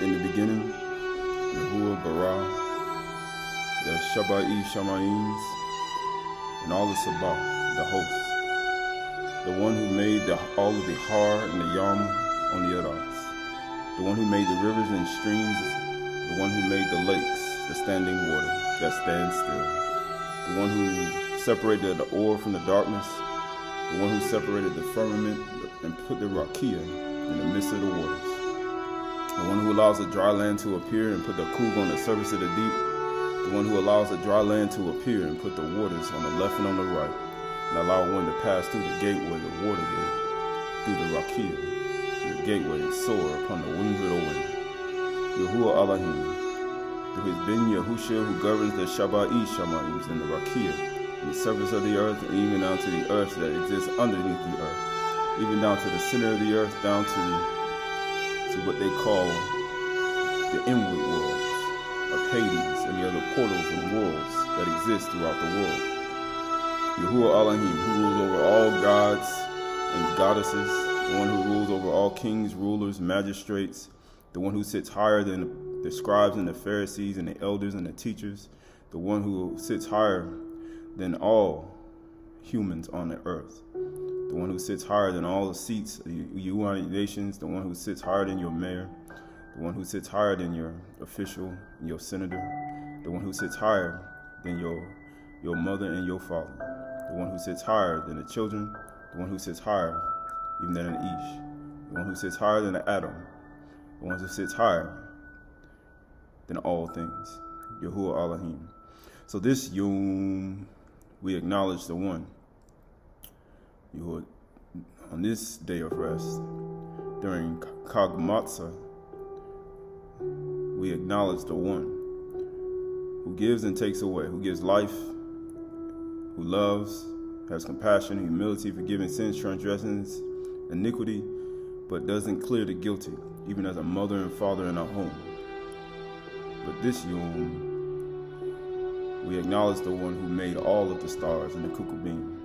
In the beginning, Yahuwah bara the Shabai Shamains and all the Sabah, the hosts, the one who made all of the Har and the Yam on the Eras, the one who made the rivers and streams, the one who made the lakes, the standing water that stands still, the one who separated the ore from the darkness, the one who separated the firmament and put the rakia in the midst of the waters, the one who allows the dry land to appear and put the kug on the surface of the deep, the one who allows the dry land to appear and put the waters on the left and on the right, and allow one to pass through the gateway, the water gate, through the rakia, the gateway, and soar upon the wings of the wind. Yahuwah Elohim, through his Ben Yahushua who governs the Shabai Shamaim and the rakia, and the surface of the earth, and even down to the earth that exists underneath the earth, even down to the center of the earth, down to what they call the inward worlds of Hades and the other portals and worlds that exist throughout the world. Yahuwah Elohim, who rules over all gods and goddesses, the one who rules over all kings, rulers, magistrates, the one who sits higher than the scribes and the Pharisees and the elders and the teachers, the one who sits higher than all humans on the earth, the one who sits higher than all the seats of the United Nations, the one who sits higher than your mayor, the one who sits higher than your official, your senator, the one who sits higher than your mother and your father, the one who sits higher than the children, the one who sits higher even than an Ish, the one who sits higher than an Adam, the one who sits higher than all things, Yahuwah Elohim. So this Yom, we acknowledge the one. Yahuwah, on this day of rest, during Chag Matsah, we acknowledge the one who gives and takes away, who gives life, who loves, has compassion, humility, forgiving sins, transgressions, iniquity, but doesn't clear the guilty, even as a mother and father in our home. But this Yom, we acknowledge the one who made all of the stars and the Kukubim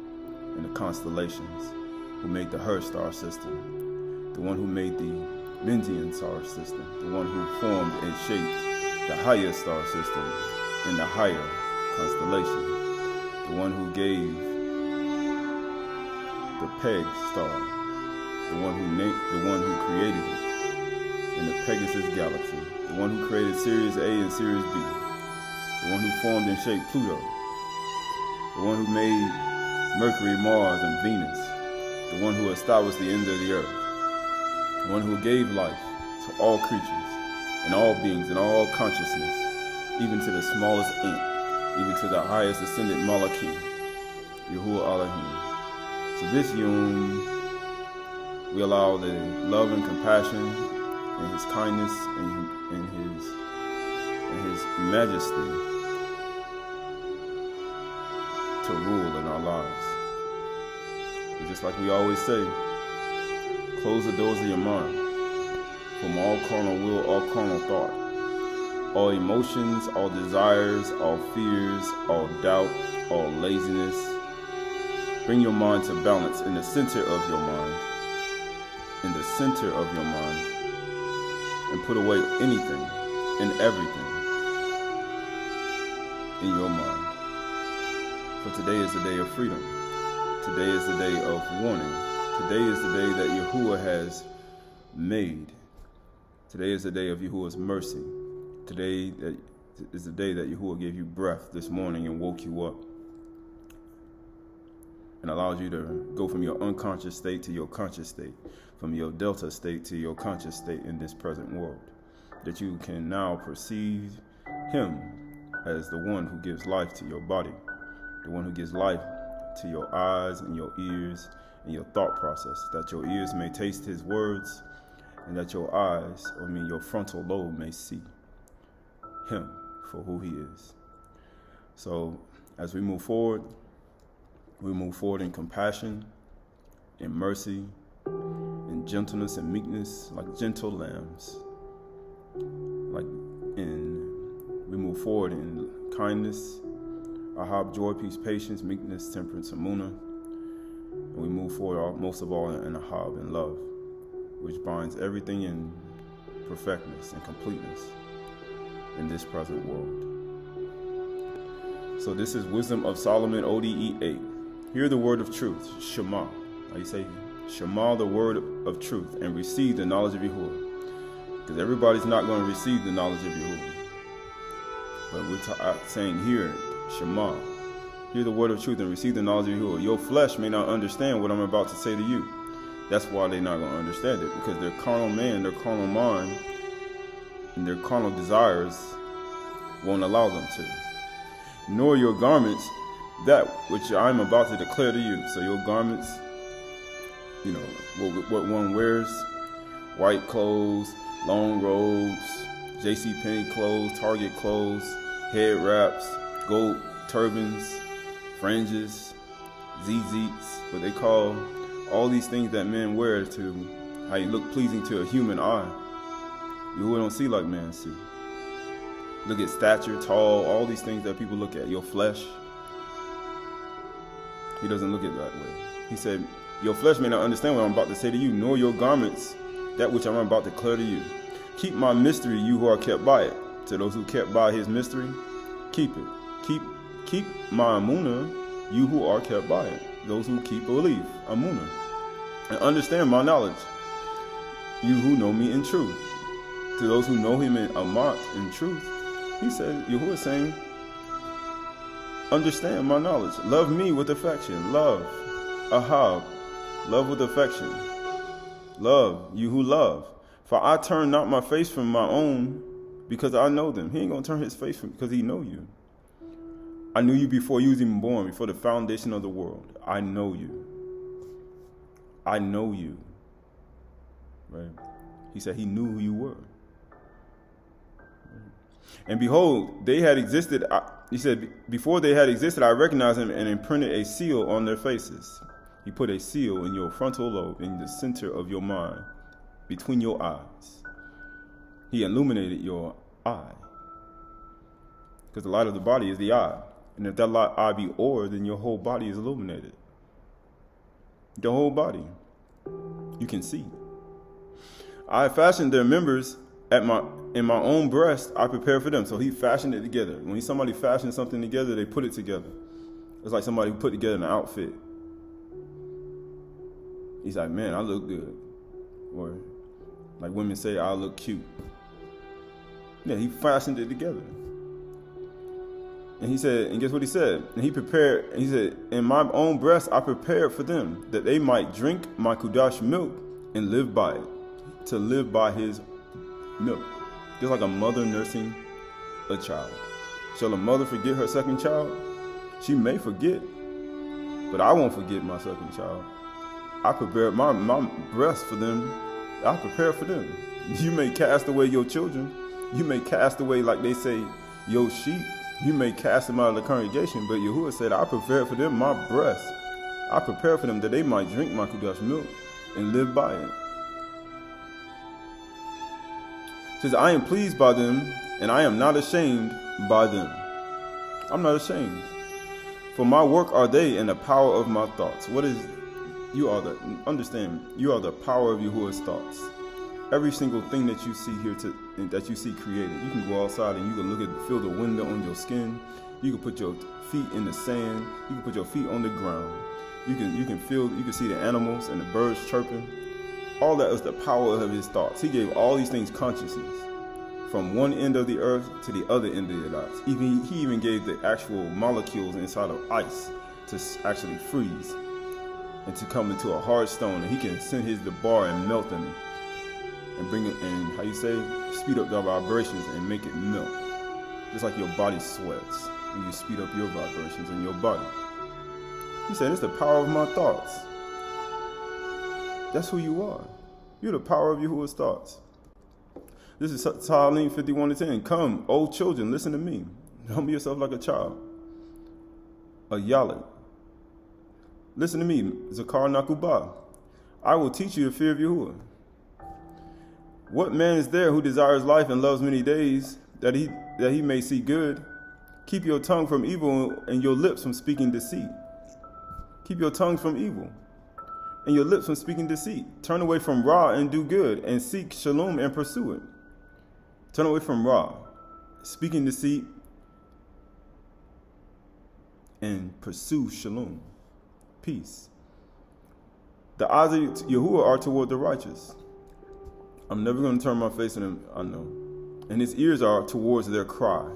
and the constellations, who made the Her star system, the one who made the Mendian star system, the one who formed and shaped the higher star system and the higher constellation, the one who gave the Peg star, the one who created it in the Pegasus galaxy, the one who created Sirius A and Sirius B, the one who formed and shaped Pluto, the one who made Mercury, Mars, and Venus, the one who established the ends of the earth, the one who gave life to all creatures and all beings and all consciousness, even to the smallest ant, even to the highest ascendant Malachim, Yahuwah Elohim. So this Yom, we allow the love and compassion and his kindness and his majesty to rule in our lives. But just like we always say, close the doors of your mind from all carnal will, all carnal thought, all emotions, all desires, all fears, all doubt, all laziness. Bring your mind to balance in the center of your mind, in the center of your mind, and put away anything and everything in your mind. For today is the day of freedom. Today is the day of warning. Today is the day that Yahuwah has made. Today is the day of Yahuwah's mercy. Today is the day that Yahuwah gave you breath this morning and woke you up and allowed you to go from your unconscious state to your conscious state, from your delta state to your conscious state in this present world, that you can now perceive him as the one who gives life to your body, the one who gives life to your eyes and your ears and your thought process, that your ears may taste his words and that your eyes, your frontal lobe may see him for who he is. So as we move forward in compassion, in mercy, in gentleness and meekness, like gentle lambs. We move forward in kindness, ahab, joy, peace, patience, meekness, temperance, amuna. And we move forward most of all in ahab, in love, which binds everything in perfectness and completeness in this present world. So this is Wisdom of Solomon, ODE 8. Hear the word of truth, Shema. How you say Shema, the word of truth, and receive the knowledge of Yahuwah. Because everybody's not going to receive the knowledge of Yahuwah. But we're saying here, Shema. Hear the word of truth and receive the knowledge of Yahuwah. Your flesh may not understand what I'm about to say to you. That's why they're not going to understand it. Because their carnal man, their carnal mind, and their carnal desires won't allow them to. Nor your garments, that which I'm about to declare to you. So your garments, you know, what one wears, white clothes, long robes, JCPenney clothes, Target clothes, head wraps, gold turbans, fringes, zizits, what they call all these things that men wear to how you look pleasing to a human eye. You don't see like man see. Look at stature, tall, all these things that people look at. Your flesh. He doesn't look at it that way. He said, your flesh may not understand what I'm about to say to you, nor your garments, that which I'm about to declare to you. Keep my mystery, you who are kept by it. To those who kept by his mystery, keep it. Keep my Amunah, you who are kept by it. Those who keep believe, Amunah. And understand my knowledge, you who know me in truth. To those who know him in Amat, in truth, he said, Yahuwah is saying, understand my knowledge. Love me with affection. Love. Ahab. Love with affection. Love, you who love. For I turn not my face from my own, because I know them. He ain't going to turn his face from because he know you. I knew you before you was even born, before the foundation of the world. I know you. I know you. Right? He said he knew who you were. And behold, they had existed. He said, before they had existed, I recognized them and imprinted a seal on their faces. He put a seal in your frontal lobe, in the center of your mind, between your eyes. He illuminated your eye. Because the light of the body is the eye. And if that eye be or, then your whole body is illuminated. The whole body. You can see. I fashioned their members in my own breast, I prepare for them. So he fashioned it together. When somebody fashions something together, they put it together. It's like somebody put together an outfit. He's like, man, I look good. Or like women say, I look cute. Yeah, he fashioned it together. And he said, and guess what he said? And he prepared, and he said, in my own breast I prepared for them, that they might drink my Kudash milk and live by it. To live by his milk. Just like a mother nursing a child. Shall a mother forget her second child? She may forget, but I won't forget my second child. I prepared my breast for them. I prepare for them. You may cast away your children. You may cast away, like they say, your sheep. You may cast them out of the congregation, but Yahuwah said, I prepared for them my breast. I prepared for them that they might drink my Kudash milk and live by it. It says, I am pleased by them, and I am not ashamed by them. I'm not ashamed. For my work are they, and the power of my thoughts. What is, understand, you are the power of Yahuwah's thoughts. Every single thing that you see here, that you see created, you can go outside and you can look at, feel the wind on your skin. You can put your feet in the sand. You can put your feet on the ground. You can see the animals and the birds chirping. All that is the power of his thoughts. He gave all these things consciousness, from one end of the earth to the other end of the earth. He even gave the actual molecules inside of ice to actually freeze and to come into a hard stone. And he can send the bar and melt them and bring it, and how you say, speed up the vibrations and make it melt. Just like your body sweats when you speed up your vibrations in your body. He said, it's the power of my thoughts. That's who you are. You're the power of Yahuwah's thoughts. This is Psalm 51:10. Come, O children, listen to me. Humble yourself like a child. A Yalit. Listen to me, Zakar Nakubah. I will teach you the fear of Yahuwah. What man is there who desires life and loves many days, that he may see good? Keep your tongue from evil and your lips from speaking deceit. Keep your tongue from evil and your lips from speaking deceit. Turn away from Ra and do good, and seek shalom and pursue it. Turn away from Ra, speaking deceit, and pursue shalom, peace. The eyes of Yahuwah are toward the righteous. I'm never going to turn my face on him, I know. And his ears are towards their cry.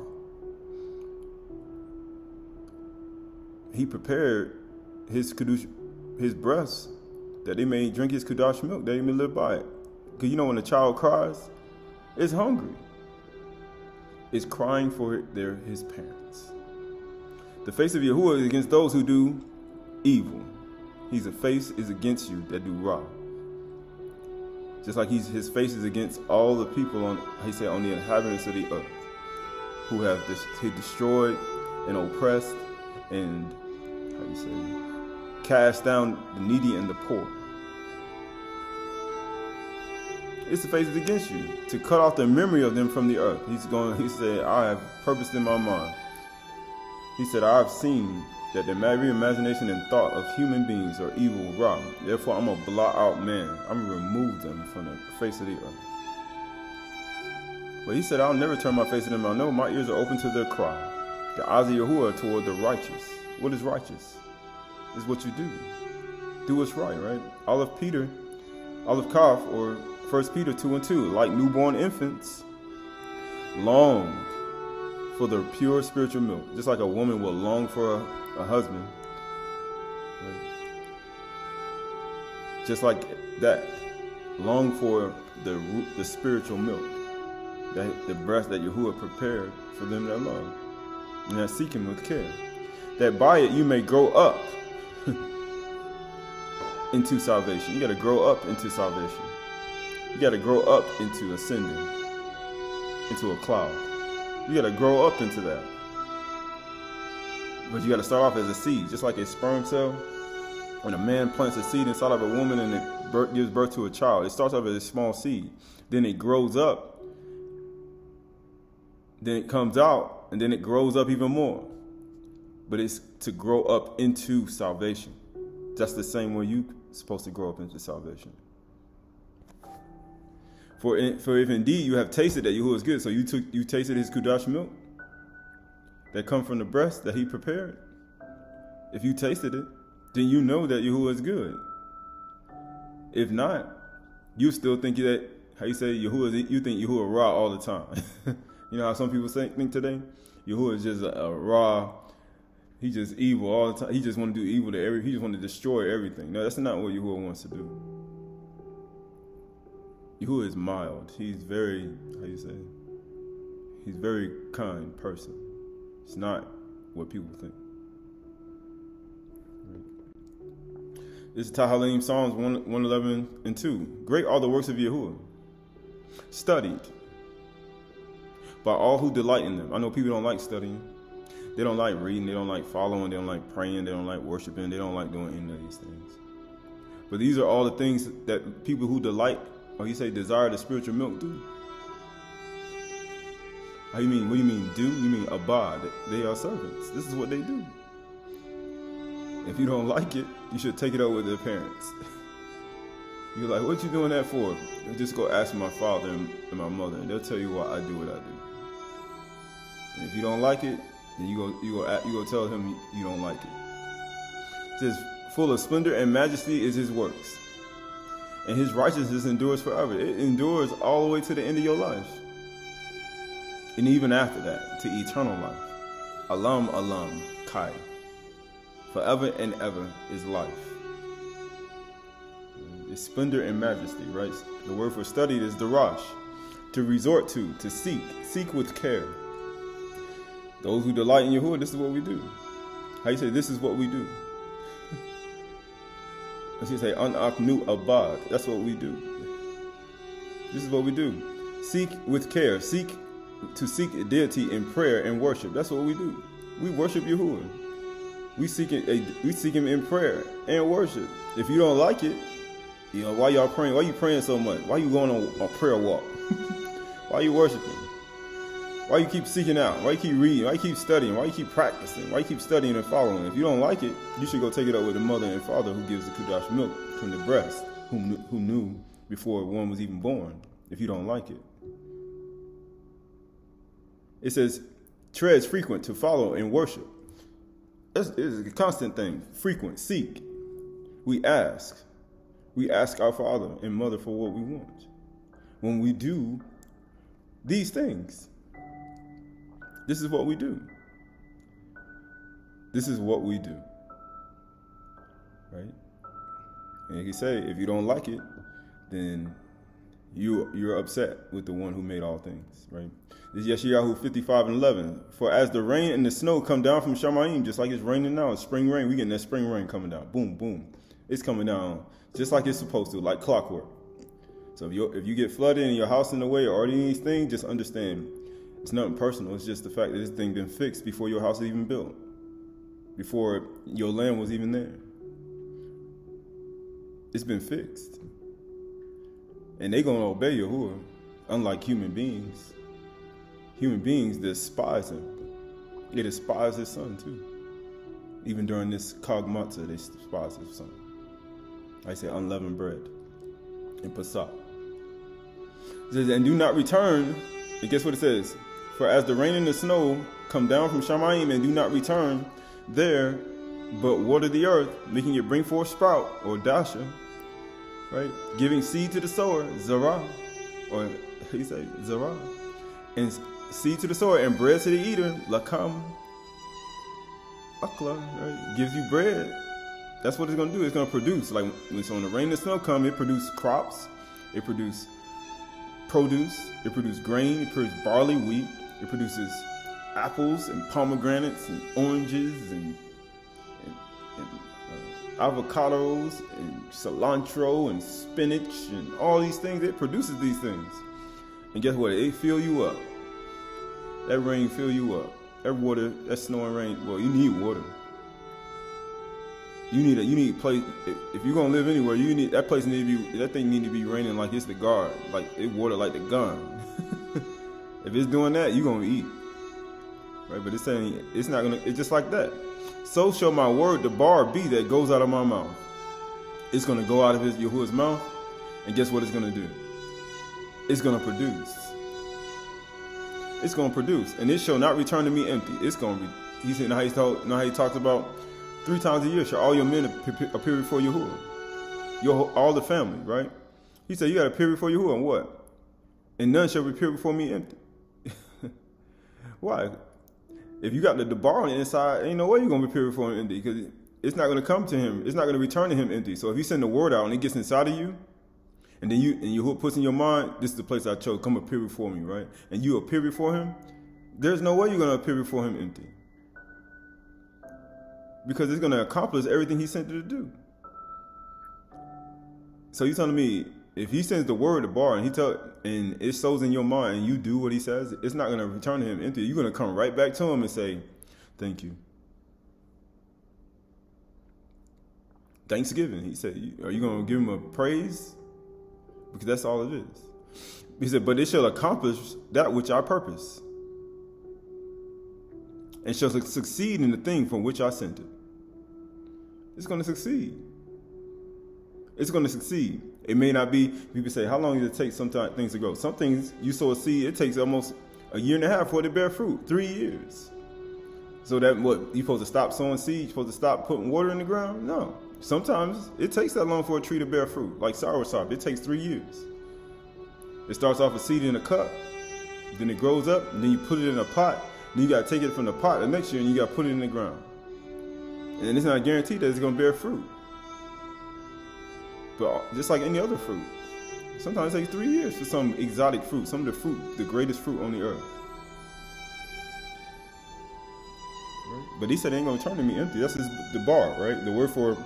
He prepared his breasts that they may drink his Kadosh milk, that they may live by it. Because you know when a child cries, it's hungry. It's crying for his parents. The face of Yahuwah is against those who do evil. His face is against you that do wrong. Just like his face is against all the people on the inhabitants of the earth, who have destroyed and oppressed and cast down the needy and the poor. It's the face is against you to cut off the memory of them from the earth. He said, I have purposed in my mind. He said, I have seen that the very imagination and thought of human beings are evil, rotten. Therefore, I'm going to blot out man. I'm going to remove them from the face of the earth. But he said, I'll never turn my face to them. I know my ears are open to their cry. The eyes of Yahuwah are toward the righteous. What is righteous? It's what you do. Do what's right, right? Aleph Kaf, or 1 Peter 2:2, like newborn infants, long for the pure spiritual milk, just like a woman will long for a husband. Right? Just like that, long for the spiritual milk, the breast that Yahuwah prepared for them that love, and that seek him with care, that by it you may grow up into salvation. You got to grow up into salvation. You got to grow up into ascending, into a cloud. You got to grow up into that. But you got to start off as a seed, just like a sperm cell. When a man plants a seed inside of a woman and it gives birth to a child, it starts off as a small seed. Then it grows up. Then it comes out, and then it grows up even more. But it's to grow up into salvation. That's the same way you're supposed to grow up into salvation. For if indeed you have tasted that Yahuwah is good, so you tasted his Kudash milk that come from the breast that he prepared. If you tasted it, then you know that Yahuwah is good. If not, you still think that, you think Yahuwah raw all the time. You know how some people think today? Yahuwah is just a raw, he's just evil all the time. He just want to do evil to he just want to destroy everything. No, that's not what Yahuwah wants to do. Yahuwah is mild. He's very, he's very kind person. It's not what people think. This is Tahalim, Psalms 111:2. Great are the works of Yahuwah, studied by all who delight in them. I know people don't like studying. They don't like reading. They don't like following. They don't like praying. They don't like worshiping. They don't like doing any of these things. But these are all the things that people who delight, or desire the spiritual milk, do. How you mean? What do you mean do? You mean abad. They are servants. This is what they do. If you don't like it, you should take it up with their parents. You're like, what you doing that for? Just go ask my father and my mother, and they'll tell you why I do what I do. And if you don't like it, then you go tell him you don't like it. It says, full of splendor and majesty is his works, and his righteousness endures forever. It endures all the way to the end of your life, and even after that, to eternal life. Alam, alam, kai. Forever and ever is life. It's splendor and majesty, right? The word for studied is darash, to resort to seek with care. Those who delight in Yahuwah, this is what we do. How you say, this is what we do? As you say, anaknu abad, that's what we do. This is what we do. Seek with care, seek deity in prayer and worship. That's what we do. We worship Yahuwah. We seek him in prayer and worship. If you don't like it, why y'all praying? Why you praying so much? Why you going on a prayer walk? Why you worshiping? Why you keep seeking out? Why you keep reading? Why you keep studying? Why you keep practicing? Why you keep studying and following? If you don't like it, you should go take it up with the mother and father who gives the Kudash milk from the breast, who knew before one was even born. If you don't like it. It says, treads frequent to follow and worship. It's a constant thing. Frequent, seek. We ask. We ask our Father and Mother for what we want. When we do these things, this is what we do. This is what we do. Right? And he say, if you don't like it, then you're upset with the one who made all things, right? This is Yeshayahu 55:11. For as the rain and the snow come down from Shamayim, just like it's raining now, it's spring rain. We getting that spring rain coming down. Boom, boom. It's coming down just like it's supposed to, like clockwork. So if you get flooded and your house in the way or any of these things, just understand it's nothing personal. It's just the fact that this thing been fixed before your house is even built, before your land was even there. It's been fixed. And they're going to obey Yahuwah, unlike human beings. Human beings despise him. They despise his son too. Even during this Chag Matsah, they despise his son. I say unleavened bread in Matsah. It says, and do not return. And guess what it says? For as the rain and the snow come down from Shamayim and do not return there, but water the earth, making it bring forth sprout, or dasha, right? Giving seed to the sower, zarah, or he say zarah, and seed to the sower and bread to the eater, lakam, akla, right? Gives you bread. That's what it's going to do. It's going to produce. Like when the rain and the snow come, it produces crops, it produces produce, it produces grain, it produces barley, wheat, it produces apples and pomegranates and oranges and avocados and cilantro and spinach and all these things. It produces these things. And guess what? It fill you up. That rain fill you up. That water, that snow and rain, well, you need water. You need a place. If you're gonna live anywhere, you need that place that thing need to be raining like it's the guard, like it water like the gun. If it's doing that, you're gonna eat. Right? But it's saying it's not gonna, it's just like that. So shall my word, the bar, be that goes out of my mouth. It's going to go out of Yahuwah's mouth, and guess what it's going to do? It's going to produce. It's going to produce, and it shall not return to me empty. It's going to be, he said, how he talks about 3 times a year shall all your men appear before Yahuwah. All the family, right? He said, you got to appear before Yahuwah, and what? And none shall appear before me empty. Why? If you got the bar on the inside, ain't no way you're going to appear before him empty, because it's not going to come to him. It's not going to return to him empty. So if you send the word out and it gets inside of you, and then Yahuwah puts in your mind, this is the place I chose, come appear before me, right? And you appear before him, there's no way you're going to appear before him empty. Because it's going to accomplish everything he sent it to do. So you're telling me, if he sends the word, the bar, and it sows in your mind, and you do what he says, it's not going to return to him empty. You're going to come right back to him and say, thank you. Thanksgiving. He said, are you going to give him a praise? Because that's all it is. He said, but it shall accomplish that which I purpose, and shall succeed in the thing from which I sent it. It's going to succeed. It's going to succeed. It may not be, people say, how long does it take sometimes things to grow? Some things, you sow a seed, it takes almost a year and a half for it to bear fruit, 3 years. So that what, you supposed to stop sowing seeds, you supposed to stop putting water in the ground? No. Sometimes it takes that long for a tree to bear fruit, like soursop. It takes 3 years. It starts off a seed in a cup, then it grows up, and then you put it in a pot, then you got to take it from the pot the next year and you got to put it in the ground. And it's not guaranteed that it's going to bear fruit. But just like any other fruit, sometimes it takes 3 years for some exotic fruit, some of the fruit, the greatest fruit on the earth. Right? But he said, it ain't going to turn to me empty. That's the bar, right? The word for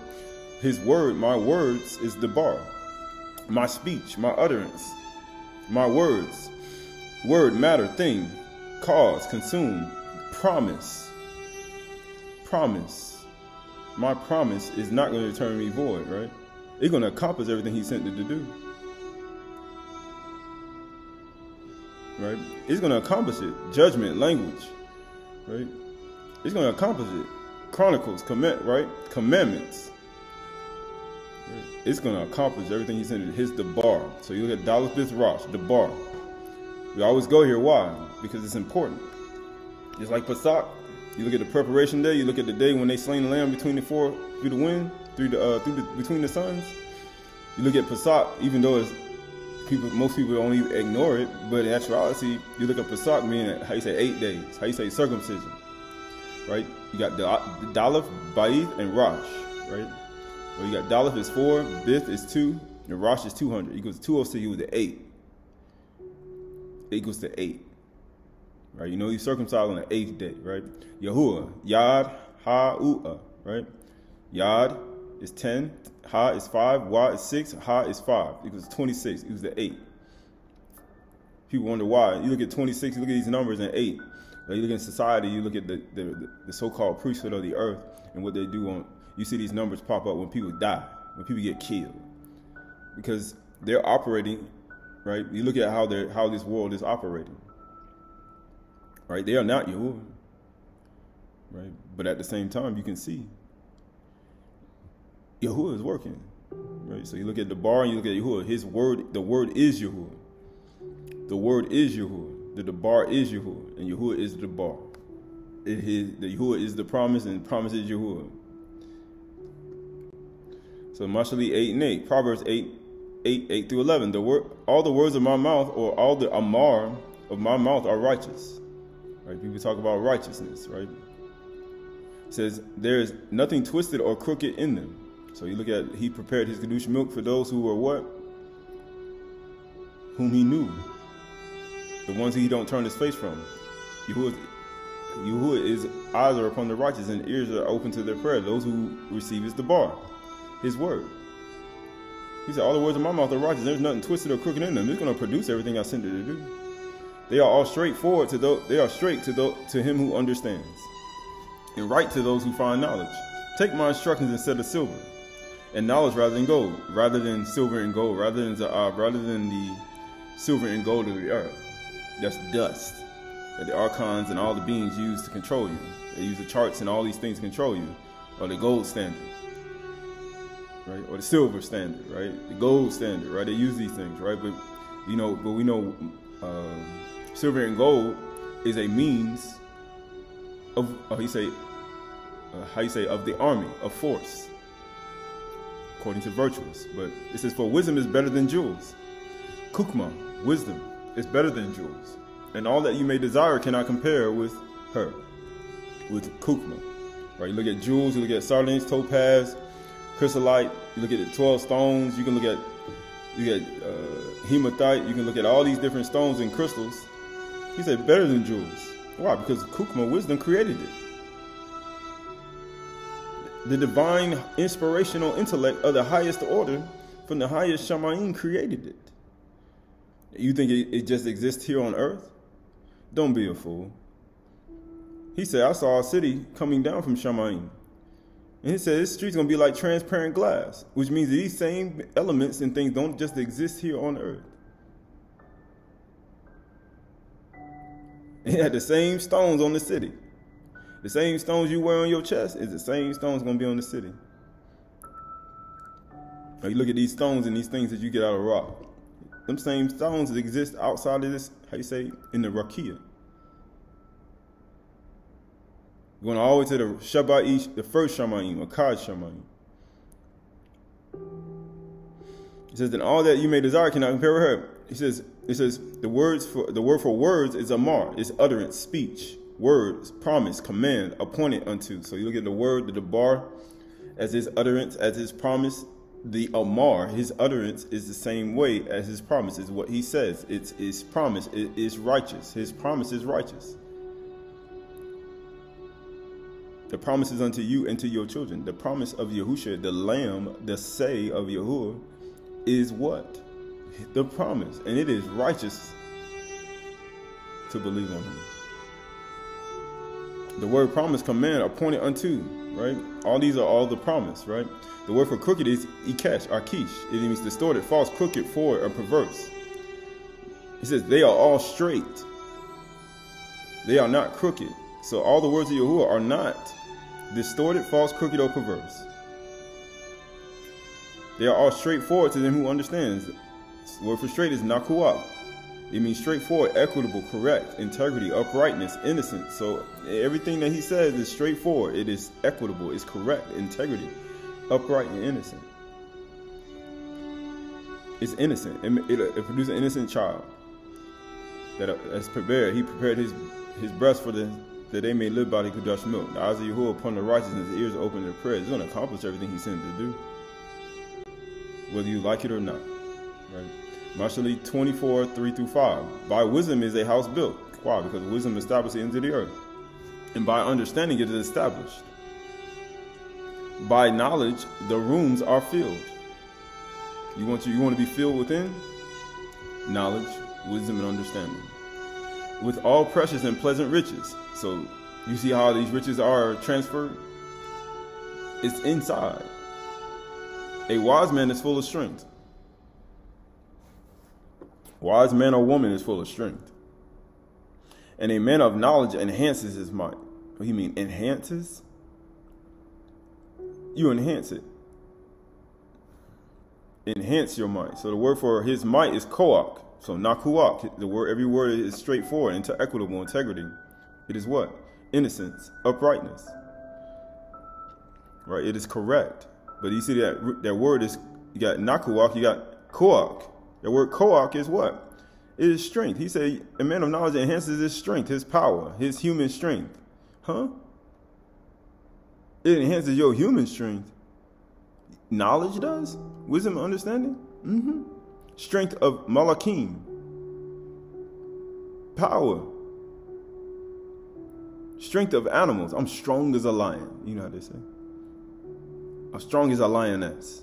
his word, my words, is the bar. My speech, my utterance, my words. Word, matter, thing, cause, consume, promise. Promise. My promise is not going to return me void, right? It's going to accomplish everything he sent it to do. Right? It's going to accomplish it. Judgment, language. Right? It's going to accomplish it. Chronicles, right? Commandments. Right? It's going to accomplish everything he sent it. His the bar. So you look at Daleth Bith Rosh, the bar. We always go here. Why? Because it's important. Just like Pesach, you look at the preparation day, you look at the day when they slain the lamb between the four, through the wind, between the suns. You look at Pesach, even though it's most people don't even ignore it, but in actuality, you look at Pesach meaning how you say 8 days, how you say circumcision, right? You got the Daleth, Ba'ith, and Rosh, right? Well, you got Daleth is 4, Bith is 2, and Rosh is 200. Equals 206 equals to 8. Equals to 8. Right? You know you circumcised on the 8th day, right? Yahuwah, Yad, Ha, U'ah, right? Yad is 10, Ha is 5, Wa is 6, Ha is 5. Equals 26, equals to 8. People wonder why. You look at 26, you look at these numbers and 8. Right? You look at society, you look at the so-called priesthood of the earth and what they do on, you see these numbers pop up when people die, when people get killed. Because they're operating, right? You look at how this world is operating. Right? They are not Yahuwah. Right? But at the same time, you can see Yahuwah is working. Right? So you look at the bar and you look at Yahuwah. His word, the word is Yahuwah. The word is Yahuwah. The bar is Yahuwah. And Yahuwah is the bar. The Yahuwah is the promise, and the promise is Yahuwah. So Mashali 8 and 8. Proverbs 8 through 11. All the words of my mouth, or all the amar of my mouth, are righteous. Right? People talk about righteousness, right? It says, there is nothing twisted or crooked in them. So you look at, he prepared his Kedush milk for those who were what? Whom he knew. The ones who he don't turn his face from. Yahuwah's eyes are upon the righteous and ears are open to their prayer. Those who receive his debar, his word. He said, all the words of my mouth are righteous. There's nothing twisted or crooked in them. It's going to produce everything I sent it to do. They are all straightforward to those. They are straight to him who understands, and right to those who find knowledge. Take my instructions instead of silver, and knowledge rather than gold, rather than silver and gold, rather than the silver and gold of the earth. That's dust that the archons and all the beings use to control you. They use the charts and all these things to control you, or the gold standard, right, or the silver standard, right, the gold standard, right. They use these things, right, but we know. Silver and gold is a means of of the army, of force, according to virtuous. But it says, for wisdom is better than jewels. Kukma, wisdom, is better than jewels. And all that you may desire cannot compare with her, with Kukma. Right? You look at jewels, you look at sardines, topaz, chrysolite, you look at the 12 stones, you get hematite, you can look at all these different stones and crystals. He said better than jewels. Why? Because Kukma, wisdom, created it. The divine inspirational intellect of the highest order from the highest Shamayim created it. You think it just exists here on earth? Don't be a fool. He said, I saw a city coming down from Shamayim. And he said, this street's going to be like transparent glass, which means that these same elements and things don't just exist here on earth. It had the same stones on the city. The same stones you wear on your chest is the same stones going to be on the city. Now you look at these stones and these things that you get out of rock. Them same stones that exist outside of this, how you say, in the Rakia. Going all the way to the Shabat, the first Shamayim, or Qahalath Shamayim. It says, then all that you may desire cannot compare with her. It says the word for words is amar, is utterance, speech, words, promise, command, appointed unto. So you look at the word, the debar, as his utterance, as his promise. The amar, his utterance, is the same way as his promise, is what he says. It's his promise, it is righteous. His promise is righteous. The promise is unto you and to your children. The promise of Yahusha, the Lamb, the say of Yahuwah, is what? The promise. And it is righteous to believe on him. The word promise, command, appointed unto, right? All these are all the promise, right? The word for crooked is ikesh, arkish. It means distorted, false, crooked, forward, or perverse. He says they are all straight. They are not crooked. So all the words of Yahuwah are not distorted, false, crooked, or perverse. They are all straightforward to them who understands. The word for straight is nakuah. It means straightforward, equitable, correct, integrity, uprightness, innocence. So everything that he says is straightforward. It is equitable, it's correct, integrity, upright, and innocent. It's innocent. It produces an innocent child that's prepared. He prepared his breast for that they may live by the Chdash milk. The eyes of Yahuwah upon the righteousness, his ears are open to prayer. He's going to accomplish everything he sent to do, whether you like it or not. Right? Matsah 24, 3-5. By wisdom is a house built. Why? Because wisdom establishes it into the earth. And by understanding it is established. By knowledge, the rooms are filled. You want to be filled within? Knowledge, wisdom, and understanding. With all precious and pleasant riches. So you see how these riches are transferred? It's inside. A wise man is full of strength. Wise man or woman is full of strength. And a man of knowledge enhances his might. What do you mean, enhances? You enhance it. Enhance your might. So the word for his might is koach. So nakuach. The word, every word is straightforward, into equitable, integrity. It is what? Innocence, uprightness. Right? It is correct. But you see that word is, you got nakuach, you got koach. The word koach is what? It is strength. He said a man of knowledge enhances his strength, his power, his human strength. Huh? It enhances your human strength. Knowledge does? Wisdom and understanding? Strength of malakim. Power. Strength of animals. I'm strong as a lion. You know how they say. I'm strong as a lioness.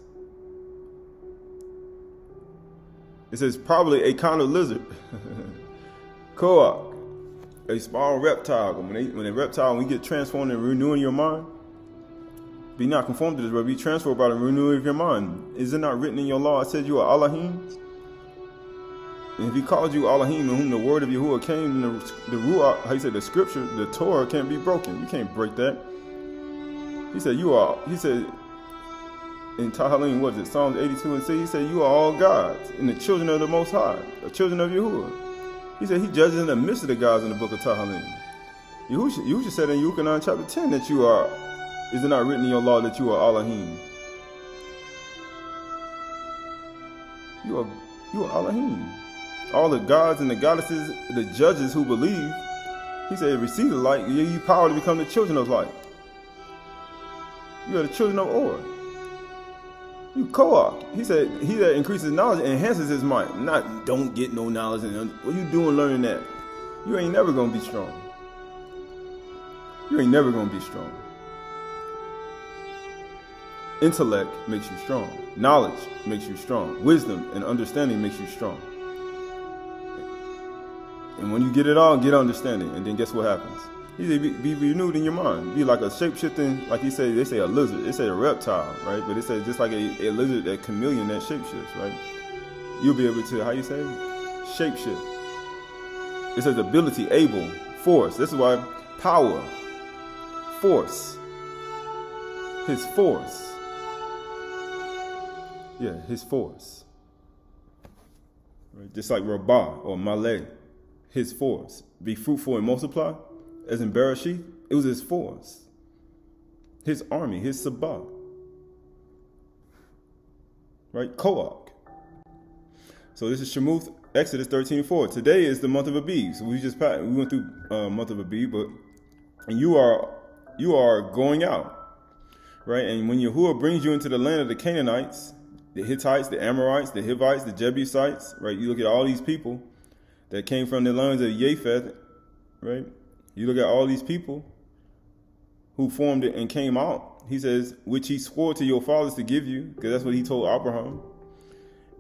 It says probably a kind of lizard. Koach. A small reptile. When a reptile, when we get transformed and renewing your mind, be not conformed to this, but be transformed by the renewing of your mind. Is it not written in your law? It says you are Elohim. And if he called you Elohim, in whom the word of Yahuwah came, the Ruach, how you say, the scripture, the Torah can't be broken. You can't break that. He said you are, he said, in Qahalath, what is it, Psalms 82 and 6, he said you are all gods, and the children of the Most High, the children of Yahuwah. He said he judges in the midst of the gods in the book of Qahalath. Yahushua said in Yuchanan chapter 10 that you are, is it not written in your law that you are Elohim? You are Elohim. All the gods and the goddesses, the judges who believe, he said, receive the light, give you power to become the children of light. You are the children of Or. You koach. He said, he that increases knowledge enhances his might. Not don't get no knowledge. And what you doing learning that? You ain't never going to be strong. You ain't never going to be strong. Intellect makes you strong. Knowledge makes you strong. Wisdom and understanding makes you strong. And when you get it all, get understanding. And then guess what happens? He said, be renewed in your mind. Be like a shape-shifting, like he said, they say a lizard. They say a reptile, right? But it says just like a lizard, a chameleon that shape-shifts, right? You'll be able to, how you say? Shape-shift. It says ability, able, force. This is why power, force. His force. Yeah, his force. Right? Just like Rabbah or Malay, his force. Be fruitful and multiply. As in Bereshith, it was his force. His army, his Sabah. Right? Koach. So this is Shemuth, Exodus 13:4. Today is the month of Abyd. So we went through month of Abyd, but and you are going out. Right? And when Yahuwah brings you into the land of the Canaanites, the Hittites, the Amorites, the Hivites, the Jebusites, right? You look at all these people that came from the lands of Japheth, right? You look at all these people who formed it and came out. He says, which he swore to your fathers to give you, because that's what he told Abraham.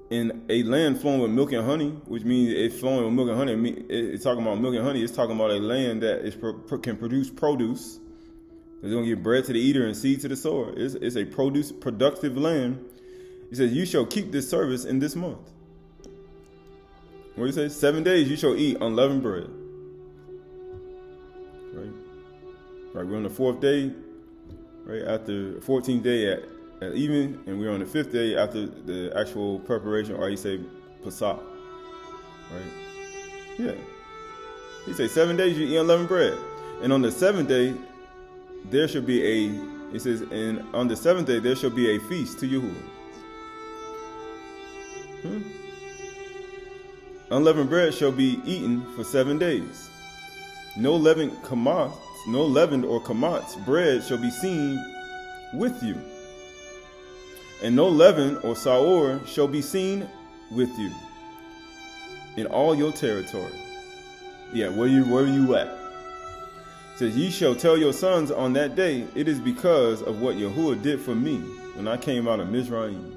In a land flowing with milk and honey, which means it's flowing with milk and honey. It's talking about milk and honey. It's talking about a land that can produce produce. It's going to give bread to the eater and seed to the sower. It's a productive land. He says, you shall keep this service in this month. What do you say? 7 days you shall eat unleavened bread. Right, we're on the 4th day, right, after the 14th day at evening, and we're on the 5th day after the actual preparation, or you say Pasach, right? Yeah. He says 7 days you eat unleavened bread. And on the seventh day, there shall be it says, and on the seventh day, there shall be a feast to Yahuwah. Unleavened bread shall be eaten for 7 days. No leavened or kamatz bread shall be seen with you. And no leaven or saor shall be seen with you in all your territory. Yeah, where you at? It says, ye shall tell your sons on that day, it is because of what Yahuwah did for me when I came out of Mizraim.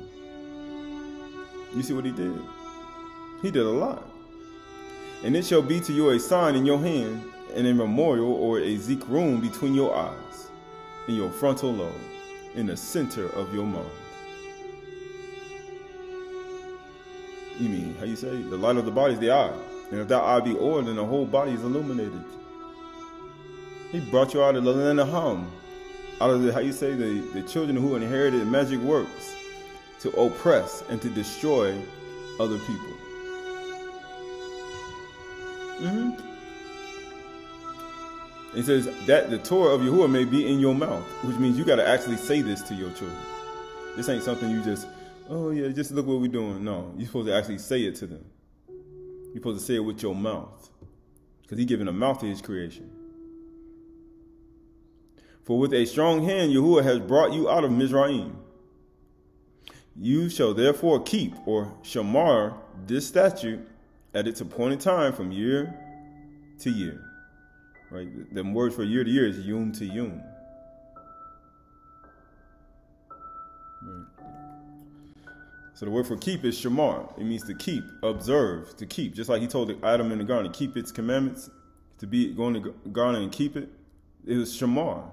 You see what he did? He did a lot. And it shall be to you a sign in your hand, and a memorial or a zikroon between your eyes, in your frontal lobe, in the center of your mind. You mean, how you say? The light of the body is the eye. And if that eye be oiled, then the whole body is illuminated. He brought you out of the land of Ham, out of the, how you say, the children who inherited magic works, to oppress and to destroy other people. It says that the Torah of Yahuwah may be in your mouth, which means you got to actually say this to your children. This ain't something you just, oh yeah, just look what we're doing. No, you're supposed to actually say it to them. You're supposed to say it with your mouth, because he's giving a mouth to his creation. For with a strong hand Yahuwah has brought you out of Mizraim. You shall therefore keep, or shamar, this statute at its appointed time from year to year. Right? The word for year to year is yom to yom. Right. So the word for keep is shamar. It means to keep, observe, to keep. Just like he told Adam in the garden to keep its commandments, to be going to the garden and keep it. It was shamar,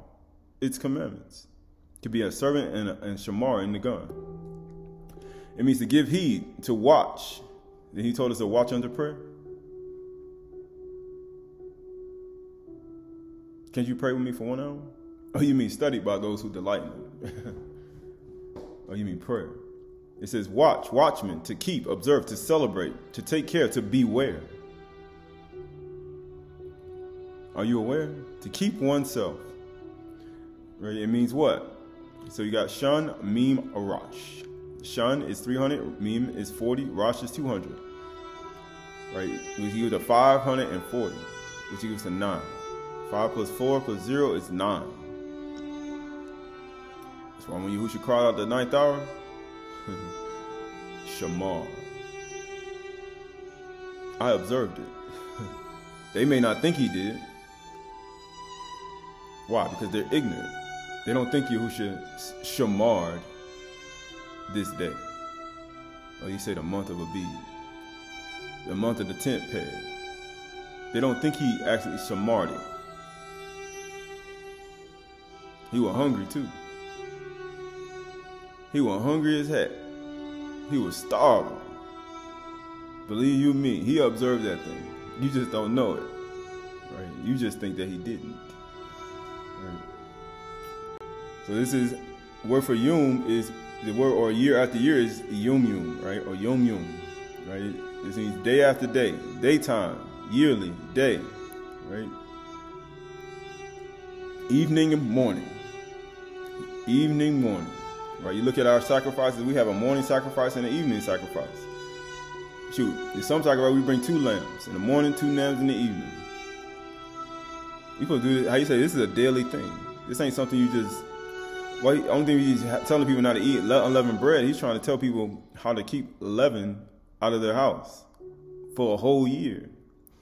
its commandments. To be a servant and shamar in the garden. It means to give heed, to watch. Then he told us to watch under prayer. Can't you pray with me for 1 hour? Oh, you mean studied by those who delight in it. Oh, you mean prayer. It says watch, watchmen, to keep, observe, to celebrate, to take care, to beware. Are you aware? To keep oneself. Right? It means what? So you got shun, meme, arash. Shun is 300, meme is 40, rash is 200. Right? Which equals to 540, which equals to 9. 5 plus 4 plus 0 is 9. That's why when Yahushua cried out the 9th hour, Shamar. I observed it. They may not think he did. Why? Because they're ignorant. They don't think Yahushua shamarred this day. Or you say the month of Abyd. The month of the 10th peg. They don't think he actually shamarred it. He was hungry too. He was hungry as heck. He was starving. Believe you me, he observed that thing. You just don't know it. Right? You just think that he didn't. Right? So this is, word for yom is, the word, or year after year is yom yom, right? Or yom yom, right? This means day after day, daytime, yearly, day, right? Evening and morning. Evening, morning, right? You look at our sacrifices, we have a morning sacrifice and an evening sacrifice. Shoot, in some sacrifice we bring 2 lambs, in the morning, 2 lambs in the evening. You supposed to do this, how you say, this is a daily thing. This ain't something you just, well, only thing he's telling people not to eat unleavened bread, he's trying to tell people how to keep leaven out of their house for a whole year.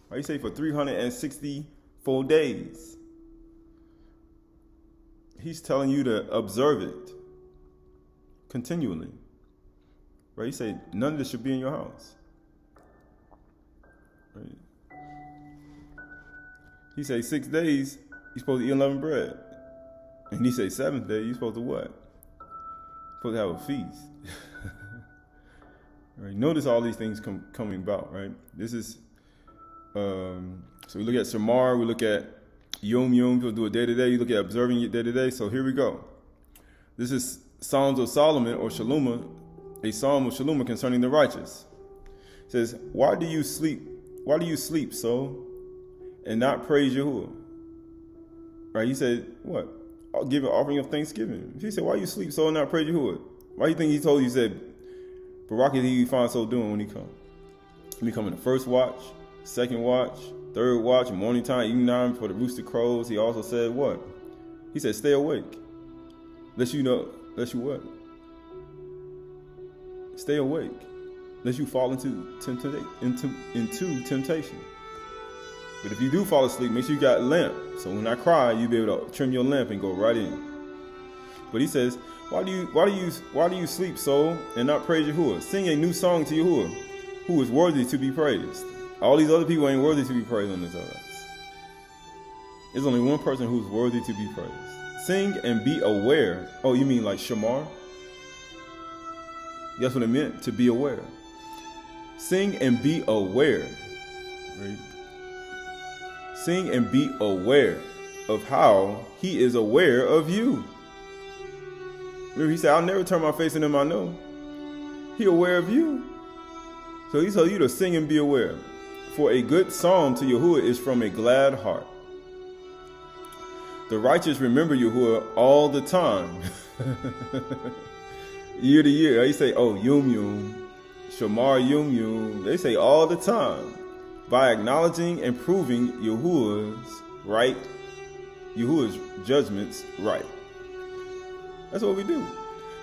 Right? You say for 364 days. He's telling you to observe it continually. Right? He said, none of this should be in your house. Right? He said 6 days, you're supposed to eat unleavened bread. And he said 7th day, you're supposed to what? You're supposed to have a feast. Right? Notice all these things coming about, right? This is, so we look at Shamar, we look at Yom Yom, we'll do it day to day. You look at observing it day to day. So here we go. This is Psalms of Solomon, or Shaloma, a psalm of Shaloma concerning the righteous. It says, why do you sleep why do you sleep, soul, and not praise Yahuwah? Right? He said, what? I'll give an offering of thanksgiving. He said, why you sleep, soul, and not praise Yahuwah? Why do you think he told you, he said, Barak is he find soul doing when he come? He come in the first watch, second watch, third watch, morning time, evening time, before the rooster crows. He also said what? He said, stay awake. Lest you what? Stay awake. Lest you fall into temptation. But if you do fall asleep, make sure you got a lamp. So when I cry, you'll be able to trim your lamp and go right in. But he says, why do you sleep, soul, and not praise Yahuwah? Sing a new song to Yahuwah, who is worthy to be praised. All these other people ain't worthy to be praised on this earth. There's only one person who's worthy to be praised. Sing and be aware. Oh, you mean like Shamar? That's what it meant, to be aware. Sing and be aware. Right? Sing and be aware of how he is aware of you. Remember, he said, I'll never turn my face in him I know. He aware of you. So he told you to sing and be aware. For a good psalm to Yahuwah is from a glad heart. The righteous remember Yahuwah all the time. Year to year. They say, oh, Yum Yum, Shamar Yum Yum. They say all the time. By acknowledging and proving Yahuwah's judgments right. That's what we do.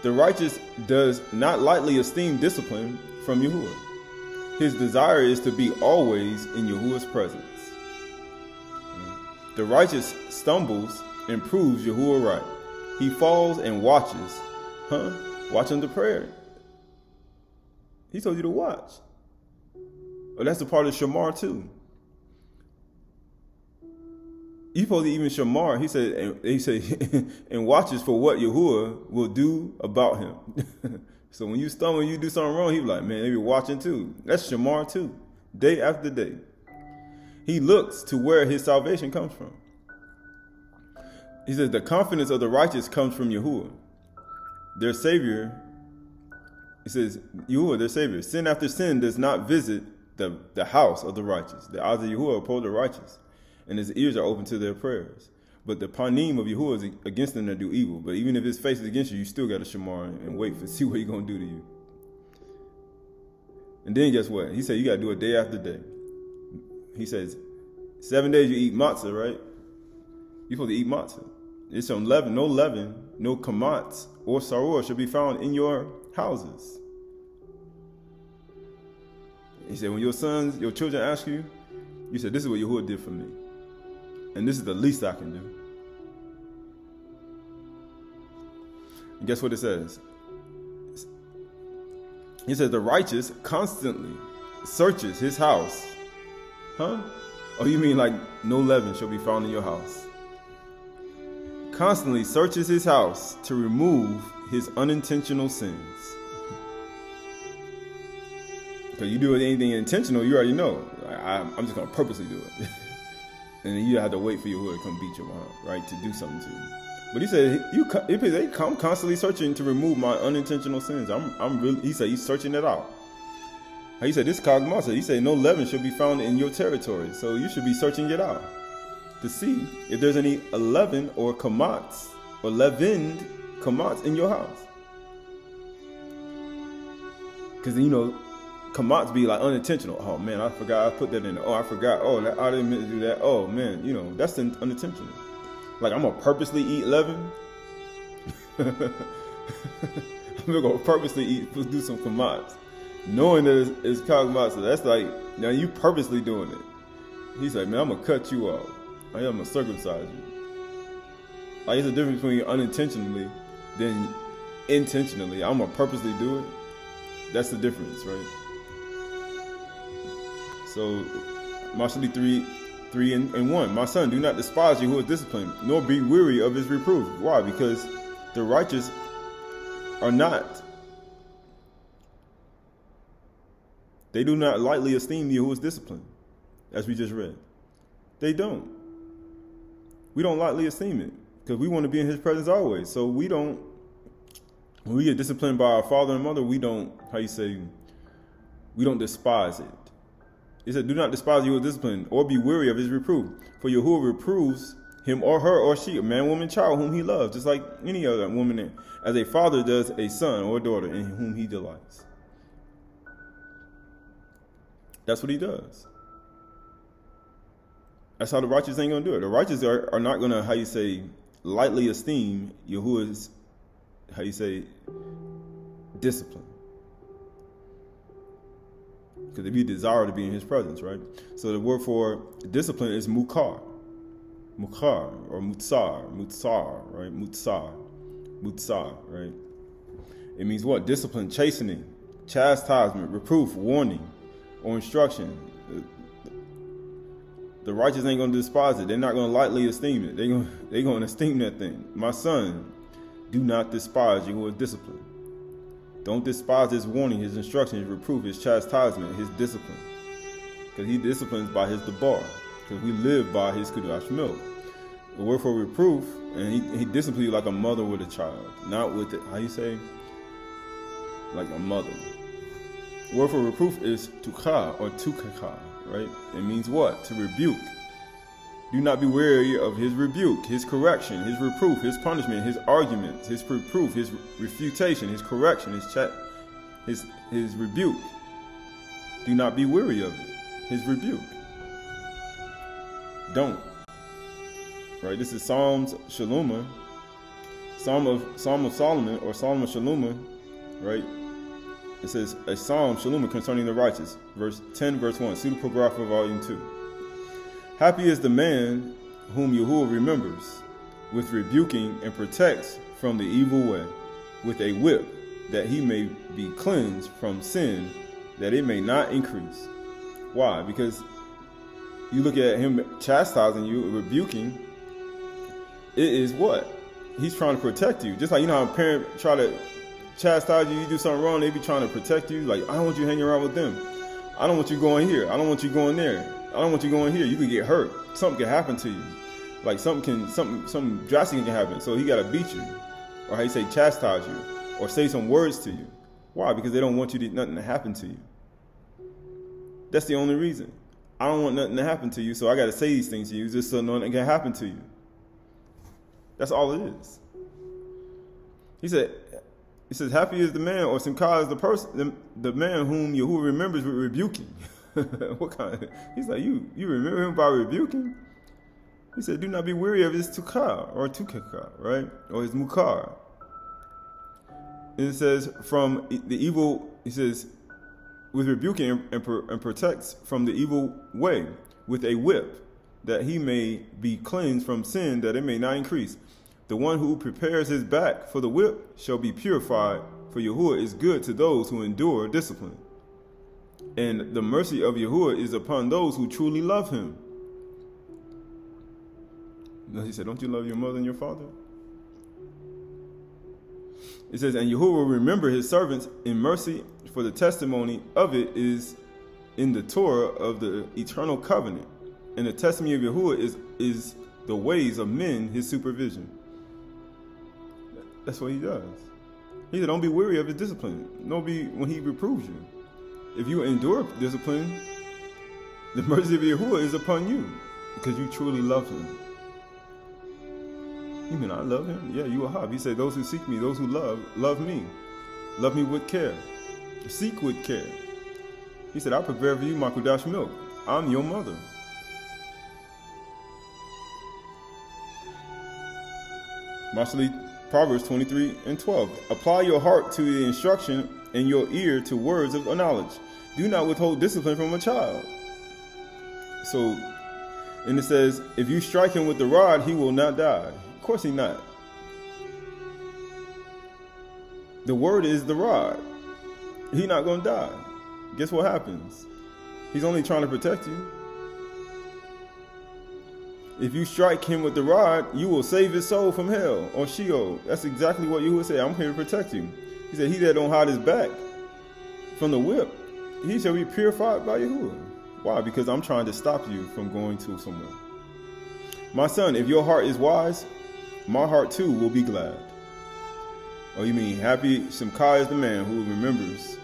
The righteous does not lightly esteem discipline from Yahuwah. His desire is to be always in Yahuwah's presence. The righteous stumbles and proves Yahuwah right. He falls and watches. Watch under prayer. He told you to watch. Oh, that's a part of Shamar too. You supposed to even Shamar, he said, and watches for what Yahuwah will do about him. So when you stumble, you do something wrong, he be like, man, they be watching too. That's Shamar too, day after day. He looks to where his salvation comes from. He says, the confidence of the righteous comes from Yahuwah, their Savior. He says, Yahuwah, their Savior. Sin after sin does not visit the house of the righteous. The eyes of Yahuwah uphold the righteous, and his ears are open to their prayers. But the panim of Yahuwah is against them that do evil. But even if his face is against you, you still got to shamar and wait to see what he's going to do to you. And then guess what? He said you got to do it day after day. He says, 7 days you eat matzah, right? You're supposed to eat matzah. It's no leaven, no kamatz or saror should be found in your houses. He said, when your children ask you, you said, this is what Yahuwah did for me. And this is the least I can do. And guess what it says? He says, the righteous constantly searches his house. Oh, you mean like no leaven shall be found in your house? Constantly searches his house to remove his unintentional sins. Because you do anything intentional, you already know. I'm just going to purposely do it. And then you have to wait for Yahuwah to come beat your mom, right? To do something to you. But he said, they come constantly searching to remove my unintentional sins. He said, he's searching it out. He said, this Chag. He said, no leaven should be found in your territory. So you should be searching it out to see if there's any leaven or kamatz or leavened kamatz in your house. Because, kamatz be like unintentional. Oh man, I forgot I put that in there. Oh, I forgot. Oh, I didn't mean to do that. Oh man, that's unintentional. Like I'm gonna purposely eat leaven. I'm gonna purposely do some kamatz, knowing that it's Chag Matsah. That's like, now you purposely doing it. He's like, man, I'm gonna cut you off. I'm gonna circumcise you. Like it's a difference between unintentionally than intentionally. I'm gonna purposely do it. That's the difference, right? So, Matsah 3:1. My son, do not despise you who is disciplined, nor be weary of his reproof. Why? Because the righteous are not. They do not lightly esteem you who is disciplined, as we just read. They don't. We don't lightly esteem it because we want to be in his presence always. So we don't. When we get disciplined by our father and mother, we don't. We don't despise it. He said, do not despise Yahuwah's discipline, or be weary of his reproof. For Yahuwah reproves him or her or she, a man, woman, child, whom he loves, just like any other woman, as a father does a son or a daughter in whom he delights. That's what he does. That's how the righteous ain't going to do it. The righteous are not going to, lightly esteem Yahuwah's, discipline. Because if you desire to be in his presence, right? So the word for discipline is mukar. Mukar or mutsar, right? Mutsar, right? It means what? Discipline, chastening, chastisement, reproof, warning, or instruction. The righteous ain't going to despise it. They're not going to lightly esteem it. They're going to esteem that thing. My son, do not despise Yahuwah's discipline. Don't despise his warning, his instruction, his reproof, his chastisement, his discipline. Because he disciplines by his debar. Because we live by his Chdash milk. The word for reproof, and he disciplines you like a mother with a child. Not with it, like a mother. The word for reproof is tukha or tukaka, right? It means what? To rebuke. Do not be weary of his rebuke, his correction, his reproof, his punishment, his arguments, his reproof, his refutation, his correction, his rebuke. Do not be weary of it, his rebuke. Don't. Right? This is Psalms Shaloma, Psalm of Solomon, or Psalm of Shaloma, right? It says a Psalm Shaloma concerning the righteous, verse 10, verse 1, Pseudepigrapha, volume 2. Happy is the man whom Yahuwah remembers, with rebuking and protects from the evil way, with a whip, that he may be cleansed from sin, that it may not increase. Why? Because you look at him chastising you, rebuking, it is what? He's trying to protect you. Just like, you know how a parent try to chastise you, you do something wrong, they be trying to protect you. Like, I don't want you hanging around with them. I don't want you going here. I don't want you going there. I don't want you going here. You could get hurt. Something can happen to you. Like something drastic can happen. So he got to beat you, or chastise you, or say some words to you. Why? Because they don't want nothing to happen to you. That's the only reason. I don't want nothing to happen to you, so I got to say these things to you just so nothing can happen to you. That's all it is. He says, happy is the man, or simcha is the person, the man whom Yahuwah remembers with rebuking. What kind? He's like, you remember him by rebuking? He said, do not be weary of his tukah, or tukaka, right? Or his mukar. And it says, from the evil, he says, with rebuking and protects from the evil way, with a whip, that he may be cleansed from sin, that it may not increase. The one who prepares his back for the whip shall be purified, for Yahuwah is good to those who endure discipline. And the mercy of Yahuwah is upon those who truly love him. He said, don't you love your mother and your father? It says, and Yahuwah will remember his servants in mercy, for the testimony of it is in the Torah of the eternal covenant. And the testimony of Yahuwah is the ways of men, his supervision. That's what he does. He said, don't be weary of his discipline. Don't be when he reproves you. If you endure discipline, the mercy of Yahuwah is upon you, because you truly love him. You mean I love him? Yeah, you are. He said, those who seek me, those who love me. Love me with care. Seek with care. He said, I prepare for you my Chdash milk. I'm your mother. Matsah, Proverbs 23 and 12. Apply your heart to the instruction and your ear to words of knowledge. Do not withhold discipline from a child. So, and it says, if you strike him with the rod, he will not die. Of course he's not. The word is the rod. He's not going to die. Guess what happens? He's only trying to protect you. If you strike him with the rod, you will save his soul from hell or Sheol. That's exactly what Yahuwah said. I'm here to protect you. He said, he that don't hide his back from the whip, he shall be purified by Yahuwah. Why? Because I'm trying to stop you from going to somewhere. My son, if your heart is wise, my heart too will be glad. Oh, you mean happy? Simcha is the man who remembers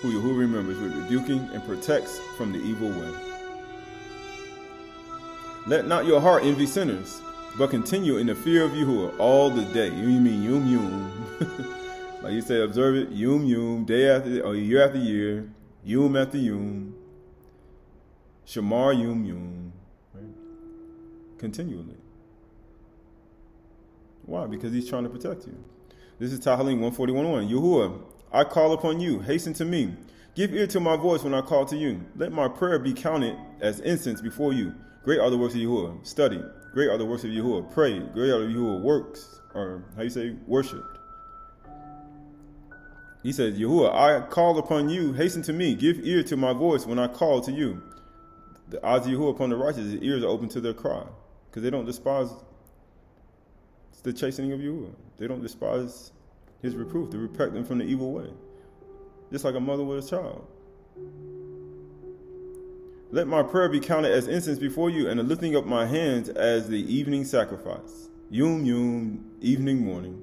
who Yahuwah remembers with rebuking and protects from the evil way. Let not your heart envy sinners, but continue in the fear of Yahuwah all the day. You mean yum yum. Like you say, observe it, yum yum, day after, or year after year, yum after yum, shamar yum yum, right? Continually. Why? Because he's trying to protect you. This is Tahalim 141:1. Yahuwah, I call upon you, hasten to me. Give ear to my voice when I call to you. Let my prayer be counted as incense before you. Great are the works of Yahuwah. Study. Great are the works of Yahuwah. Pray. Great are the Yahuwah works, or how you say, worshipped. He says, Yahuwah, I call upon you, hasten to me. Give ear to my voice when I call to you. The eyes of Yahuwah upon the righteous, his ears are open to their cry. Because they don't despise the chastening of Yahuwah. They don't despise his reproof to reprotect them from the evil way. Just like a mother with a child. Let my prayer be counted as incense before you, and the lifting up my hands as the evening sacrifice. Yum yum, evening, morning.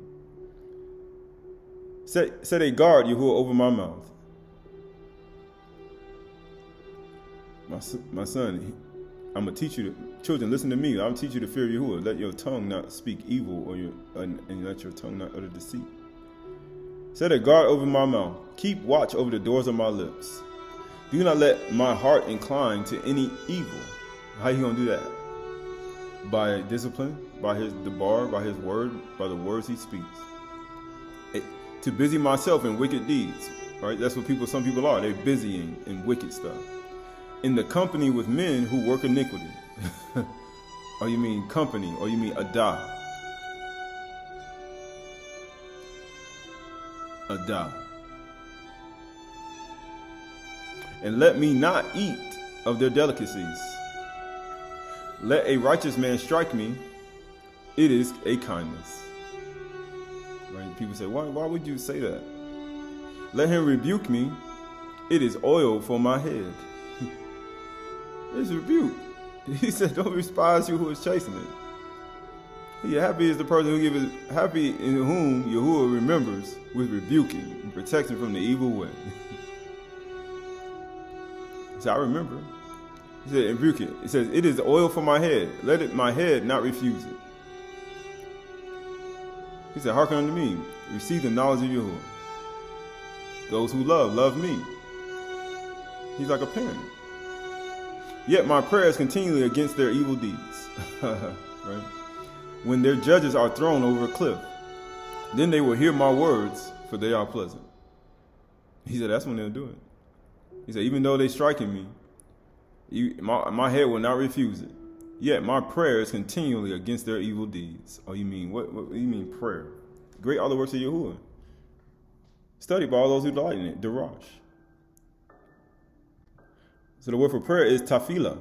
Set a guard, Yahuwah, over my mouth. My son, I'm going to teach you, children, listen to me. I'm going to teach you the fear of Yahuwah. Let your tongue not speak evil, and let your tongue not utter deceit. Set a guard over my mouth. Keep watch over the doors of my lips. Do not let my heart incline to any evil. How you going to do that? By discipline, by the bar, by his word, by the words he speaks. To busy myself in wicked deeds, right? That's what some people are. They're busy in wicked stuff. In the company with men who work iniquity. Or you mean company, or you mean adah. Adah. And let me not eat of their delicacies. Let a righteous man strike me. It is a kindness. Right? People say, why would you say that? Let him rebuke me. It is oil for my head. It's rebuke. He said, don't despise you who is chastening. Happy is the person who gives, happy in whom Yahuwah remembers with rebuking and protection from the evil way. He said, I remember. He said, rebuke it. It says, it is oil for my head. Let my head not refuse it. He said, hearken unto me. Receive the knowledge of Yahuwah. Those who love me. He's like a parent. Yet my prayer is continually against their evil deeds. Right? When their judges are thrown over a cliff, then they will hear my words, for they are pleasant. He said, that's when they'll do it. He said, even though they're striking me, my head will not refuse it. Yet my prayer is continually against their evil deeds. Oh, you mean, what do you mean prayer? Great are the works of Yahuwah. Study by all those who delight in it. Darash. So the word for prayer is tafila.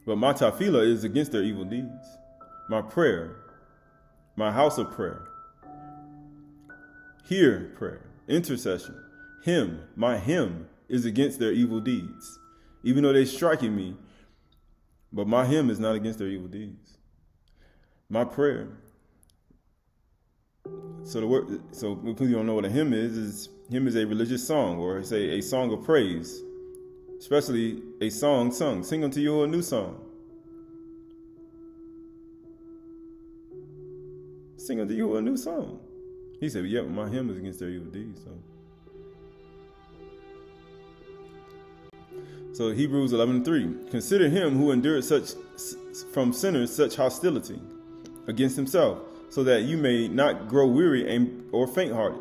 But my tafila is against their evil deeds. My prayer, my house of prayer. Here prayer, intercession. My hymn is against their evil deeds. Even though they're striking me, but my hymn is not against their evil deeds. My prayer. So because you don't know what a hymn is a religious song, or say a song of praise, especially a song sung. Sing unto you a new song. Sing unto you a new song. He said, yeah, my hymn is against their evil deeds. So Hebrews 11:3. Consider him who endured from sinners such hostility against himself, so that you may not grow weary or faint-hearted.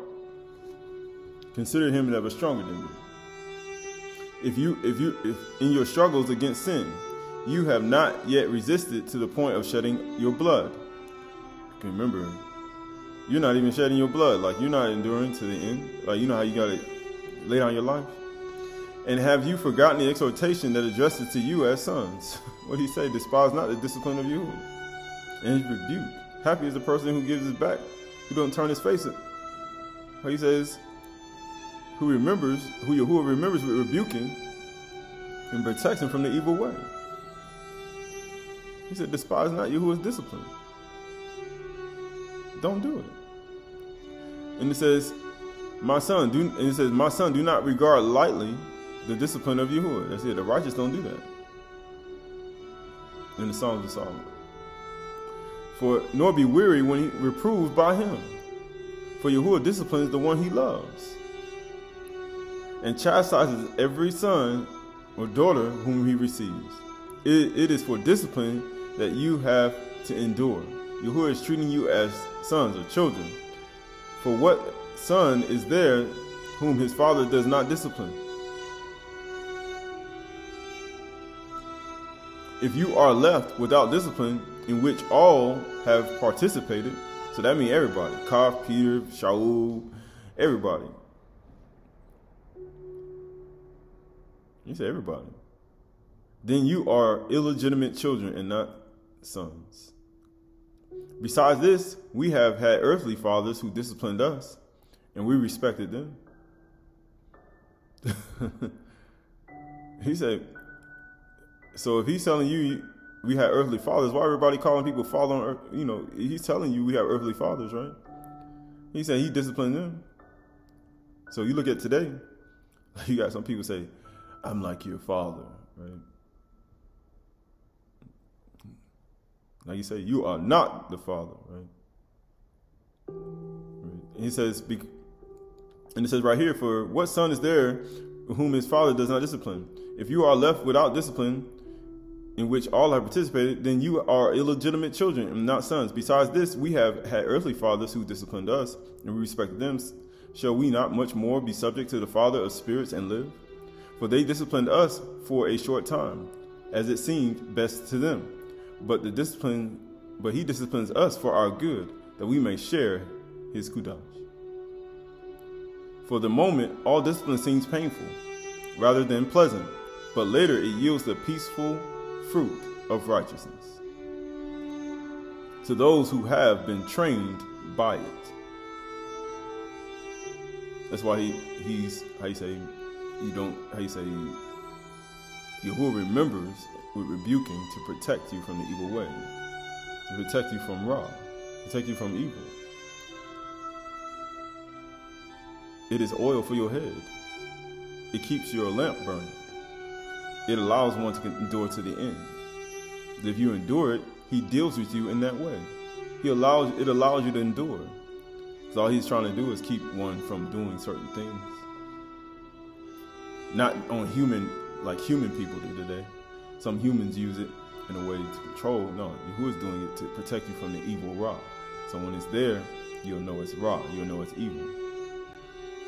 Consider him that was stronger than you. If in your struggles against sin, you have not yet resisted to the point of shedding your blood. Remember, you're not even shedding your blood. Like, you're not enduring to the end. Like, you know how you got to lay down your life? And have you forgotten the exhortation that addresses to you as sons? What did he say? Despise not the discipline of you. And his rebuke. Happy is the person who gives his back, who don't turn his face. He says, who Yahuwah remembers with rebuking and protects him from the evil way. He said, despise not Yahuwah's discipline. Don't do it. And it says, My son, and it says, my son, do not regard lightly the discipline of Yahuwah. That's it. The righteous don't do that. In the Psalms of Solomon. For nor be weary when he reproved by him. For Yahuwah disciplines the one he loves, and chastises every son or daughter whom he receives. It is for discipline that you have to endure. Yahuwah is treating you as sons or children. For what son is there whom his father does not discipline? If you are left without discipline, in which all have participated, so that means everybody, Kaf, Peter, Shaul, everybody. You say everybody. Then you are illegitimate children and not sons. Besides this, we have had earthly fathers who disciplined us, and we respected them. He said, so if he's telling you we had earthly fathers, why everybody calling people father on earth? You know, he's telling you we have earthly fathers, right? He said he disciplined them. So you look at today, you got some people say, I'm like your father, right? Like you say, you are not the father, right? And he says, and it says right here, for what son is there whom his father does not discipline? If you are left without discipline, in which all have participated, then you are illegitimate children and not sons. Besides this, we have had earthly fathers who disciplined us, and we respected them. Shall we not much more be subject to the Father of spirits and live? For they disciplined us for a short time, as it seemed best to them. But he disciplines us for our good, that we may share his Chdash. For the moment, all discipline seems painful, rather than pleasant, but later it yields the peaceful fruit of righteousness to those who have been trained by it. That's why Yahuwah remembers with rebuking to protect you from the evil way, to protect you from Ra, protect you from evil. It is oil for your head. It keeps your lamp burning. It allows one to endure to the end. If you endure it, he deals with you in that way. It allows you to endure. So all he's trying to do is keep one from doing certain things. Not on like human people do today. Some humans use it in a way to control. No, Yahuwah is doing it to protect you from the evil Ra. So when it's there, you'll know it's Ra. You'll know it's evil.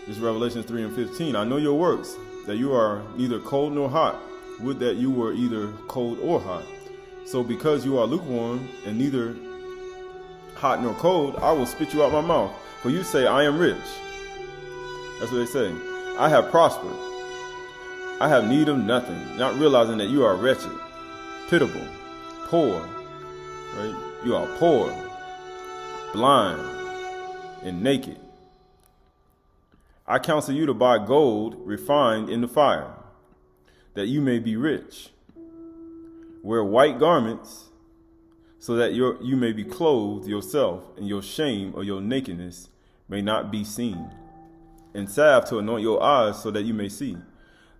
This is Revelation 3:15. I know your works, that you are neither cold nor hot. Would that you were either cold or hot. So because you are lukewarm and neither hot nor cold, I will spit you out my mouth. For you say, I am rich. That's what they say. I have prospered. I have need of nothing, not realizing that you are wretched, pitiable, poor, right? You are poor, blind, and naked. I counsel you to buy gold refined in the fire, that you may be rich. Wear white garments, so that you may be clothed yourself, and your shame or your nakedness may not be seen. And salve to anoint your eyes, so that you may see.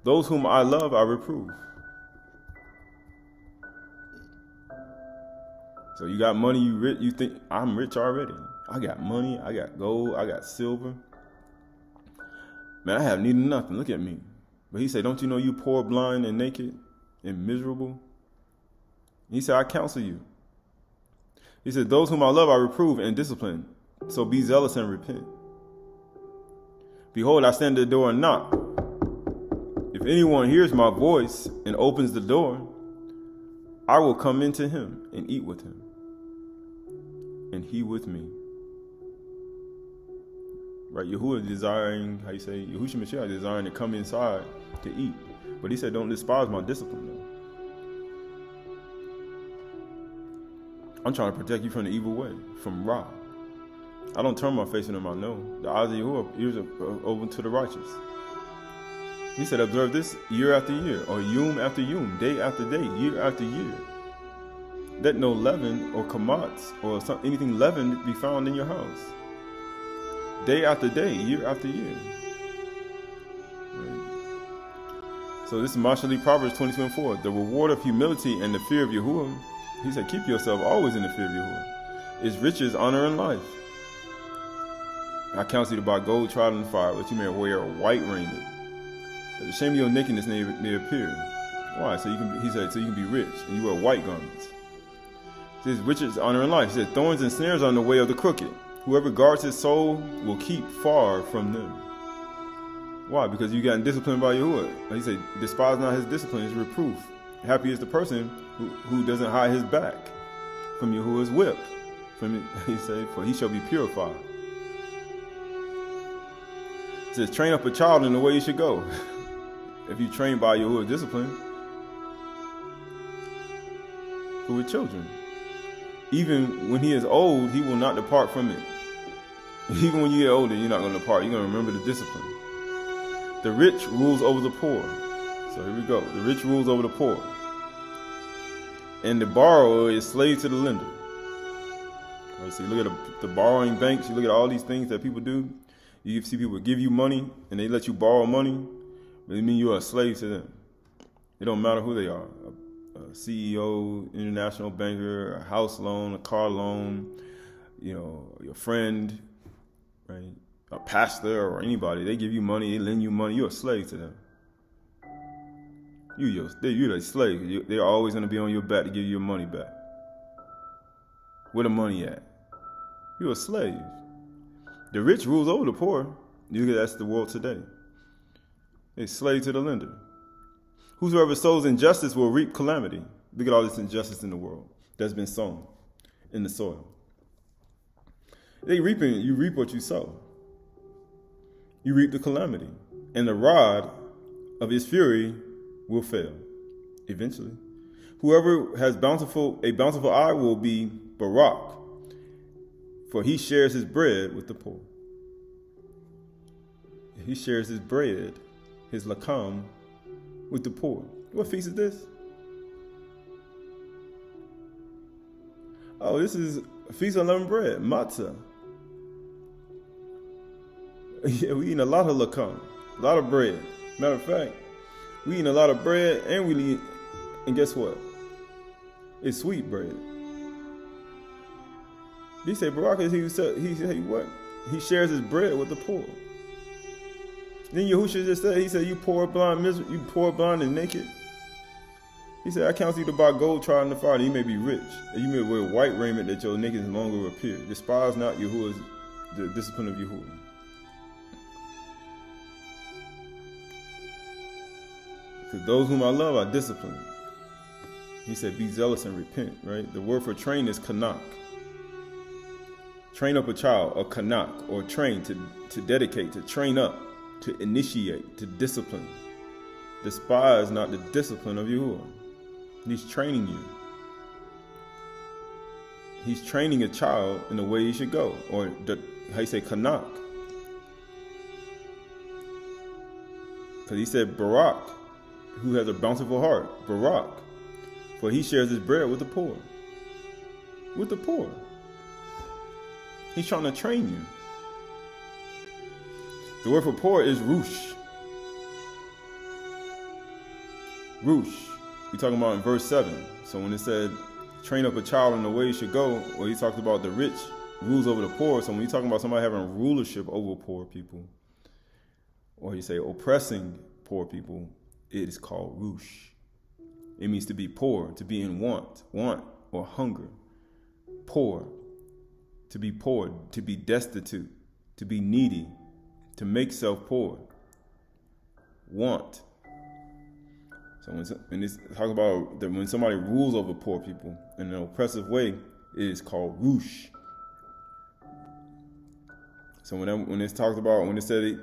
Those whom I love, I reprove. So you got money, you think, I'm rich already. I got money, I got gold, I got silver. Man, I have need of nothing. Look at me. But he said, don't you know you poor, blind, and naked, and miserable? He said, I counsel you. He said, those whom I love, I reprove and discipline. So be zealous and repent. Behold, I stand at the door and knock. If anyone hears my voice and opens the door, I will come into him and eat with him, and he with me. Right? Yahuwah desiring, Yahushua Mashiach desiring to come inside to eat. But he said, don't despise my discipline, though. I'm trying to protect you from the evil way, from Ra. I don't turn my face into my nose. The eyes of Yahuwah, ears are open to the righteous. He said, observe this year after year, or yom after yom, day after day, year after year. Let no leaven or kamats or anything leavened be found in your house. day after day, year after year. Right? So this is Matsah Proverbs 20:24. The reward of humility and the fear of Yahuwah, he said, keep yourself always in the fear of Yahuwah, is riches, honor, and life. I counsel you to buy gold tried in the fire, that you may wear a white raiment, that the shame of your nakedness may appear. Why? So you can, he said, so you can be rich, and you wear white garments. It says riches, honor, and life. He said, thorns and snares are in the way of the crooked. Whoever guards his soul will keep far from them. Why? Because you gotten disciplined by Yahuwah. He said, despise not his discipline, his reproof. Happy is the person who doesn't hide his back from Yahuwah's whip. He said, for he shall be purified. It says, train up a child in the way he should go. If you train by Yahuwah's discipline, for with children, even when he is old, he will not depart from it. Even when you get older, you're not going to depart. You're going to remember the discipline. The rich rules over the poor. So here we go. The rich rules over the poor. And the borrower is slave to the lender. All right, so you look at the borrowing banks, you look at all these things that people do. You see people give you money and they let you borrow money, but it means you are a slave to them. It don't matter who they are. A CEO, international banker, a house loan, a car loan, you know, your friend, right? A pastor or anybody, they give you money, they lend you money, you're a slave to them. You're a slave. They're always going to be on your back to give you your money back. Where the money at? You're a slave. The rich rules over the poor. That's the world today. They're slave to the lender. Whosoever sows injustice will reap calamity. Look at all this injustice in the world that's been sown in the soil. You reap what you sow. You reap the calamity. And the rod of his fury will fail eventually. Whoever has a bountiful eye will be Barak, for he shares his bread with the poor. He shares his bread, his lakam, with the poor. What feast is this? Oh, this is a feast of unleavened bread, matzah. Yeah, we eating a lot of lakam, a lot of bread. Matter of fact, we eating a lot of bread, and guess what? It's sweet bread. He said, Barak is he said what? He shares his bread with the poor. Then Yahushua just said, he said, you poor, blind, and naked. He said, I counsel you to buy gold tried in the fire, that you may be rich, and you may wear white raiment, that your nakedness no longer will appear. Despise not Yahuwah's, the discipline of Yahuwah. Because those whom I love I discipline. He said, be zealous and repent, right? The word for train is kanak. Train up a child, or kanak, or train, to dedicate, to train up, to initiate, to discipline. Despise not the discipline of Yahuwah. He's training you. He's training a child in the way he should go, or how you say kanak. Because he said, Barak, who has a bountiful heart, Barak, for he shares his bread with the poor. With the poor. He's trying to train you. The word for poor is rush. Rush. We're talking about in verse 7. So when it said, train up a child in the way he should go, or he talked about the rich rules over the poor. So when you're talking about somebody having rulership over poor people, or you say oppressing poor people, it is called rush. It means to be poor, to be in want or hunger. Poor, to be poor, to be destitute, to be needy, to make self poor. Want. So when it's talking about that, when somebody rules over poor people in an oppressive way, it is called rush. So when it's talked about, when it said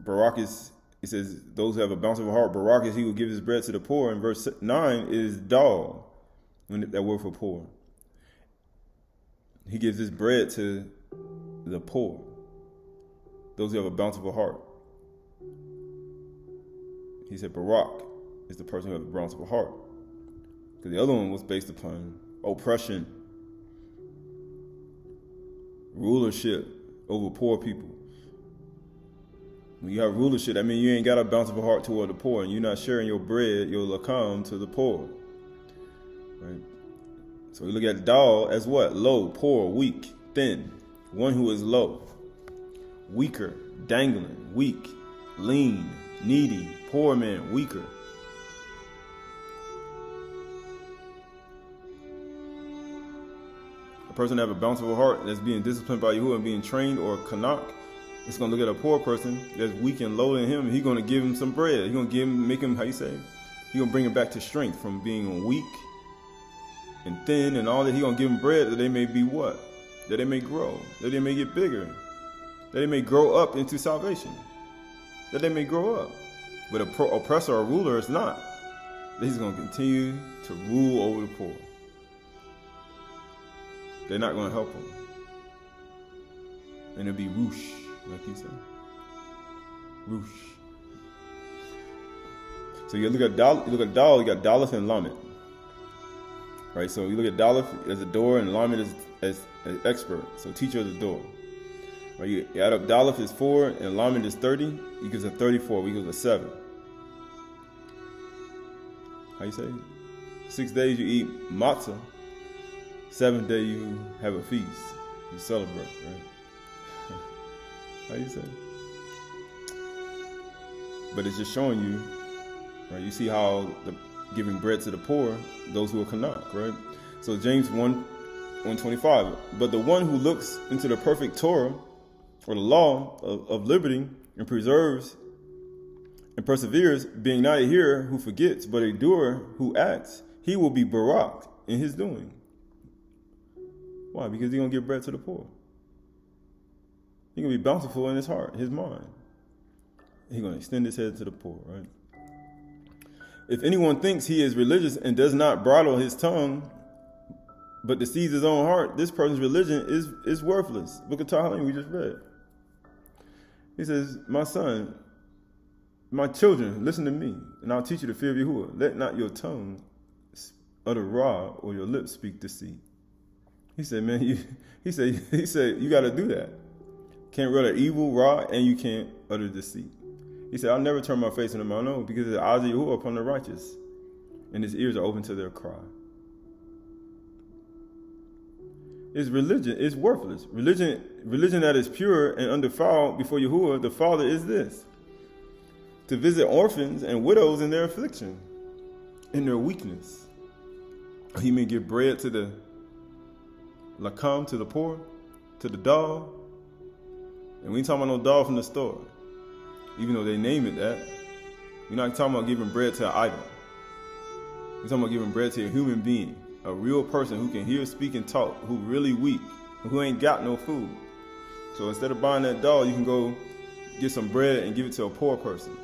Barak is, it says those who have a bountiful heart, Barak is he who gives his bread to the poor. And verse 9 is dal, that word for poor. He gives his bread to the poor, those who have a bountiful heart. He said Barak is the person who has a bountiful heart. Because the other one was based upon oppression, rulership over poor people. When you have rulership, that means you ain't got a bountiful heart toward the poor, and you're not sharing your bread, your lakam, to the poor. Right? So we look at dal as what? Low, poor, weak, thin. One who is low, weaker, dangling, weak, lean, needy, poor man, weaker. A person that have a bountiful heart that's being disciplined by Yahuwah and being trained, or kanak, it's going to look at a poor person that's weak and low in him, and he's going to give him some bread. He's going to give him, make him, how you say? He's going to bring him back to strength from being weak and thin and all that. He's going to give him bread that they may be what? That they may grow, that they may get bigger, that they may grow up into salvation, that they may grow up. But an oppressor or ruler is not. He's going to continue to rule over the poor. They're not going to help him. And it'll be whoosh, like you said. Whoosh. So you look at Dal, you got Daleth and Lamed. Right? So you look at Daleth as a door and Lamed as expert. So teacher of the door. Right? You add up Daleth is 4 and Lamed is 30, equals a 34, equals a 7. How you say? 6 days you eat Matsah. 7th day you have a feast. You celebrate, right? How you say? But it's just showing you, right? You see how the giving bread to the poor, those who are kanak, right? So James 1:25. But the one who looks into the perfect Torah, or the law of liberty, and preserves and perseveres, being not a hearer who forgets, but a doer who acts, he will be barak in his doing. Why? Because he's going to give bread to the poor. He's going to be bountiful in his heart, his mind. He's going to extend his head to the poor, right? If anyone thinks he is religious and does not bridle his tongue, but deceives his own heart, this person's religion is worthless. Book of Qahalath we just read. He says, my son, my children, listen to me, and I'll teach you the fear of Yahuwah. Let not your tongue utter ra, or your lips speak deceit. He said, man, he said, you got to do that. Can't utter evil, ra, and you can't utter deceit. He said, I'll never turn my face in the mouth, no, because the eyes of Yahuwah upon the righteous, and his ears are open to their cry. It's religion. It's worthless. Religion that is pure and undefiled before Yahuwah, the Father, is this: to visit orphans and widows in their affliction, in their weakness. He may give bread to the lakam, to the poor, to the dog. And we ain't talking about no dog from the store, even though they name it that. We're not talking about giving bread to an idol. We're talking about giving bread to a human being, a real person who can hear, speak, and talk, who really weak, who ain't got no food. So instead of buying that dog, you can go get some bread and give it to a poor person.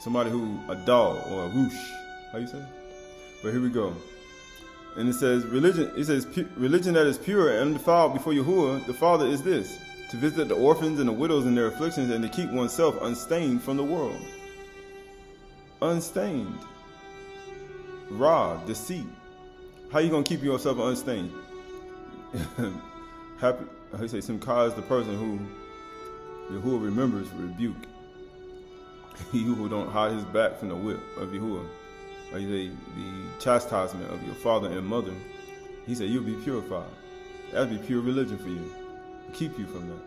Somebody who, a dog or a whoosh, how you say? But here we go. And it says, religion that is pure and undefiled before Yahuwah, the Father, is this: to visit the orphans and the widows in their afflictions, and to keep oneself unstained from the world. Unstained. Ra, deceit. How you going to keep yourself unstained? Happy, how you say, Simcha is the person who Yahuwah remembers rebuke. He who don't hide his back from the whip of Yahuwah. Or you say, the chastisement of your father and mother. He said, you'll be purified. That'll be pure religion for you. Keep you from that.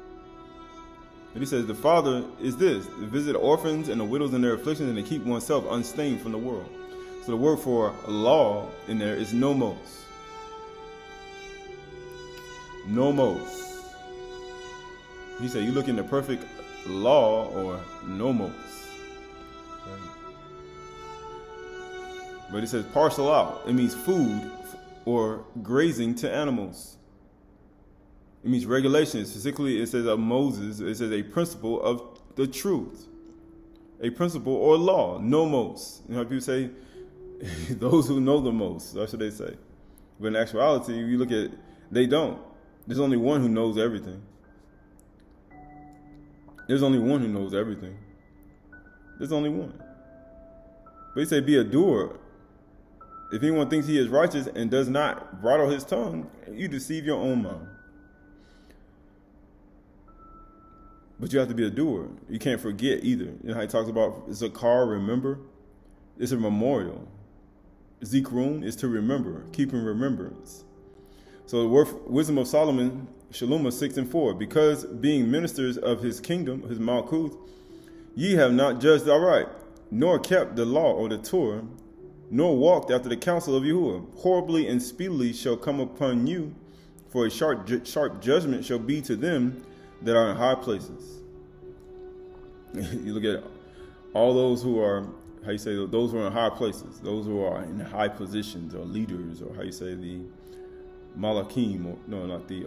And he says, the Father is this: to visit orphans and the widows in their afflictions, and to keep oneself unstained from the world. So the word for law in there is nomos. Nomos. He said, you look in the perfect law, or nomos. Right? But it says parcel out. It means food or grazing to animals. It means regulations. Specifically, it says of Moses, it says a principle of the truth. A principle or law, nomos. You know how people say, those who know the most, that's what they say. But in actuality, you look at, they don't. There's only one who knows everything. There's only one who knows everything. There's only one. But he said, be a doer. If anyone thinks he is righteous and does not bridle his tongue, you deceive your own mind. But you have to be a doer. You can't forget either. You know how he talks about Zakar, remember? It's a memorial. Zikrun is to remember, keep in remembrance. So the wisdom of Solomon, Shalom 6:4, because being ministers of his kingdom, his Malkuth, ye have not judged aright, nor kept the law or the Torah, nor walked after the counsel of Yahuwah. Horribly and speedily shall come upon you, for a sharp judgment shall be to them that are in high places. You look at all those who are, how you say, those who are in high places, those who are in high positions or leaders, or how you say, the Malakim, or no, not the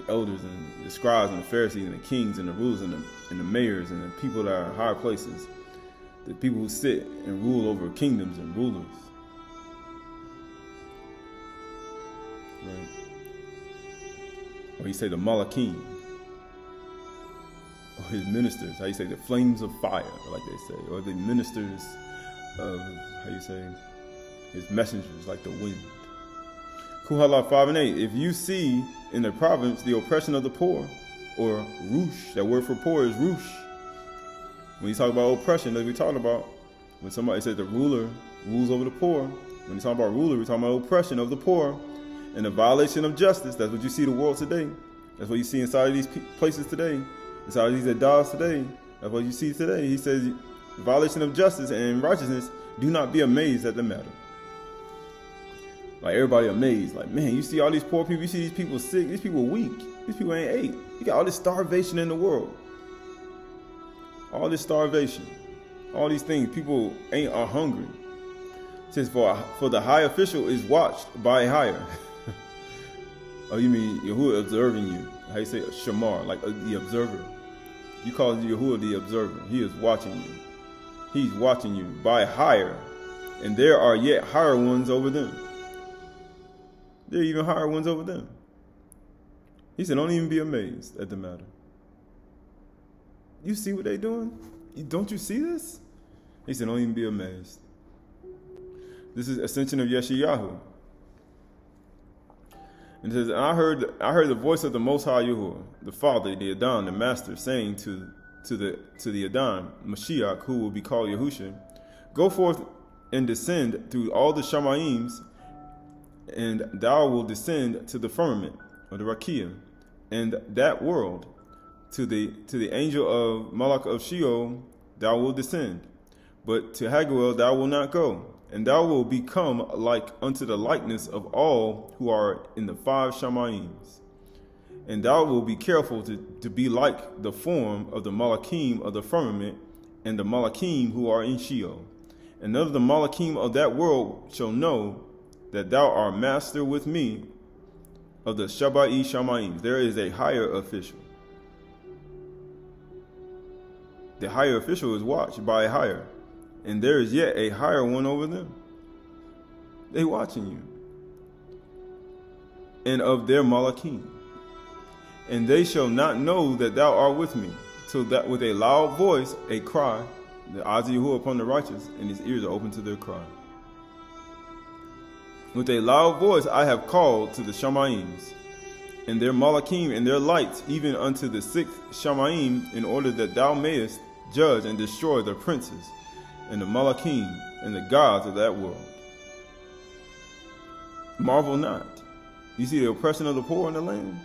elders and the scribes and the Pharisees and the kings and the rulers and the mayors and the people that are in high places, the people who sit and rule over kingdoms and rulers. Right? Or you say the Malakim, or his ministers, how you say, the flames of fire, like they say, or the ministers of, how you say, his messengers, like the wind. Qahalath 5:8, if you see in the province the oppression of the poor, or rush, that word for poor is rush. When you talk about oppression, as we talked about, when somebody says the ruler rules over the poor, when you talk about ruler, we're talking about oppression of the poor and the violation of justice. That's what you see in the world today. That's what you see inside of these places today, inside of these adas today. That's what you see today. He says, violation of justice and righteousness, do not be amazed at the matter. Like everybody amazed, like, man, you see all these poor people, you see these people sick, these people weak, these people ain't ate. You got all this starvation in the world. All this starvation, all these things, people are hungry. It says, for the high official is watched by a higher. Oh, you mean Yahuwah observing you? How you say Shamar, like the observer. You call Yahuwah the observer. He is watching you. He's watching you by higher, and there are yet higher ones over them. There are even higher ones over them. He said, don't even be amazed at the matter. You see what they're doing? Don't you see this? He said, don't even be amazed. This is ascension of Yeshayahu. And it says, and I heard the voice of the Most High Yahuwah, the Father, the Adon, the Master, saying to the Adon, Mashiach, who will be called Yahusha, go forth and descend through all the Shamayim, and thou will descend to the firmament, or the Rakia, and that world, to the angel of Malach of Sheol, thou will descend, but to Haguel thou will not go, and thou will become like unto the likeness of all who are in the 5 Shamayims. And thou will be careful to be like the form of the Malakim of the firmament, and the Malakim who are in Sheol. And none of the Malakim of that world shall know that thou art master with me of the Shabai Shamaim. There is a higher official. The higher official is watched by a higher, and there is yet a higher one over them. They watching you. And of their Malakim. And they shall not know that thou art with me, till that with a loud voice, a cry, the eyes of Yahuwah upon the righteous, and his ears are open to their cry. With a loud voice I have called to the Shamayims, and their Malakim and their lights, even unto the 6th Shamayim, in order that thou mayest judge and destroy the princes, and the Malakim, and the gods of that world. Marvel not. You see the oppression of the poor in the land?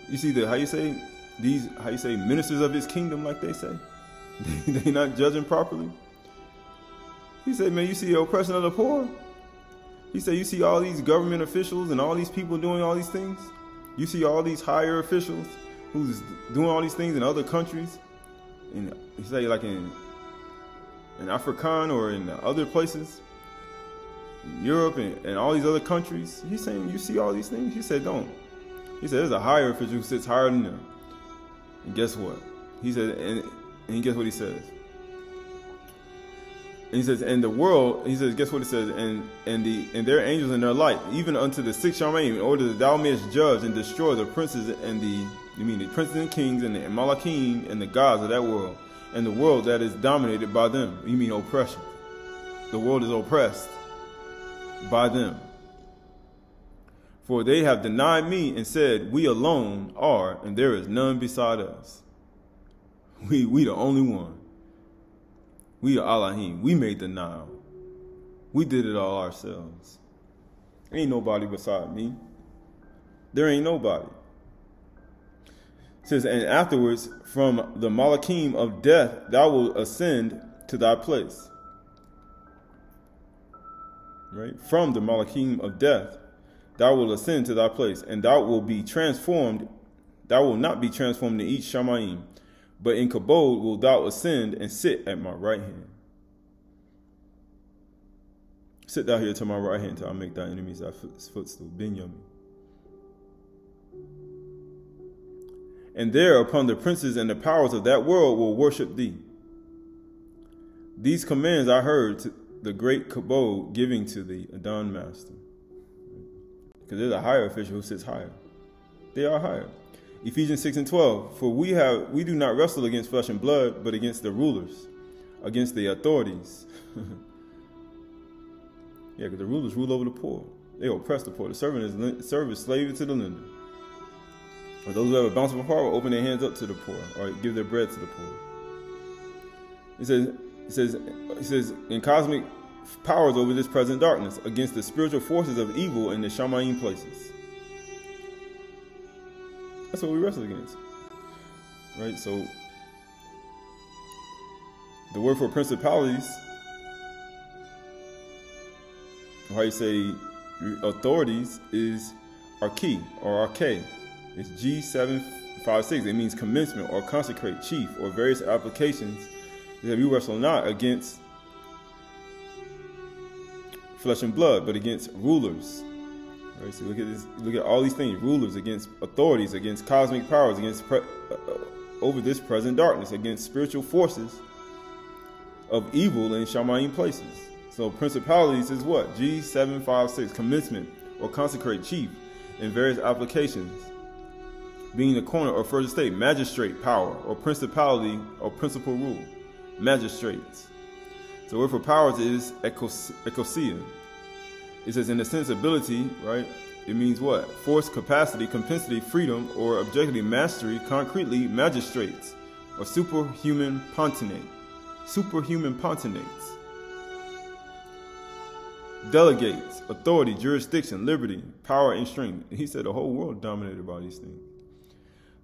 You see how you say, ministers of his kingdom, like they say? They not judging properly? He said, man, you see the oppression of the poor? He said, you see all these government officials and all these people doing all these things? You see all these higher officials who's doing all these things in other countries? And he say, like in African or in other places, in Europe and all these other countries. He's saying, you see all these things? He said, don't. He said, there's a higher official who sits higher than them. And guess what? He said, and guess what he says? And he says, and the world, he says, guess what it says? And their angels and their light, even unto the 6 Shamayim, in order that thou mayest judge and destroy the princes and the princes and kings and the Malakim and the gods of that world, and the world that is dominated by them. You mean oppression. The world is oppressed by them. For they have denied me and said, we alone are, and there is none beside us. We the only one. We are Elohim. We made the Nile. We did it all ourselves. Ain't nobody beside me. There ain't nobody. It says, and afterwards, from the Malachim of death, thou wilt ascend to thy place. Right? From the Malachim of death, thou wilt ascend to thy place, and thou wilt be transformed. Thou wilt not be transformed in each Shamayim, but in Kabod wilt thou ascend and sit at my right hand. Sit thou here to my right hand till I make thy enemies thy footstool. Binyamin. And there upon the princes and the powers of that world will worship thee. These commands I heard to the great Kabod giving to the Adon master. Because there's a higher official who sits higher. They are higher. Ephesians 6:12. For we do not wrestle against flesh and blood, but against the rulers, against the authorities. Yeah, because the rulers rule over the poor. They oppress the poor. The servant is slave to the lender. Or those who have a bountiful power will open their hands up to the poor, or give their bread to the poor. It says, in cosmic powers over this present darkness, against the spiritual forces of evil in the Shamayim places. That's what we wrestle against. Right? So, the word for principalities, or how you say authorities, is archi, or arche. It's G756. It means commencement or consecrate, chief, or various applications that we wrestle not against flesh and blood, but against rulers. Right? So look at this. Look at all these things: rulers against authorities, against cosmic powers, against over this present darkness, against spiritual forces of evil in Shamayim places. So principalities is what? G756. Commencement or consecrate, chief, in various applications. Being the corner or first estate, magistrate power, or principality or principal rule. Magistrates. So the word for powers is ecosia. It says in the sense ability, right? It means what? Force, capacity, compensity, freedom, or objectively mastery, concretely magistrates, or superhuman pontinate. Superhuman potinates. Delegates, authority, jurisdiction, liberty, power, and strength. He said the whole world dominated by these things.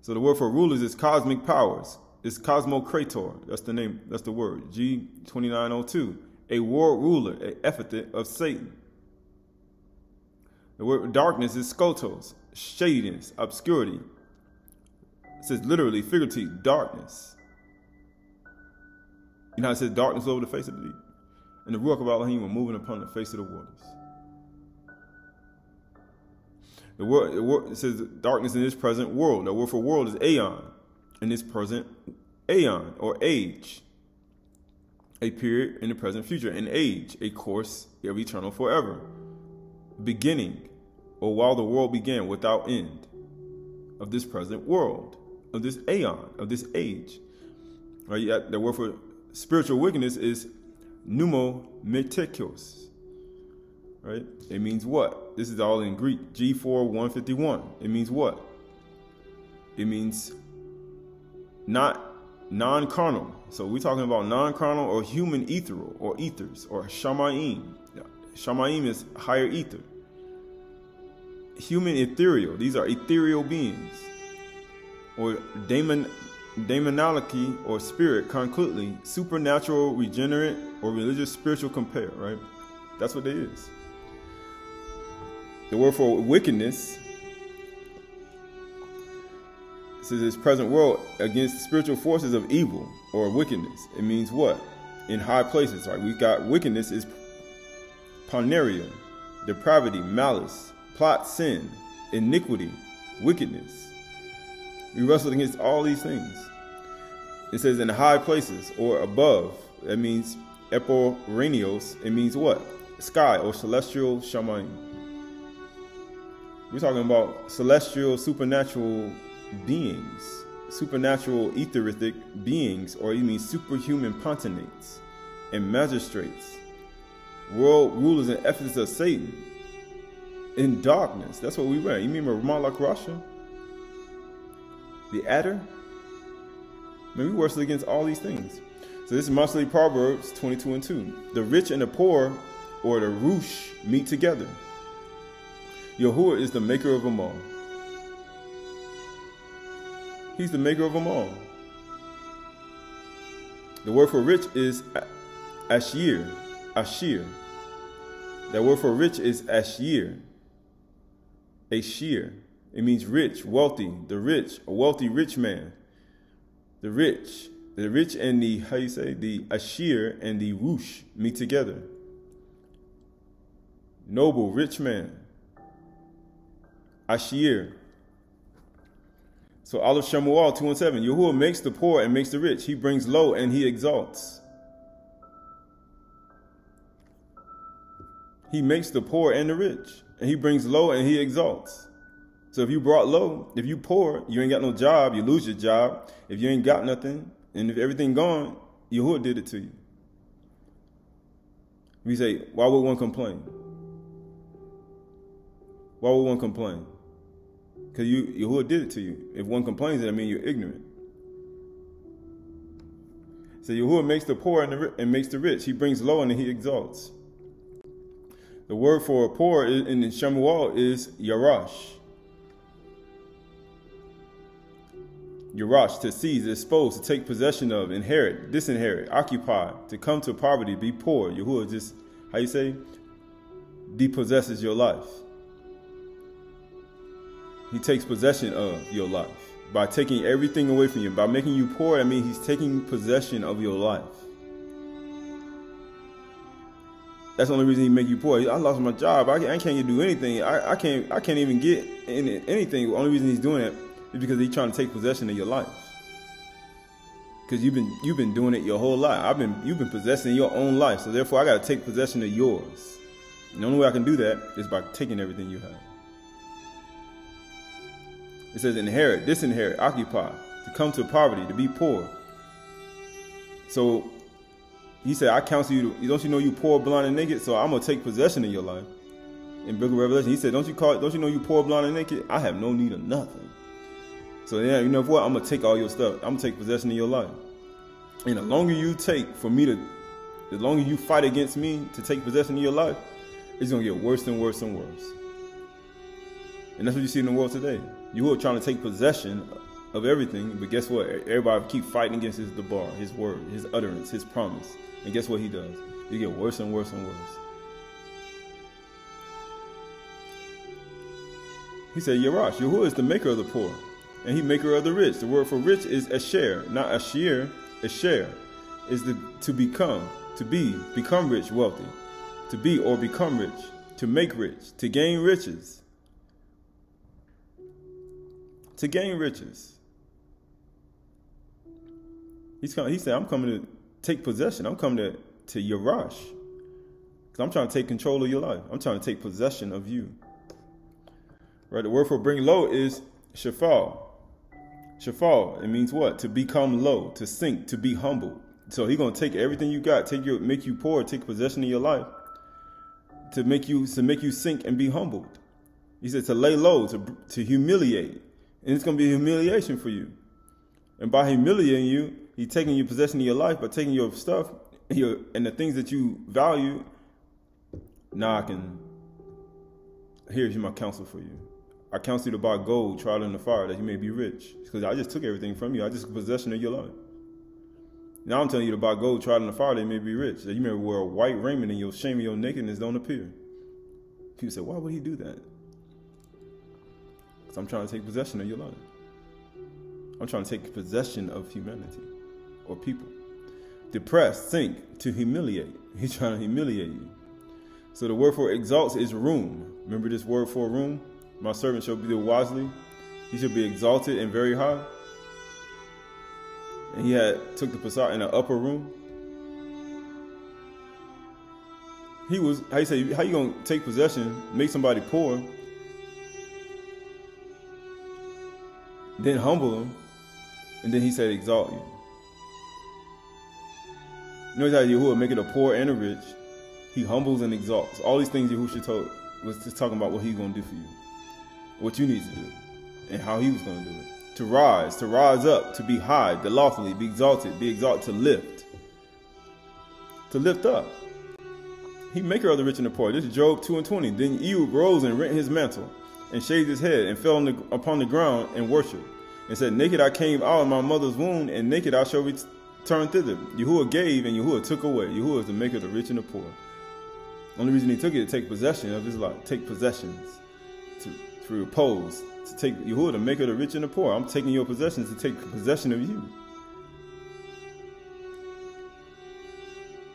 So the word for rulers is cosmic powers. It's cosmocrator. That's the name. That's the word. G2902. A world ruler, an epithet of Satan. The word darkness is skotos, shadiness, obscurity. It says literally, figuratively, darkness. You know how it says darkness over the face of the deep? And the Ruach of Elohim were moving upon the face of the waters. The word it says darkness in this present world. The word for world is aeon. In this present aeon, or age. A period in the present future. An age, a course of eternal forever. Beginning, or while the world began, without end. Of this present world. Of this aeon, of this age. Right? The word for spiritual wickedness is pneumometikos. Right? It means what? This is all in Greek. G4151. It means what? It means not non-carnal. So we're talking about non-carnal or human ethereal or ethers or shamayim. Shamayim is higher ether. Human ethereal. These are ethereal beings. Or daemonality or spirit, concretely, supernatural, regenerate, or religious, spiritual compare, right? That's what it is. The word for wickedness says this present world against spiritual forces of evil or wickedness. It means what? In high places, right? We've got wickedness is poneria, depravity, malice, plot, sin, iniquity, wickedness. We wrestled against all these things. It says in high places or above. That means eporanios. It means what? Sky or celestial shamayim. We're talking about celestial, supernatural beings, supernatural etheric beings, or it means superhuman potinates and magistrates, world rulers and epithets of Satan in darkness. That's what we read. You remember Malak Rasha? The adder? Man, we wrestle against all these things. So this is monthly Proverbs 22:2. The rich and the poor, or the Rush, meet together. Yahuwah is the maker of them all. He's the maker of them all. The word for rich is Ashir. Ashir. That word for rich is Ashir. Ashir. It means rich, wealthy, the rich, a wealthy rich man. The rich and the, how you say, the Ashir and the Rush meet together. Noble, rich man. Ashir. So Aleph Shemuel 2:7. Yahuwah makes the poor and makes the rich. He brings low and he exalts. He makes the poor and the rich. And he brings low and he exalts. So if you brought low, if you poor, you ain't got no job, you lose your job. If you ain't got nothing, and if everything gone, Yahuwah did it to you. We say, why would one complain? Why would one complain? Because Yahuwah did it to you. If one complains, that means you're ignorant. So Yahuwah makes the poor and makes the rich. He brings low and he exalts. The word for poor in Shemuel is Yarash. Yarash, to seize, expose, to take possession of, inherit, disinherit, occupy, to come to poverty, be poor. Yahuwah just, how you say, depossesses your life. He takes possession of your life by taking everything away from you. By making you poor, I mean he's taking possession of your life. That's the only reason he make you poor. I lost my job. I can't do anything. I can't even get anything. The only reason he's doing it is because he's trying to take possession of your life. Because you've been doing it your whole life. You've been possessing your own life. So therefore, I got to take possession of yours. And the only way I can do that is by taking everything you have. It says inherit, disinherit, occupy, to come to poverty, to be poor. So he said, I counsel you, don't you know you poor, blind, and naked? So I'm going to take possession of your life. In Book of Revelation, he said, don't you know you poor, blind, and naked? I have no need of nothing. So yeah, you know what? I'm going to take all your stuff. I'm going to take possession of your life. And the longer you the longer you fight against me to take possession of your life, it's going to get worse and worse and worse. And that's what you see in the world today. You are trying to take possession of everything, but guess what? Everybody keep fighting against his debar, his word, his utterance, his promise. And guess what he does? You get worse and worse and worse. He said, Yarash, Yahuwah is the maker of the poor, and he maker of the rich. The word for rich is Asher, not Ashir. Asher is to become rich, wealthy. To be or become rich, to make rich, to gain riches. To gain riches. He said, I'm coming to take possession. I'm coming to Yarash. Because I'm trying to take control of your life. I'm trying to take possession of you. Right? The word for bring low is shafal. Shafal, it means what? To become low, to sink, to be humbled. So he's going to take everything you got, make you poor, take possession of your life, to make you sink and be humbled. He said to lay low, to humiliate. And it's going to be humiliation for you. And by humiliating you, he's taking your possession of your life, by taking your stuff and the things that you value. Now here's my counsel for you. I counsel you to buy gold, tried in the fire, that you may be rich. Because I just took everything from you. I just took possession of your life. Now I'm telling you to buy gold, tried in the fire, that you may be rich. That you may wear a white raiment and your shame and your nakedness don't appear. People say, why would he do that? Because I'm trying to take possession of your life. I'm trying to take possession of humanity or people. Depressed, sink, to humiliate. He's trying to humiliate you. So the word for exalts is room. Remember this word for room? My servant shall deal wisely. He shall be exalted and very high. And he took the Passat in the upper room. How you going to take possession, make somebody poor, then humble him, and then he said exalt you. You know how Yahuwah make it a poor and a rich. He humbles and exalts. All these things was just talking about what he's going to do for you. What you need to do. And how he was going to do it. to rise up, to be high, to loftily, be exalted, to lift up. He make her the rich and the poor. This is Job 2:20. Then Ehud rose and rent his mantle, and shaved his head, and fell upon the ground and worshipped, and said, naked I came out of my mother's womb, and naked I shall return thither. Yahuwah gave, and Yahuwah took away. Yahuwah is the maker of the rich and the poor. Only reason he took it to take possession of his life, take possessions, to repose, to take Yahuwah, the maker of the rich and the poor. I'm taking your possessions to take possession of you.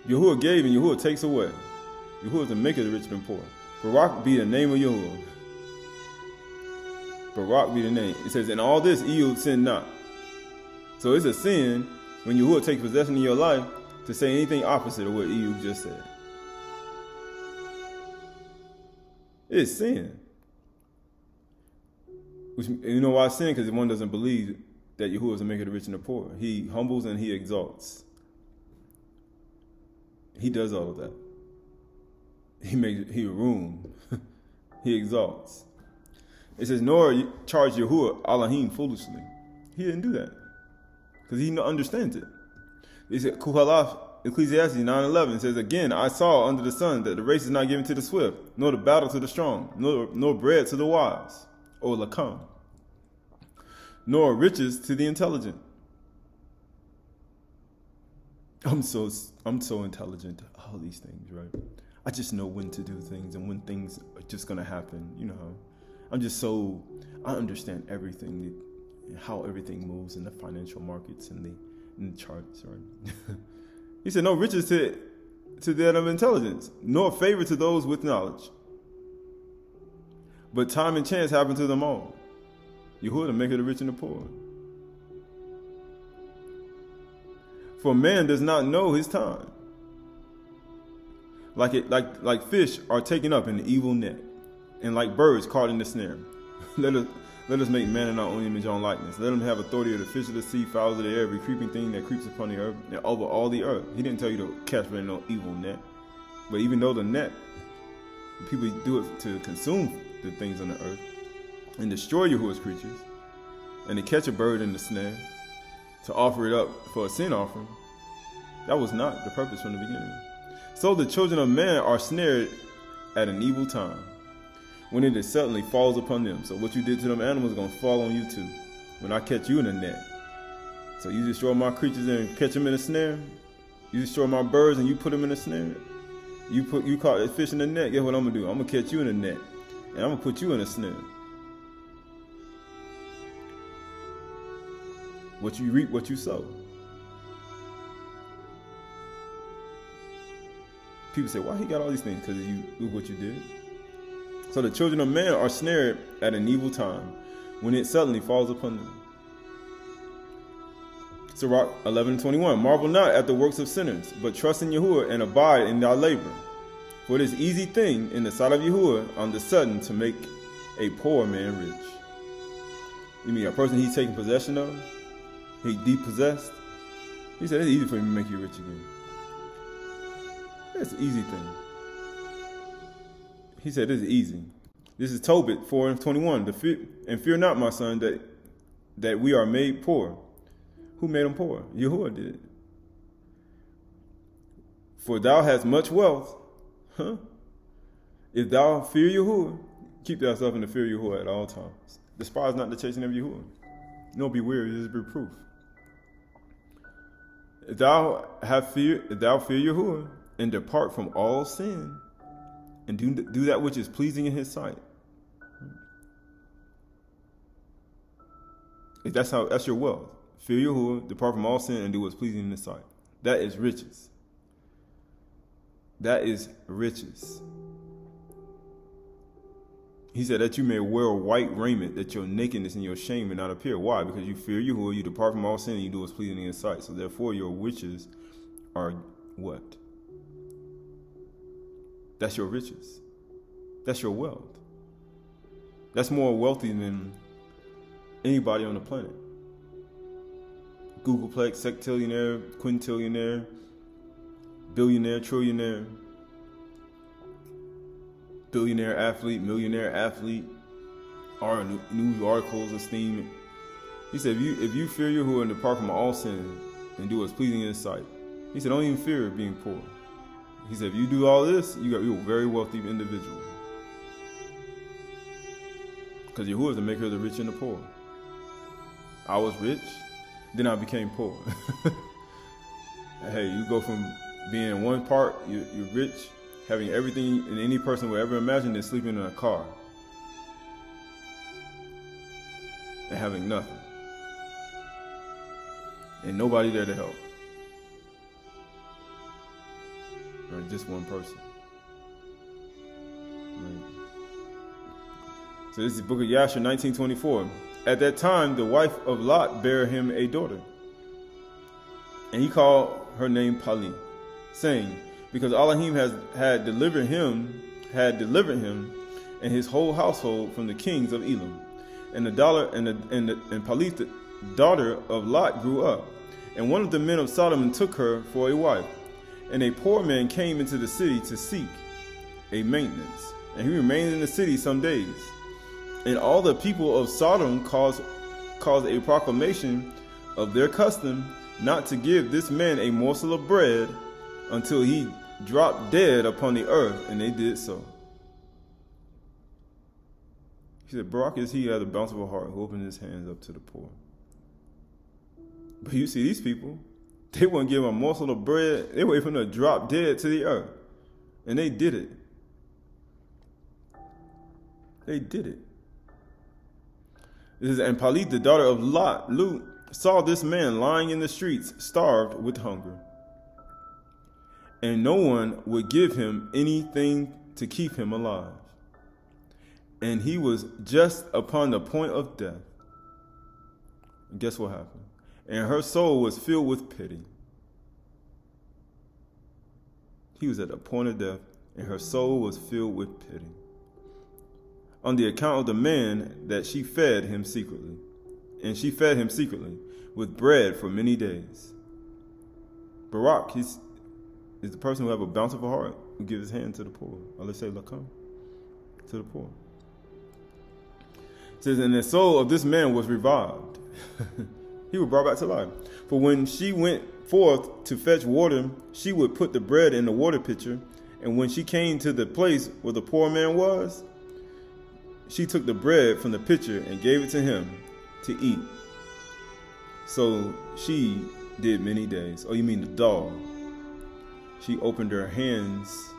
Yahuwah gave, and Yahuwah takes away. Yahuwah is the maker of the rich and the poor. Barak be the name of Yahuwah. Barak be the name. It says, in all this, Ehud sinned not. So it's a sin when Yahuwah takes possession of your life to say anything opposite of what Ehud just said. It's sin. Which, you know why it's sin? Because one doesn't believe that Yahuwah is the maker of the rich and the poor. He humbles and he exalts. He does all of that. He room. He exalts. It says, nor charge Yahuwah Elohim foolishly. He didn't do that. Because he understands it. It said, Qahalath, Ecclesiastes 9:11 says, again, I saw under the sun that the race is not given to the swift, nor the battle to the strong, nor bread to the wise, or lakam, nor riches to the intelligent. I'm so intelligent. All these things, right? I just know when to do things and when things are just going to happen. You know, I understand everything, how everything moves in the financial markets and the charts, right? He said, no riches to that of intelligence, nor favor to those with knowledge. But time and chance happen to them all. Yahuwah, the maker of the rich and the poor. For man does not know his time. Like fish are taken up in the evil net, and like birds caught in the snare. Let us make man in our own image, on likeness. Let him have authority of the fish of the sea, fowls of the air, every creeping thing that creeps upon the earth, and over all the earth. He didn't tell you to catch in no evil net. But even though the net, people do it to consume the things on the earth and destroy Yahuwah's creatures, and to catch a bird in the snare, to offer it up for a sin offering, that was not the purpose from the beginning. So the children of man are snared at an evil time, when it suddenly falls upon them. So what you did to them animals is going to fall on you too, when I catch you in a net. So you destroy my creatures and catch them in a snare. You destroy my birds and you put them in a snare. You caught a fish in the net. Guess what I'm going to do? I'm going to catch you in a net, and I'm going to put you in a snare. What you reap, what you sow. People say, why he got all these things? Because you do what you did. So the children of man are snared at an evil time, when it suddenly falls upon them. Sirach 11:21. Marvel not at the works of sinners, but trust in Yahuwah and abide in thy labor. For it is easy thing in the sight of Yahuwah on the sudden to make a poor man rich. You mean a person he's taking possession of? He depossessed? He said, it's easy for him to make you rich again. That's an easy thing. He said, this is easy. This is Tobit 4:21. And fear not, my son, that we are made poor. Who made them poor? Yahuwah did. For thou hast much wealth. If thou fear Yahuwah, keep thyself in the fear of Yahuwah at all times. Despise not the chasing of Yahuwah. Don't be weary, this is reproof. If thou fear Yahuwah, and depart from all sin, and do that which is pleasing in his sight. If that's your wealth. Fear Yahuwah, depart from all sin, and do what's pleasing in his sight. That is riches. That is riches. He said that you may wear white raiment, that your nakedness and your shame may not appear. Why? Because you fear Yahuwah, you depart from all sin, and you do what's pleasing in his sight. So therefore your riches are what? That's your riches. That's your wealth. That's more wealthy than anybody on the planet. Googleplex, sextillionaire, quintillionaire, billionaire, trillionaire, billionaire athlete, millionaire athlete, our news articles esteem He said, if you fear Yahuwah and depart from all sin and do what's pleasing in his sight. He said, don't even fear being poor. He said, if you do all this, you're a very wealthy individual. Because Yahuwah is the maker of the rich and the poor. I was rich, then I became poor. Hey, you go from being in one part, you're rich, having everything and any person would ever imagine, than sleeping in a car and having nothing. And nobody there to help. Right, just one person. Right. So this is the book of Yashar 19:24. At that time, the wife of Lot bare him a daughter. And he called her name Pali, saying, because Elohim had delivered him and his whole household from the kings of Elam. And Pali, the daughter of Lot, grew up. And one of the men of Sodom took her for a wife. And a poor man came into the city to seek a maintenance. And he remained in the city some days. And all the people of Sodom caused a proclamation of their custom not to give this man a morsel of bread until he dropped dead upon the earth, and they did so. He said, Barak is he who had a bountiful heart, who opened his hands up to the poor. But you see, these people, they wouldn't give him a morsel of bread. They waited for him to drop dead to the earth. And they did it. They did it. This is, and Palit, the daughter of Lot, saw this man lying in the streets, starved with hunger. And no one would give him anything to keep him alive. And he was just upon the point of death. And guess what happened? And her soul was filled with pity. He was at the point of death, and her soul was filled with pity, on the account of the man that she fed him secretly. And she fed him secretly with bread for many days. Barak is the person who have a bountiful heart, who gives his hand to the poor. Or let's say, lakam, to the poor. It says, and the soul of this man was revived. He was brought back to life. For when she went forth to fetch water, she would put the bread in the water pitcher. And when she came to the place where the poor man was, she took the bread from the pitcher and gave it to him to eat. So she did many days. Oh, you mean the dog? She opened her hands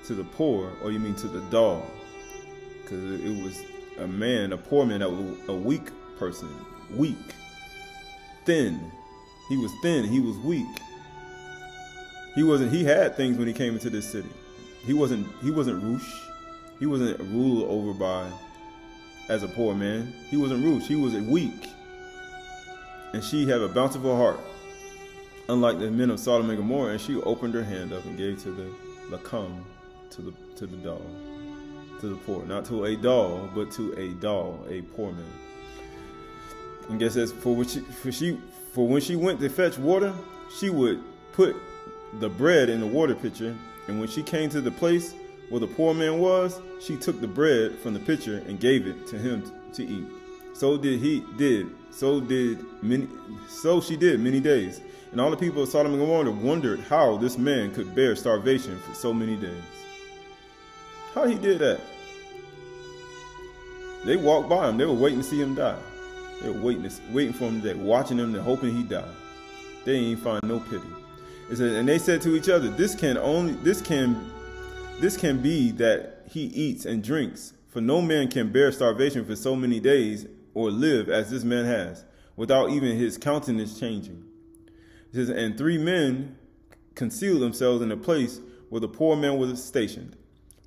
to the poor, or you mean to the dog? Because it was a man, a poor man, that was a weak person. Weak. Thin. He was thin. He was weak. He had things when he came into this city. He wasn't Roosh. He wasn't ruled over by as a poor man. He wasn't Roosh. He was weak. And she had a bountiful heart, unlike the men of Sodom and Gomorrah, and she opened her hand up and gave to the lakam, to the dog, to the poor. Not to a dog, but to a dog, a poor man. And guess that's for when she went to fetch water, she would put the bread in the water pitcher, and when she came to the place where the poor man was, she took the bread from the pitcher and gave it to him to eat. So she did many days. And all the people of Sodom and Gomorrah wondered how this man could bear starvation for so many days. How he did that? They walked by him. They were waiting to see him die. They were waiting for him to die, watching him and hoping he died. They ain't find no pity. It said, and they said to each other, this can be that he eats and drinks, for no man can bear starvation for so many days or live as this man has, without even his countenance changing. It says, and 3 men concealed themselves in the place where the poor man was stationed,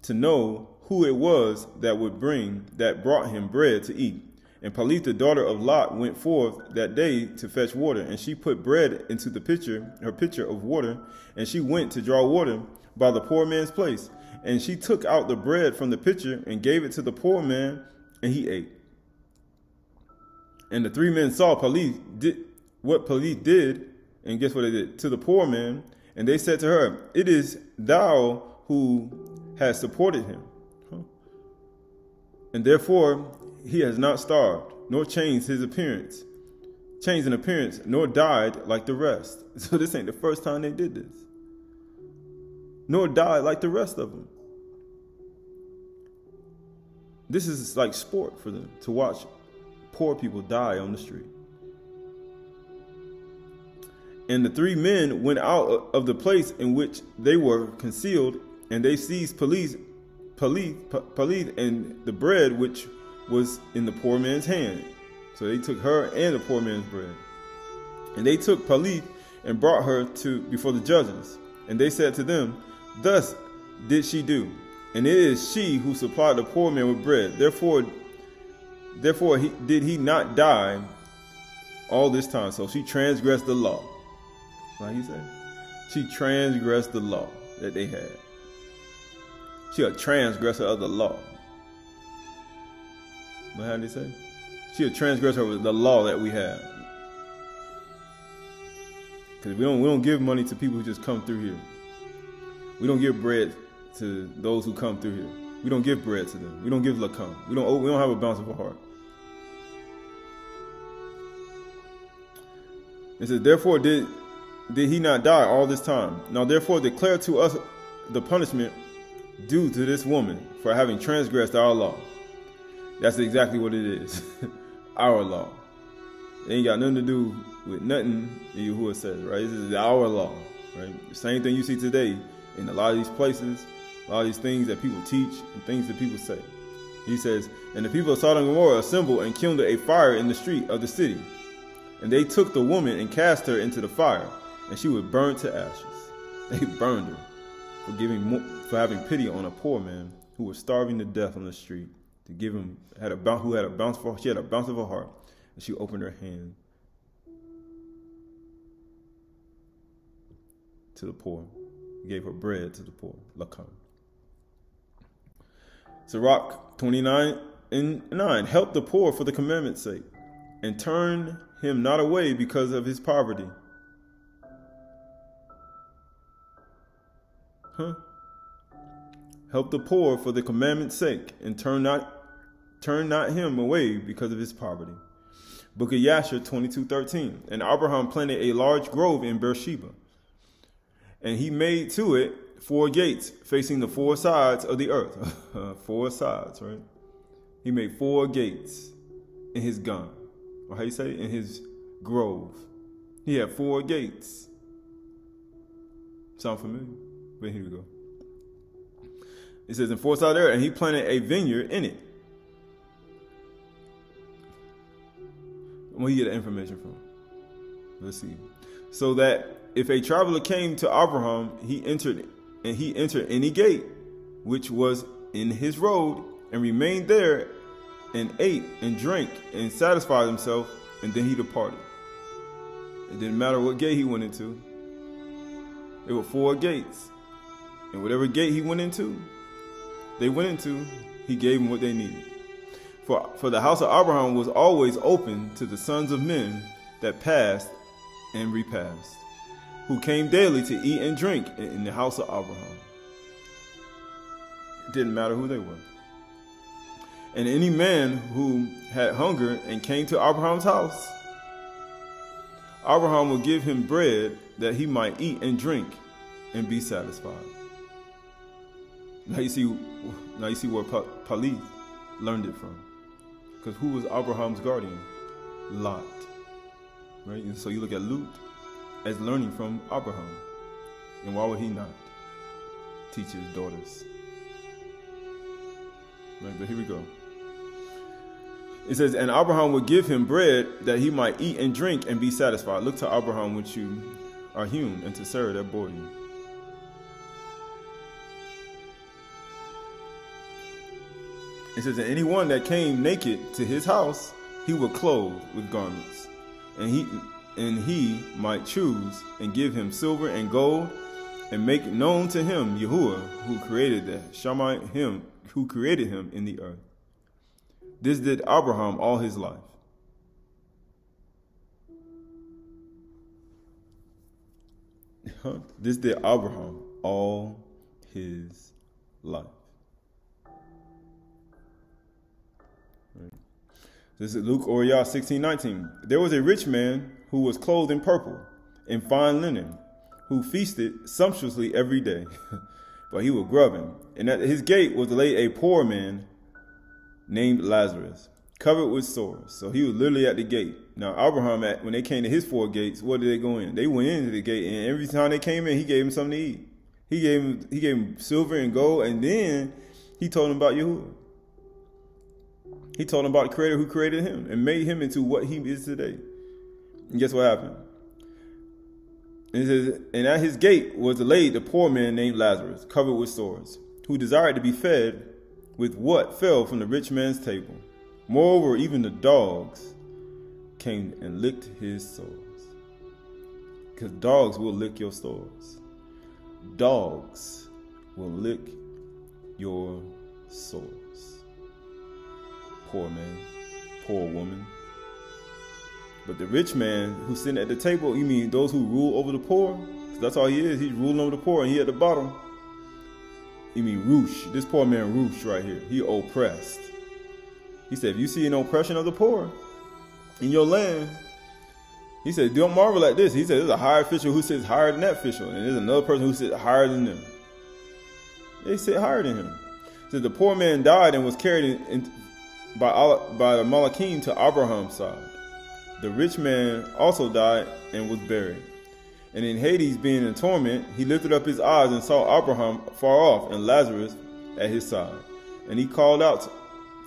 to know who it was that brought him bread to eat. And Palit, the daughter of Lot, went forth that day to fetch water, and she put bread into her pitcher of water, and she went to draw water by the poor man's place. And she took out the bread from the pitcher and gave it to the poor man, and he ate. And the 3 men saw what Palit did, and guess what they did? To the poor man. And they said to her, it is thou who has supported him. And therefore he has not starved, nor changed his appearance. changed in appearance, nor died like the rest. So this ain't the first time they did this. Nor died like the rest of them. This is like sport for them, to watch poor people die on the street. And the three men went out of the place in which they were concealed, and they seized Palith and the bread which was in the poor man's hand. So they took her and the poor man's bread. And they took Palith and brought her before the judges. And they said to them, thus did she do, and it is she who supplied the poor man with bread. Therefore did he not die all this time. So she transgressed the law. Like he said, she transgressed the law that they had. She a transgressor of the law. What how did they say? She a transgressor of the law that we have. Because we don't give money to people who just come through here. We don't give bread to those who come through here. We don't give bread to them. We don't give lakam. We don't have a bountiful heart. It says, therefore did he not die all this time? Now therefore declare to us the punishment due to this woman for having transgressed our law. That's exactly what it is. Our law. It ain't got nothing to do with nothing Yahuwah says, right? This is our law, right? The same thing you see today in a lot of these places, a lot of these things that people teach and things that people say. He says, and the people of Sodom and Gomorrah assembled and kindled a fire in the street of the city. And they took the woman and cast her into the fire, and she was burned to ashes. They burned her for having pity on a poor man who was starving to death on the street. To give him she had a bountiful heart, and she opened her hand to the poor. Gave her bread to the poor. Lakam. Sirach 29:9. Help the poor for the commandment's sake, and turn him not away because of his poverty. Help the poor for the commandment's sake, and turn not him away because of his poverty. Book of Yasher 22:13. And Abraham planted a large grove in Beersheba, and he made to it 4 gates facing the 4 sides of the earth. 4 sides, right? He made 4 gates in his gun, or how you say it? In his grove. He had 4 gates. Sound familiar? But here we go. It says in 4 sides there, and he planted a vineyard in it. Where you get the information from? Let's see. So that if a traveler came to Abraham, he entered any gate which was in his road, and remained there, and ate and drank and satisfied himself, and then he departed. It didn't matter what gate he went into. There were 4 gates, and whatever gate he went into, he gave them what they needed. For the house of Abraham was always open to the sons of men that passed and repassed, who came daily to eat and drink in the house of Abraham. It didn't matter who they were. And any man who had hunger and came to Abraham's house, Abraham would give him bread that he might eat and drink and be satisfied. Now you see where Palith learned it from. Because who was Abraham's guardian? Lot. Right? And so you look at Lut as learning from Abraham. And why would he not teach his daughters? Right, but here we go. It says, and Abraham would give him bread that he might eat and drink and be satisfied. Look to Abraham which you are hewn, and to Sarah that bore you. It says, and anyone that came naked to his house, he would clothe with garments, and he might choose and give him silver and gold, and make known to him Yahuwah, who created him in the earth. This did Abraham all his life. This did Abraham all his life. Right. This is Luke Oriyah 16:19. There was a rich man who was clothed in purple and fine linen, who feasted sumptuously every day, but he was grubbing. And at his gate was laid a poor man named Lazarus, covered with sores. So he was literally at the gate. Now Abraham, when they came to his 4 gates, what did they go in? They went into the gate, and every time they came in, he gave them something to eat. He gave him silver and gold, and then he told him about Yahuwah. He told him about the Creator who created him and made him into what he is today. And guess what happened? And it says, and at his gate was laid a poor man named Lazarus, covered with sores, who desired to be fed with what fell from the rich man's table. Moreover, even the dogs came and licked his sores. Because dogs will lick your sores. Dogs will lick your sores. Poor man, poor woman. But the rich man who's sitting at the table, you mean those who rule over the poor? That's all he is. He's ruling over the poor, and he at the bottom. You mean Roosh. This poor man Roosh right here. He oppressed. He said, if you see an oppression of the poor in your land, he said, don't marvel at this. He said, there's a higher official who sits higher than that official, and there's another person who sits higher than them. They sit higher than him. He said, the poor man died and was carried by the Malachim to Abraham's side. The rich man also died and was buried. And in Hades, being in torment, he lifted up his eyes and saw Abraham far off and Lazarus at his side. And he called out,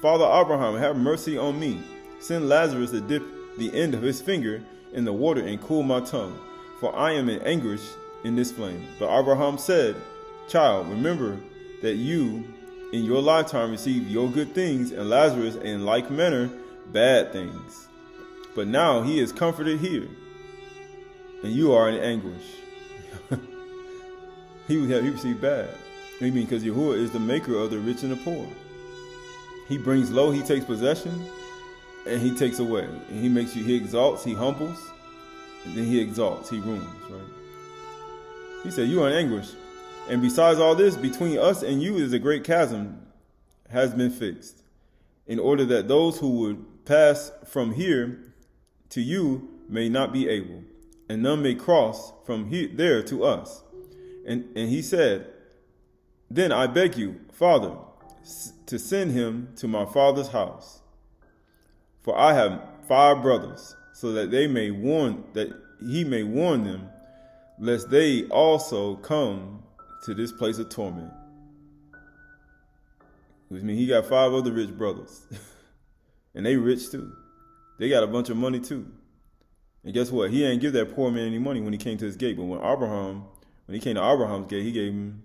Father Abraham, have mercy on me. Send Lazarus to dip the end of his finger in the water and cool my tongue, for I am in anguish in this flame. But Abraham said, Child, remember that you in your lifetime received your good things, and Lazarus in like manner bad things. But now he is comforted here, and you are in anguish. he received bad. I mean, because Yahuwah is the maker of the rich and the poor. He brings low, he takes possession, and he takes away. And he makes you, he exalts, he humbles, and then he exalts, he ruins, right? He said, you are in anguish. And besides all this, between us and you is a great chasm has been fixed, in order that those who would pass from here to you may not be able, and none may cross from there to us. And he said, then I beg you, Father, to send him to my father's house. For I have 5 brothers, so that he may warn them, lest they also come to this place of torment. Which means he got 5 other rich brothers. And they rich too. They got a bunch of money too. And guess what? He ain't give that poor man any money when he came to his gate. But when he came to Abraham's gate, he gave him,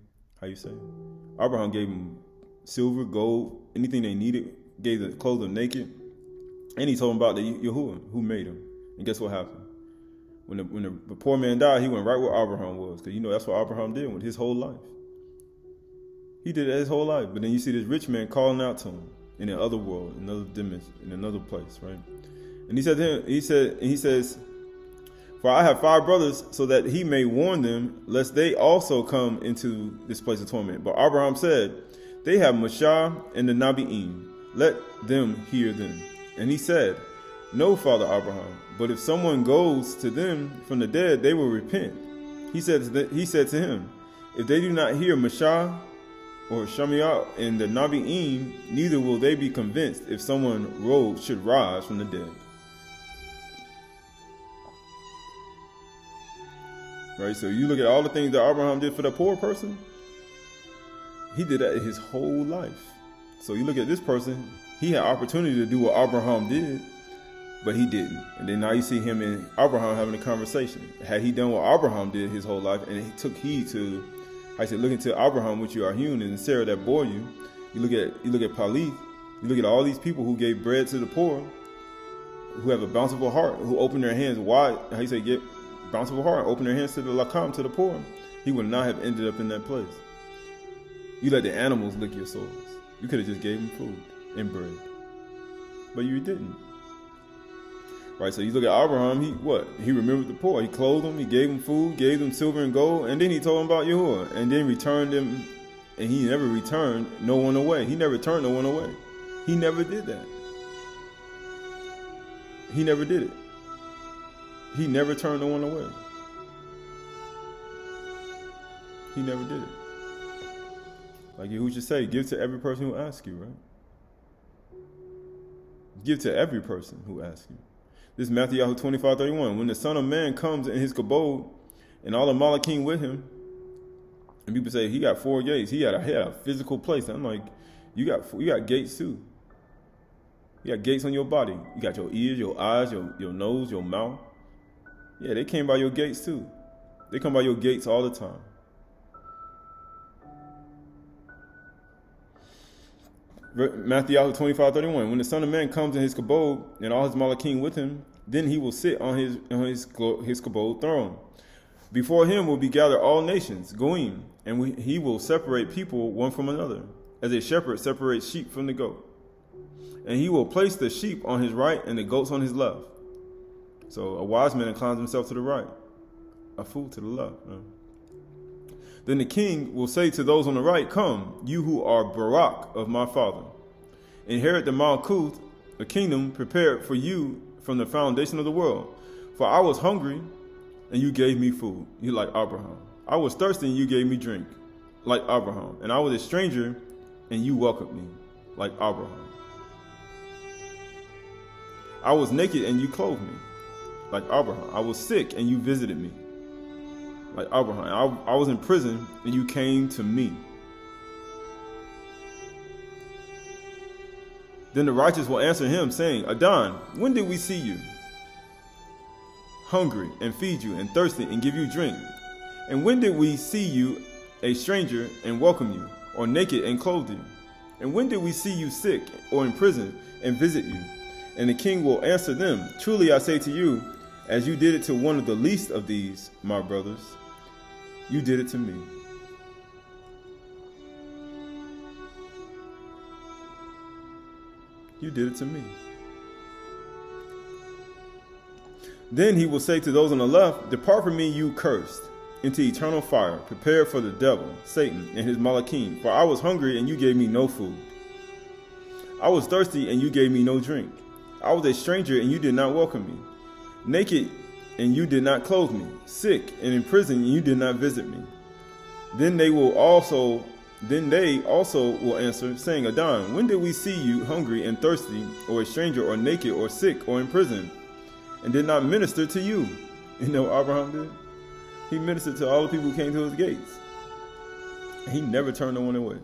Abraham gave him silver, gold, anything they needed, clothed them naked. And he told them about the Yahuwah who made him. And guess what happened? When the poor man died, he went right where Abraham was. Because that's what Abraham did with his whole life. He did that his whole life. But then you see this rich man calling out to him in another world, another dimension, in another place, right? And he said to him, he says, for I have 5 brothers, so that he may warn them, lest they also come into this place of torment. But Abraham said, they have Matsah and the Nabi'im. Let them hear them. And he said, no, Father Abraham, but if someone goes to them from the dead, they will repent. He said to him, if they do not hear Matsah or Shemiah and the Nabi'im, neither will they be convinced if someone should rise from the dead. Right, so you look at all the things that Abraham did for the poor person, he did that his whole life. So you look at this person, he had opportunity to do what Abraham did, but he didn't. And then now you see him and Abraham having a conversation. Had he done what Abraham did his whole life, and he took heed to, look into Abraham, which you are hewn, and Sarah that bore you. You look at Palith. You look at all these people who gave bread to the poor, who have a bountiful heart, who open their hands wide. Get bountiful heart, open their hands to the lakam, to the poor. He would not have ended up in that place. You let the animals lick your sores. You could have just gave them food and bread, but you didn't. Right, so you look at Abraham, he remembered the poor. He clothed them, he gave them food, gave them silver and gold, and then he told them about Yahuwah, and then returned them, and he never returned no one away. He never turned no one away. He never did that. He never did it. He never turned no one away. He never did it. Like Yahushua say, give to every person who asks you, right? Give to every person who asks you. This is Matthew 25:31. When the Son of Man comes in his kabod and all the Malachim with him, and people say he got 4 gates. He had a physical place. I'm like, you got gates too. You got gates on your body. You got your ears, your eyes, your nose, your mouth. Yeah, they came by your gates too. They come by your gates all the time. Matthew 25:31. When the Son of Man comes in his kabod and all his Malachim with him, then he will sit on his kabod throne. Before him will be gathered all nations, goyim, and he will separate people one from another, as a shepherd separates sheep from the goat. And he will place the sheep on his right and the goats on his left. So a wise man inclines himself to the right, a fool to the left. Then the king will say to those on the right, come, you who are Barak of my father. Inherit the Malkuth, the kingdom prepared for you from the foundation of the world. For I was hungry, and you gave me food. You like Abraham. I was thirsty, and you gave me drink, like Abraham. And I was a stranger, and you welcomed me, like Abraham. I was naked, and you clothed me, like Abraham. I was sick, and you visited me, like Abraham. I was in prison, and you came to me. Then the righteous will answer him, saying, Adon, when did we see you hungry and feed you, and thirsty and give you drink? And when did we see you a stranger and welcome you, or naked and clothe you? And when did we see you sick or in prison and visit you? And the king will answer them, truly I say to you, as you did it to one of the least of these, my brothers, you did it to me. You did it to me. Then he will say to those on the left, depart from me, you cursed, into eternal fire, prepared for the devil, Satan, and his Malachim. For I was hungry, and you gave me no food. I was thirsty, and you gave me no drink. I was a stranger, and you did not welcome me. Naked, and you did not clothe me. Sick, and in prison, and you did not visit me. Then they also will answer, saying, Adon, when did we see you hungry and thirsty, or a stranger, or naked, or sick, or in prison, and did not minister to you? You know what Abraham did? He ministered to all the people who came to his gates. He never turned no one away.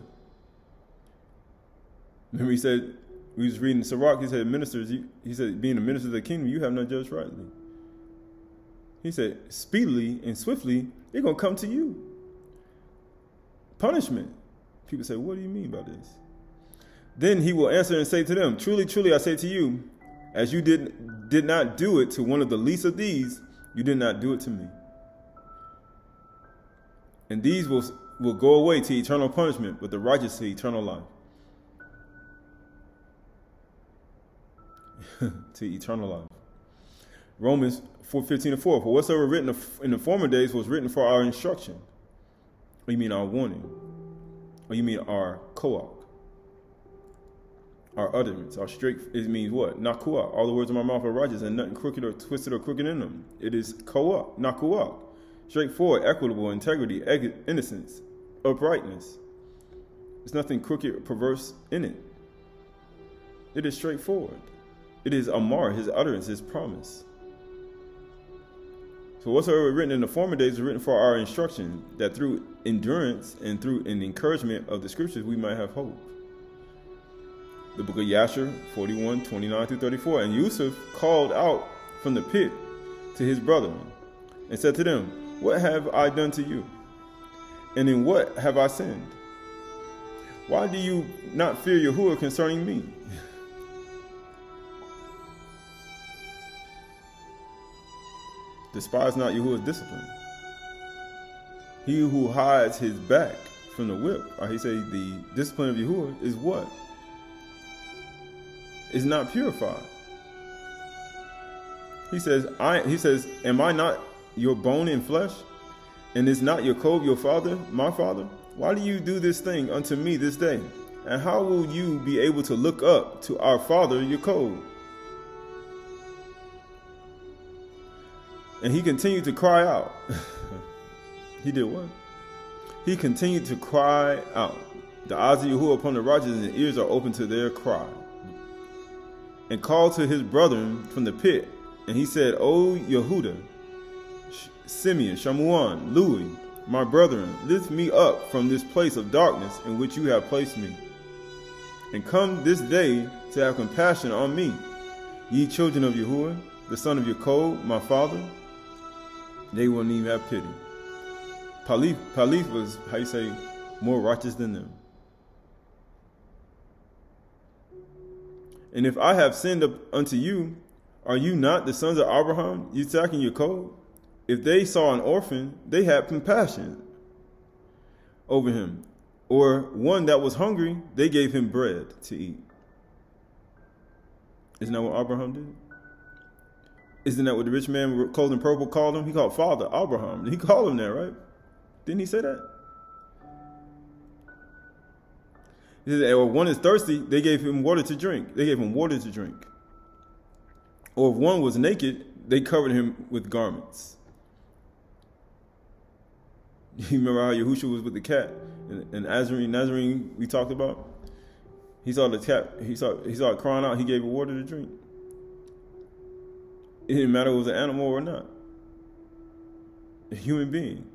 Remember he said, we was reading ChayParach, he said, ministers, he said, being a minister of the kingdom, you have not judged rightly. He said, speedily and swiftly, they're going to come to you. Punishment. People say, what do you mean by this? Then he will answer and say to them, truly, truly, I say to you, as you did not do it to one of the least of these, you did not do it to me. And these will go away to eternal punishment, but the righteous to eternal life. To eternal life. Romans 4:15-4. For whatsoever written in the former days was written for our instruction. Or you mean our warning? Or you mean our koach? Our utterance, our straight, it means what? Nakuach. All the words of my mouth are righteous, and nothing crooked or twisted or crooked in them. It is koach, nakuach. Straightforward, equitable, integrity, innocence, uprightness. There's nothing crooked or perverse in it. It is straightforward. It is Amar, his utterance, his promise. So whatsoever written in the former days is written for our instruction, that through endurance and through an encouragement of the scriptures we might have hope. The book of Yasher 41:29-34. And Yusuf called out from the pit to his brethren and said to them, what have I done to you? And in what have I sinned? Why do you not fear Yahuwah concerning me? Despise not Yahuwah's discipline. He who hides his back from the whip, or he say the discipline of Yahuwah is what? Is not purified. He says, am I not your bone and flesh? And is not Jacob your father, my father? Why do you do this thing unto me this day? And how will you be able to look up to our father Jacob? And he continued to cry out. He did what? He continued to cry out. The eyes of Yahuwah upon the righteous, and the ears are open to their cry. And called to his brethren from the pit. And he said, O Yehuda, Simeon, Shamuan, Louis, my brethren, lift me up from this place of darkness in which you have placed me. And come this day to have compassion on me, ye children of Yahuwah, the son of Yaakov, my father. They wouldn't even have pity. Palith was, how you say, more righteous than them. And if I have sinned unto you, are you not the sons of Abraham, Yitzhak, and Yaakov? If they saw an orphan, they had compassion over him. Or one that was hungry, they gave him bread to eat. Isn't that what Abraham did? Isn't that what the rich man clothed in purple called him? He called Father Abraham. He called him that, right? Didn't he say that? He said, or one is thirsty, they gave him water to drink. They gave him water to drink. Or if one was naked, they covered him with garments. You remember how Yahushua was with the cat and Nazarene we talked about? He saw the cat, he saw it crying out, he gave it water to drink. It didn't matter if it was an animal or not. A human being.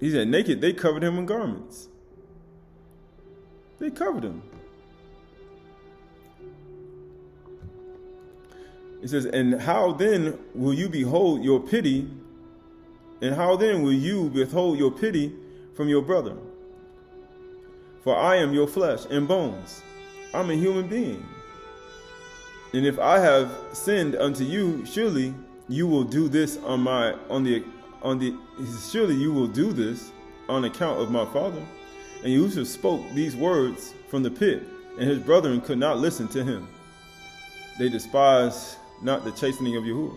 He said naked, they covered him in garments. They covered him. It says, and how then will you behold your pity? And how then will you withhold your pity from your brother? For I am your flesh and bones. I'm a human being. And if I have sinned unto you, surely you will do this surely you will do this on account of my father. And Yusuf spoke these words from the pit, and his brethren could not listen to him. They despised not the chastening of Yahuwah,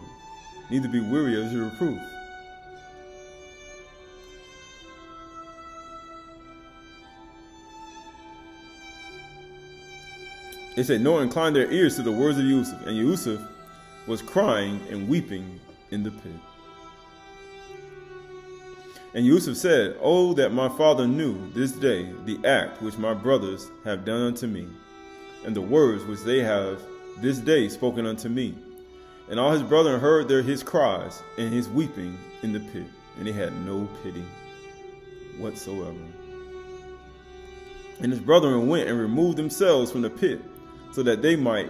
neither be weary of his reproof. They said, nor incline their ears to the words of Yusuf. And Yusuf was crying and weeping in the pit. And Yusuf said, oh, that my father knew this day the act which my brothers have done unto me, and the words which they have this day spoken unto me. And all his brethren heard his cries and his weeping in the pit, and they had no pity whatsoever. And his brethren went and removed themselves from the pit, so that they might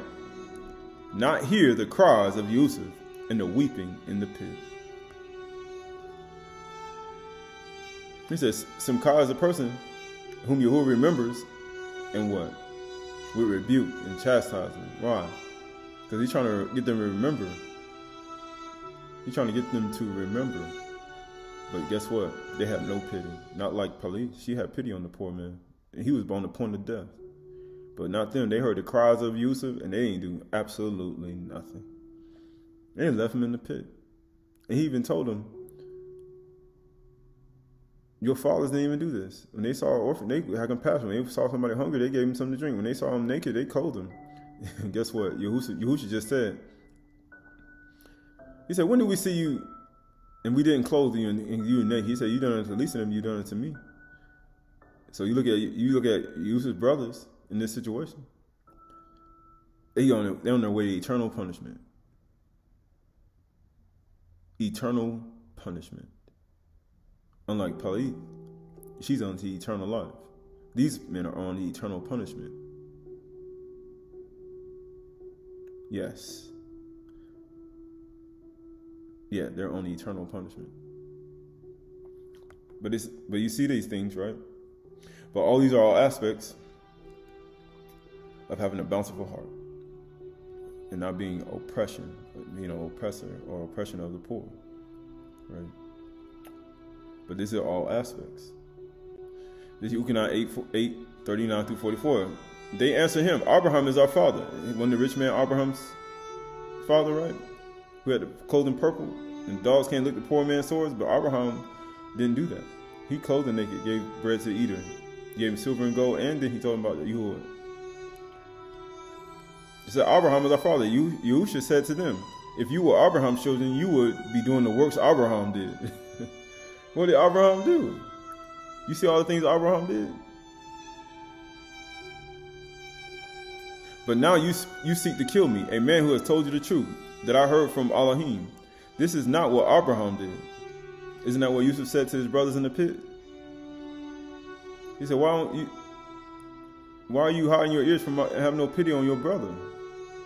not hear the cries of Yusuf and the weeping in the pit. He says, Simcha is a person whom Yahuwah remembers and what? With rebuke and chastisement. Why? Because he's trying to get them to remember. He's trying to get them to remember. But guess what? They had no pity. Not like Pali. She had pity on the poor man. And he was on the point of death. But not them. They heard the cries of Yusuf and they ain't do absolutely nothing. They left him in the pit. And he even told them, your fathers didn't even do this. When they saw an orphan, they had compassion. When they saw somebody hungry, they gave him something to drink. When they saw him naked, they clothed him. And guess what? Yahushua just said, he said, when did we see you and we didn't clothe you and you were naked? He said, you done it to the least of them, you done it to me. So you look at Yusuf's brothers in this situation. They're on their way to eternal punishment. Eternal punishment. Unlike Pali, she's on to eternal life. These men are on the eternal punishment. Yes. Yeah, they're on the eternal punishment. But you see these things, right? But all these are all aspects of having a bountiful heart and not being oppressor or oppression of the poor, right? But these are all aspects. This is Ukanah 8:39 through 44. They answer him, Abraham is our father. Wasn't the rich man Abraham's father, right? Who had the clothing purple, and dogs can't lick the poor man's swords, but Abraham didn't do that. He clothed the naked, gave bread to the eater, gave him silver and gold, and then he told him about the Yahuwah. He said, Abraham is our father. Yahushua said to them, if you were Abraham's children, you would be doing the works Abraham did. What did Abraham do? You see all the things Abraham did? But now you seek to kill me, a man who has told you the truth that I heard from Elohim. This is not what Abraham did. Isn't that what Yusuf said to his brothers in the pit? He said, why are you hiding your ears from have no pity on your brother?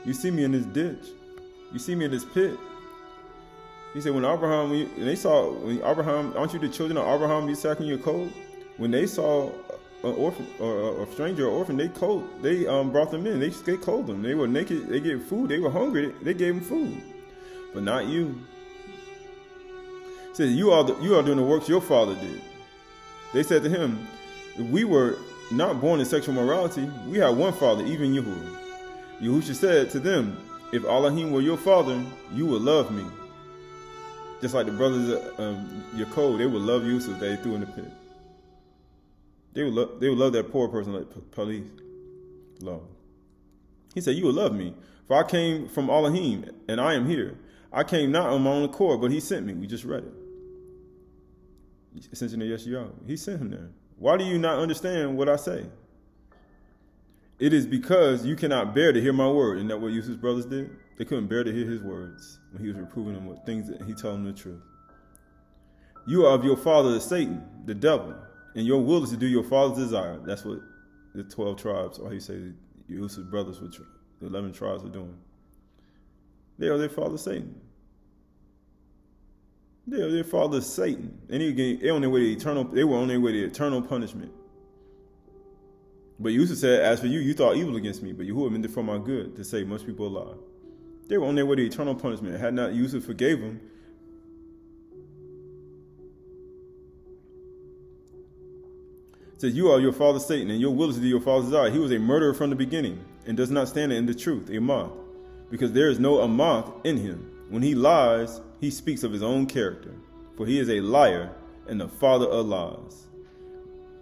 You see me in this ditch. You see me in this pit. He said, when Abraham, aren't you the children of Abraham, you sacking your coat? When they saw an orphan or a stranger or orphan, they brought them in. They clothed them. They were naked. They gave food. They were hungry. They gave them food. But not you. He said, you are doing the works your father did. They said to him, if we were not born in sexual morality, we have one father, even Yahuwah. Yahusha said to them, if Elohim were your father, you would love me. Just like the brothers of Yaakov, they would love Yusuf that they threw in the pit. They would love that poor person like police love. He said, you will love me, for I came from Elohim, and I am here. I came not on my own accord, but he sent me. We just read it. Essentially, yes, you are. He sent him there. Why do you not understand what I say? It is because you cannot bear to hear my word. Isn't that what Yusuf's brothers did? They couldn't bear to hear his words when he was reproving them with things that he told them the truth. You are of your father, Satan, the devil, and your will is to do your father's desire. That's what the 12 tribes, or he said Yusuf's brothers, the 11 tribes were doing. They are their father, Satan. They are their father, Satan. And they were on their way to eternal punishment. But Yusuf said, as for you, you thought evil against me, but Yahuwah meant it for my good, to save much people alive. They were on their way to eternal punishment. Had not Yusuf forgave them, it says, you are your father Satan, and your will is to do your father's desire. He was a murderer from the beginning, and does not stand in the truth, a moth, because there is no moth in him. When he lies, he speaks of his own character, for he is a liar and the father of lies.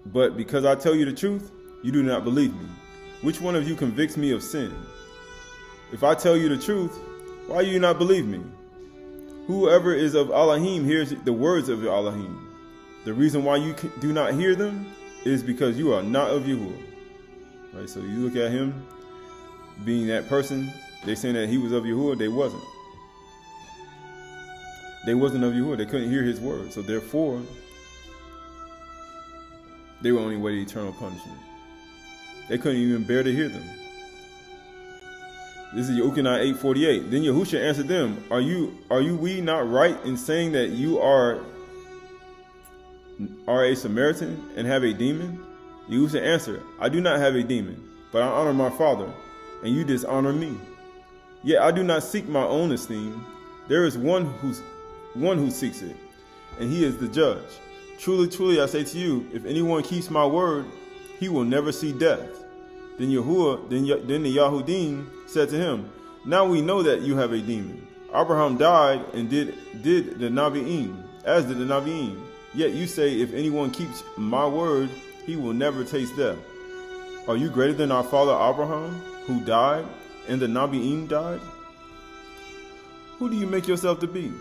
But because I tell you the truth, you do not believe me. Which one of you convicts me of sin? If I tell you the truth, why do you not believe me? Whoever is of Elohim hears the words of Elohim. The reason why you do not hear them is because you are not of Yahuwah. Right? So you look at him being that person, they saying that he was of Yahuwah, they wasn't. They wasn't of Yahuwah. They couldn't hear his word. So therefore, they were on their way to eternal punishment. They couldn't even bear to hear them. This is Yochanan 8:48. Then Yahusha answered them, Are we not right in saying that you are a Samaritan and have a demon? Yahusha answered, I do not have a demon, but I honor my Father, and you dishonor me. Yet I do not seek my own esteem. There is one who seeks it, and he is the judge. Truly, truly, I say to you, if anyone keeps my word, he will never see death. Then the Yahudim said to him, Now we know that you have a demon. Abraham died and did the Navi'im, as did the Navi'im. Yet you say, if anyone keeps my word, he will never taste death. Are you greater than our father Abraham, who died, and the Navi'im died? Who do you make yourself to be?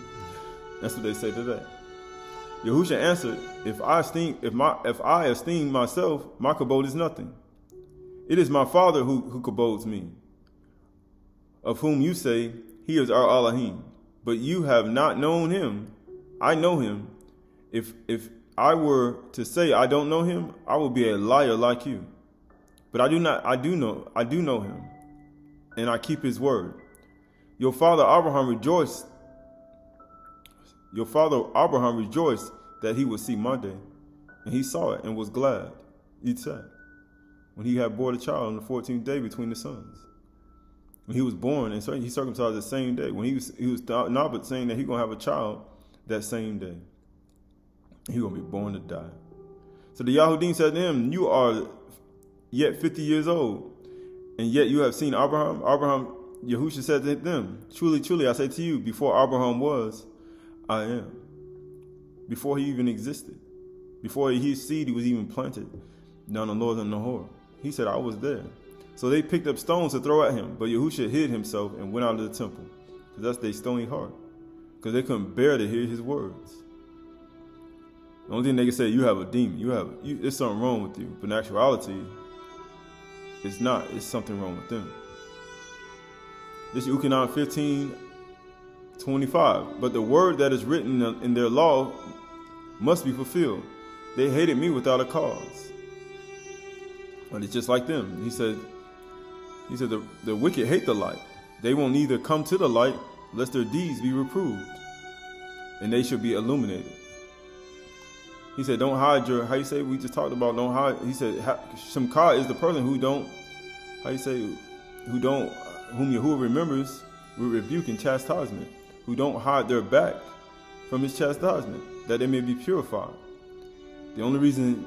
That's what they say today. Yahusha answered, If I esteem myself, my kabod is nothing. It is my Father who kabods me, of whom you say, He is our Elohim. But you have not known him. I know him. If I were to say I don't know him, I would be a liar like you. But I do know him, and I keep his word. Your father Abraham rejoiced that he would see my day, and he saw it and was glad. Yitzhak, when he had bore the child on the 14th day between the sons. When he was born, and so he circumcised the same day. When he was Nabat saying that he's going to have a child that same day. He's going to be born to die. So the Yahudim said to him, You are yet 50 years old, and yet you have seen Abraham. Yahusha said to them, Truly, truly, I say to you, before Abraham was, I am. Before he even existed. Before his seed was even planted down the northern Nahor. He said, I was there. So they picked up stones to throw at him, but Yahusha hid himself and went out of the temple. because that's their stony heart, because they couldn't bear to hear his words. The only thing they can say, you have a demon, there's something wrong with you. But in actuality, it's not. It's something wrong with them. This is Ukinan 15:25. But the word that is written in their law must be fulfilled. They hated me without a cause. But it's just like them. He said the wicked hate the light. They won't neither come to the light lest their deeds be reproved, and they should be illuminated. He said, don't hide your, we just talked about don't hide. He said, Shemkah is the person whom Yahuwah remembers with rebuke and chastisement, who don't hide their back from his chastisement, that they may be purified. The only reason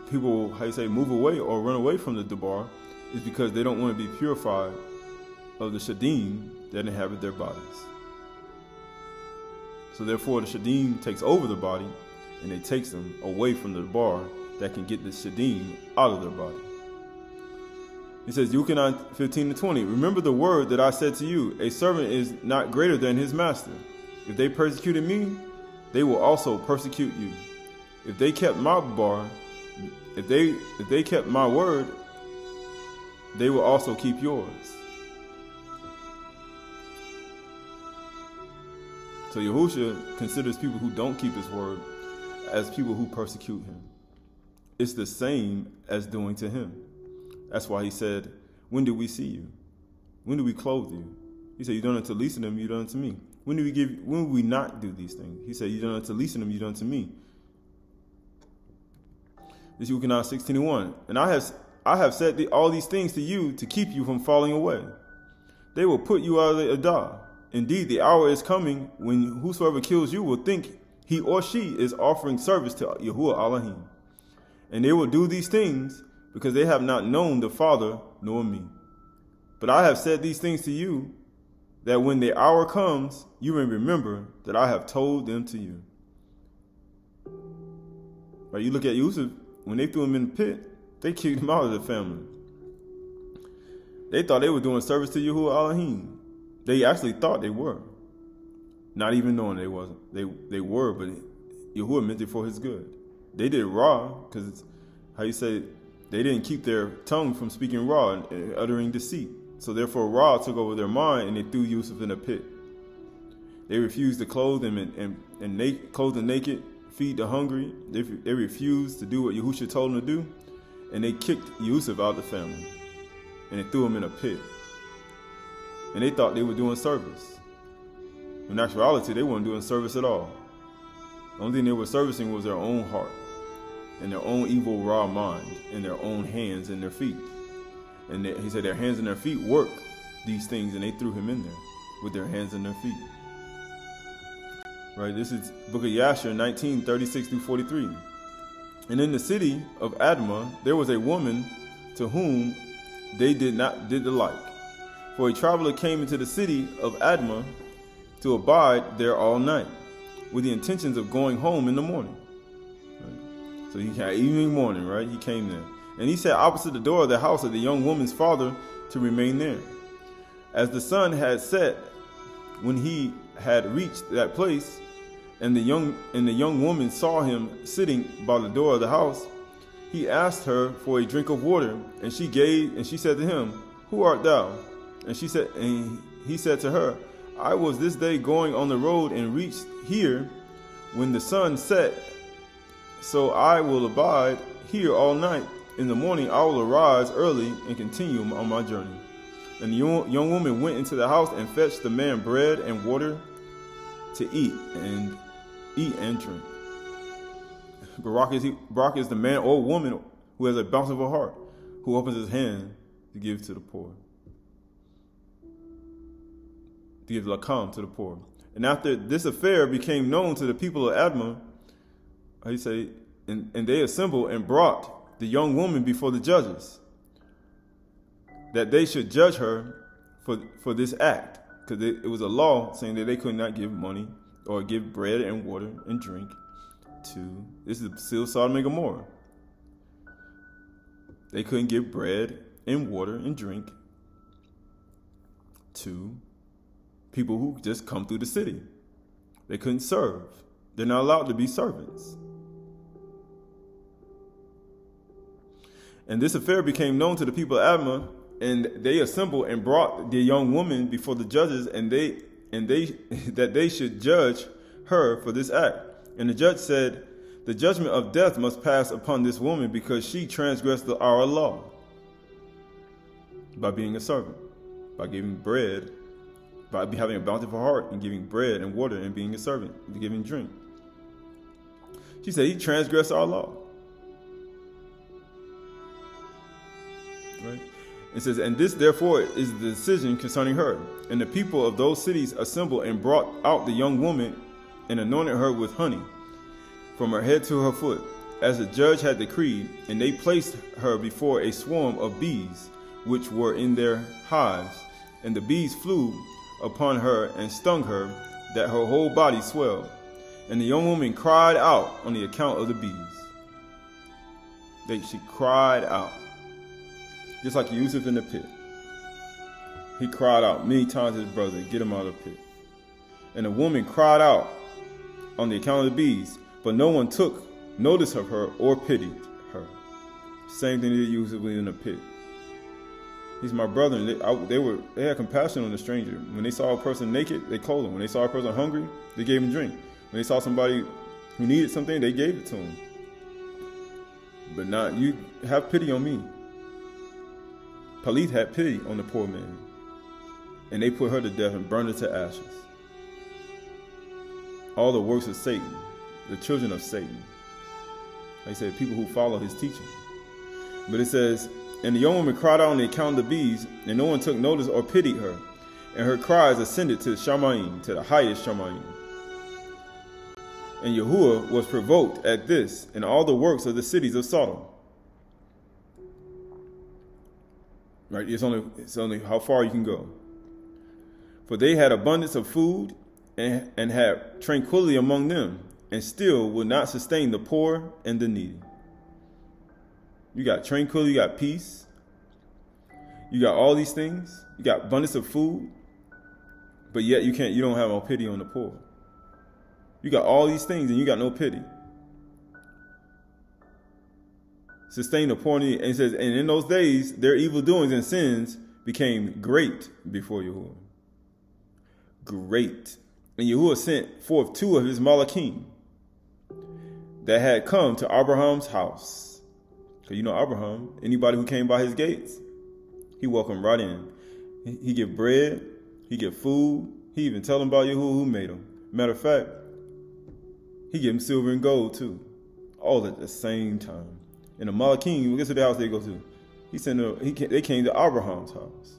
people, move away or run away from the Debar is because they don't want to be purified of the Shadim that inhabit their bodies. So therefore the Shadim takes over the body, and it takes them away from the bar that can get the Shadim out of their body. He says, Yuchanan 15:20, remember the word that I said to you, a servant is not greater than his master. If they persecuted me, they will also persecute you. If they kept my bar, if they kept my word, they will also keep yours. So Yahushua considers people who don't keep his word as people who persecute him. It's the same as doing to him. That's why he said, when did we see you? When did we clothe you? He said, you done it to least of them, you done it to me. When did we not do these things? He said, you done it to least of them, you done it to me. This is Yuchanan 16:1. And I have said all these things to you to keep you from falling away. They will put you out of the Adah. Indeed, the hour is coming when whosoever kills you will think he or she is offering service to Yahuwah Elohim. And they will do these things because they have not known the Father nor me. But I have said these things to you, that when the hour comes, you may remember that I have told them to you. Right, you look at Yusuf, when they threw him in the pit, they kicked him out of the family. They thought they were doing service to Yahuwah Elohim. They actually thought they were. Not even knowing they wasn't. They were, but Yahuwah meant it for his good. They did raw, because they didn't keep their tongue from speaking raw and uttering deceit. So therefore Ra took over their mind, and they threw Yusuf in a pit. They refused to clothe him and clothe the naked, feed the hungry. They refused to do what Yahushua told them to do, and they kicked Yusuf out of the family, and they threw him in a pit. And they thought they were doing service. In actuality, they weren't doing service at all. The only thing they were servicing was their own heart, and their own evil raw mind, and their own hands and their feet. And he said their hands and their feet work these things, and they threw him in there with their hands and their feet. Right, this is Book of Yashar 19:36-43. And in the city of Admah, there was a woman to whom they did the like. For a traveler came into the city of Admah to abide there all night, with the intentions of going home in the morning. Right? So he had evening, morning, right? He came there. And he sat opposite the door of the house of the young woman's father to remain there. As the sun had set, when he had reached that place, and the young woman saw him sitting by the door of the house, he asked her for a drink of water, and she said to him, "Who art thou?" And he said to her, "I was this day going on the road and reached here when the sun set, so I will abide here all night. In the morning I will arise early and continue on my journey." And the young woman went into the house and fetched the man bread and water to eat and drink. Barak is the man or woman who has a bountiful heart, who opens his hand to give to the poor, to give lakam to the poor. And after this affair became known to the people of Admah, and they assembled and brought the young woman before the judges, that they should judge her for this act, because it was a law saying that they could not give money or give bread and water and drink to, this is still Sodom and Gomorrah. They couldn't give bread and water and drink to people who just come through the city. They couldn't serve. They're not allowed to be servants. And this affair became known to the people of Abma, and they assembled and brought the young woman before the judges, and they that they should judge her for this act. And the judge said, the judgment of death must pass upon this woman because she transgressed our law by being a servant, by giving bread, by having a bountiful heart and giving bread and water and being a servant, and giving drink. She said, he transgressed our law. Right? It says, and this therefore is the decision concerning her. And the people of those cities assembled and brought out the young woman and anointed her with honey from her head to her foot, as the judge had decreed, and they placed her before a swarm of bees which were in their hives, and the bees flew upon her and stung her, that her whole body swelled. And the young woman cried out on the account of the bees. She cried out, just like Yusuf in the pit. He cried out many times to his brother, get him out of the pit. And the woman cried out on the account of the bees, but no one took notice of her or pitied her. Same thing they did Yusuf in the pit. He's my brother, and they had compassion on the stranger. When they saw a person naked, they clothed him. When they saw a person hungry, they gave him drink. When they saw somebody who needed something, they gave it to him. But not, you have pity on me. Qahalath had pity on the poor man, and they put her to death and burned her to ashes. All the works of Satan, the children of Satan. Like I said, people who follow his teaching. But it says, and the young woman cried out on the account of the bees, and no one took notice or pitied her. And her cries ascended to Shamayim, to the highest Shamayim. And Yahuwah was provoked at this and all the works of the cities of Sodom. Right? It's only how far you can go. For they had abundance of food and had tranquility among them, and still would not sustain the poor and the needy. You got tranquility, you got peace, you got all these things, you got abundance of food, but yet you don't have no pity on the poor. You got all these things and you got no pity. Sustain the poor and needy. And it says, and in those days their evil doings and sins became great before Yahuwah. Great. And Yahuwah sent forth 2 of his Malachim that had come to Abraham's house. Because you know Abraham, anybody who came by his gates, he welcomed right in. He give bread, he give food, he even tell them about Yahuwah who made him. Matter of fact, he gave him silver and gold too. All at the same time. And the Malachim, guess what the house they go to? They came to Abraham's house.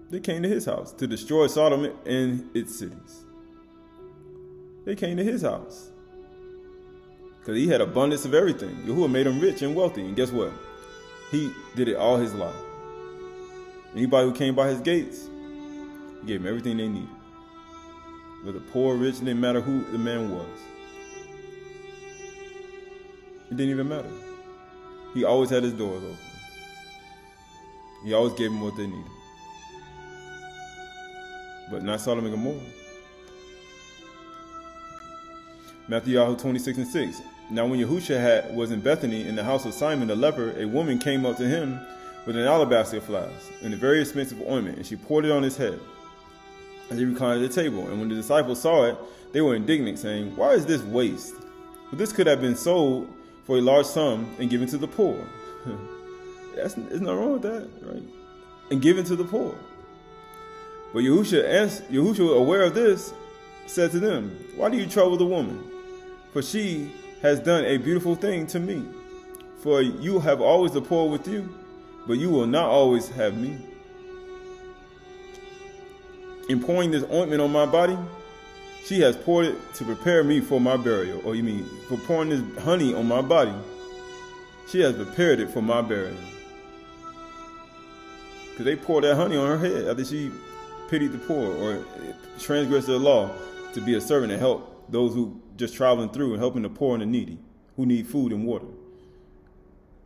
They came to his house to destroy Sodom and its cities. They came to his house. Because he had abundance of everything. Yahuwah made him rich and wealthy. And guess what? He did it all his life. Anybody who came by his gates, he gave them everything they needed. Whether poor, rich, it didn't matter who the man was. It didn't even matter. He always had his doors open. He always gave them what they needed. But not Sodom and Gomorrah. Matthew 26:6. Now when Yahusha was in Bethany in the house of Simon the leper, a woman came up to him with an alabaster flask and a very expensive ointment, and she poured it on his head as he reclined at the table. And when the disciples saw it, they were indignant, saying, why is this waste? For this could have been sold for a large sum and given to the poor. There's nothing wrong with that, right? And given to the poor. But Yahusha, aware of this, said to them, why do you trouble the woman? For she has done a beautiful thing to me. For you have always the poor with you, but you will not always have me. In pouring this ointment on my body, she has poured it to prepare me for my burial. Or you mean, for pouring this honey on my body, she has prepared it for my burial. Because they poured that honey on her head after she pitied the poor or transgressed the law to be a servant and help those who just traveling through and helping the poor and the needy who need food and water,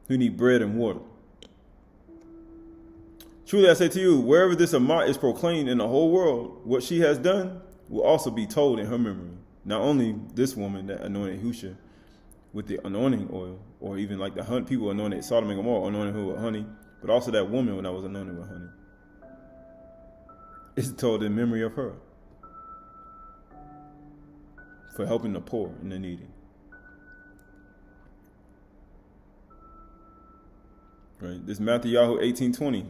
who need bread and water. Truly I say to you, wherever this Amah is proclaimed in the whole world, what she has done will also be told in her memory. Not only this woman that anointed Husha with the anointing oil, or even like the people anointed Sodom and Gomorrah, anointed her with honey, but also that woman when I was anointed with honey. It's told in memory of her for helping the poor and the needy. Right? This Matthew 18:20.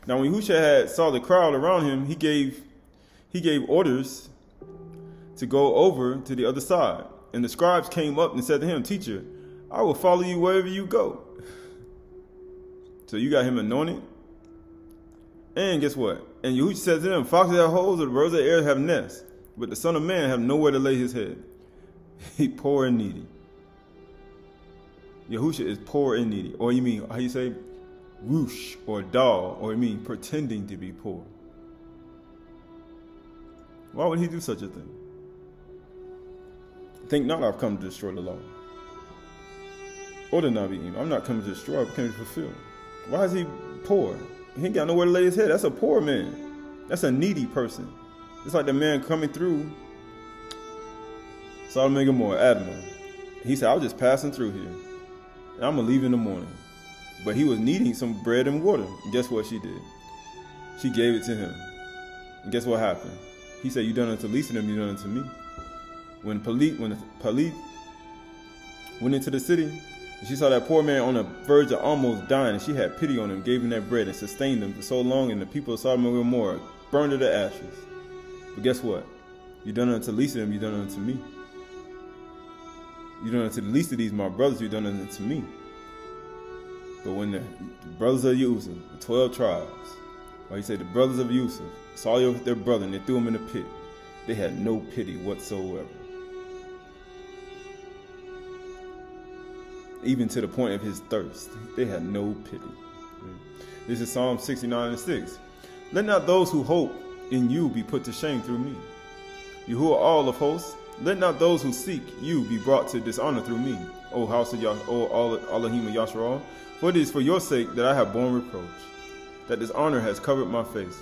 Now when Husha saw the crowd around him, he gave orders to go over to the other side. And the scribes came up and said to him, Teacher, I will follow you wherever you go. So you got him anointed. And guess what? And Yahushua said to them, Foxes have holes, or the birds of the air have nests, but the Son of Man have nowhere to lay his head. He poor and needy. Yahushua is poor and needy. Or you mean, how you say, whoosh, or doll, or you mean pretending to be poor. Why would he do such a thing? Think not I've come to destroy the law, or the Nabi'im. I'm not coming to destroy, I'm coming to fulfill. Why is he poor? He ain't got nowhere to lay his head. That's a poor man. That's a needy person. It's like the man coming through Sodom and Gomorrah, Admah. He said, I was just passing through here, and I'm going to leave in the morning. But he was needing some bread and water. And guess what she did? She gave it to him. And guess what happened? He said, you done unto least of them, you done unto me. When the police went into the city, and she saw that poor man on the verge of almost dying, and she had pity on him, gave him that bread, and sustained him for so long, and the people of Sodom and Gomorrah burned her to ashes. But guess what? You done unto least of them, you done unto me. You done unto the least of these, my brothers, you done unto me. But when the brothers of Yusuf, the 12 tribes, or you say the brothers of Yusuf, saw their brother and they threw him in the pit, they had no pity whatsoever. Even to the point of his thirst, they had no pity. This is Psalm 69:6. Let not those who hope in you be put to shame through me. You who are all of hosts, let not those who seek you be brought to dishonor through me, O house of Elohim of Yasharal. For it is for your sake that I have borne reproach, that dishonor has covered my face.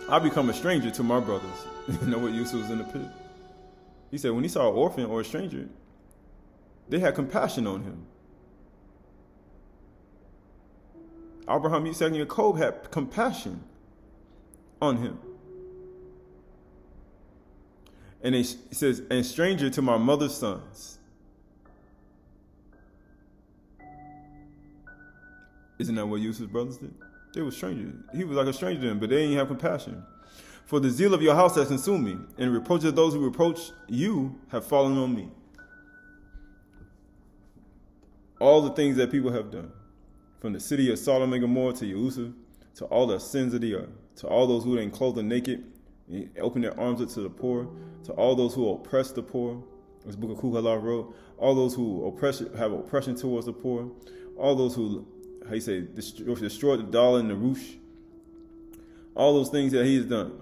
I become a stranger to my brothers. You know what Yusuf was in the pit? He said when he saw an orphan or a stranger, they had compassion on him. Abraham, Isaac, and Jacob had compassion on him. And he says, and stranger to my mother's sons. Isn't that what Yusuf's brothers did? They were strangers. He was like a stranger to them, but they didn't have compassion. For the zeal of your house has consumed me, and the reproach of those who reproach you have fallen on me. All the things that people have done, from the city of Sodom and Gomorrah to Yusuf, to all the sins of the earth, to all those who didn't clothe the naked, and open their arms up to the poor, to all those who oppress the poor, as the book of Qahalath wrote, all those who have oppression towards the poor, all those who, how you say, destroyed the dollar and the roosh, all those things that he has done,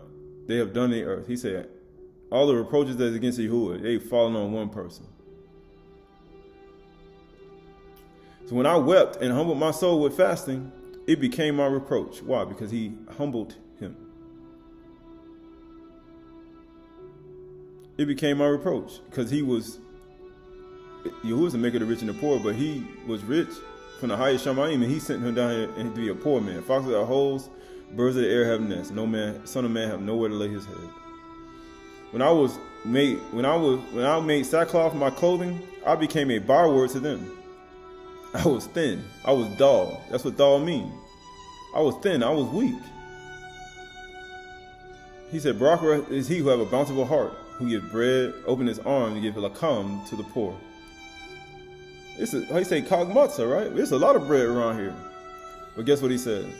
they have done in the earth. He said, all the reproaches that is against Yahuwah, they've fallen on one person. So when I wept and humbled my soul with fasting, it became my reproach. Why? Because he humbled him. It became my reproach because Yahuwah was the maker of the rich and the poor, but he was rich from the highest Shamayim, and he sent him down here and to be a poor man. Foxes have holes, birds of the air have nests. No man, son of man, have nowhere to lay his head. When I made sackcloth my clothing, I became a byword to them. I was thin. I was dull. That's what dull means. I was thin. I was weak. He said, Barak is he who have a bountiful heart, who gives bread, open his arms, and give lakam to the poor. How you say Chag Matsah, right? There's a lot of bread around here. But guess what he said?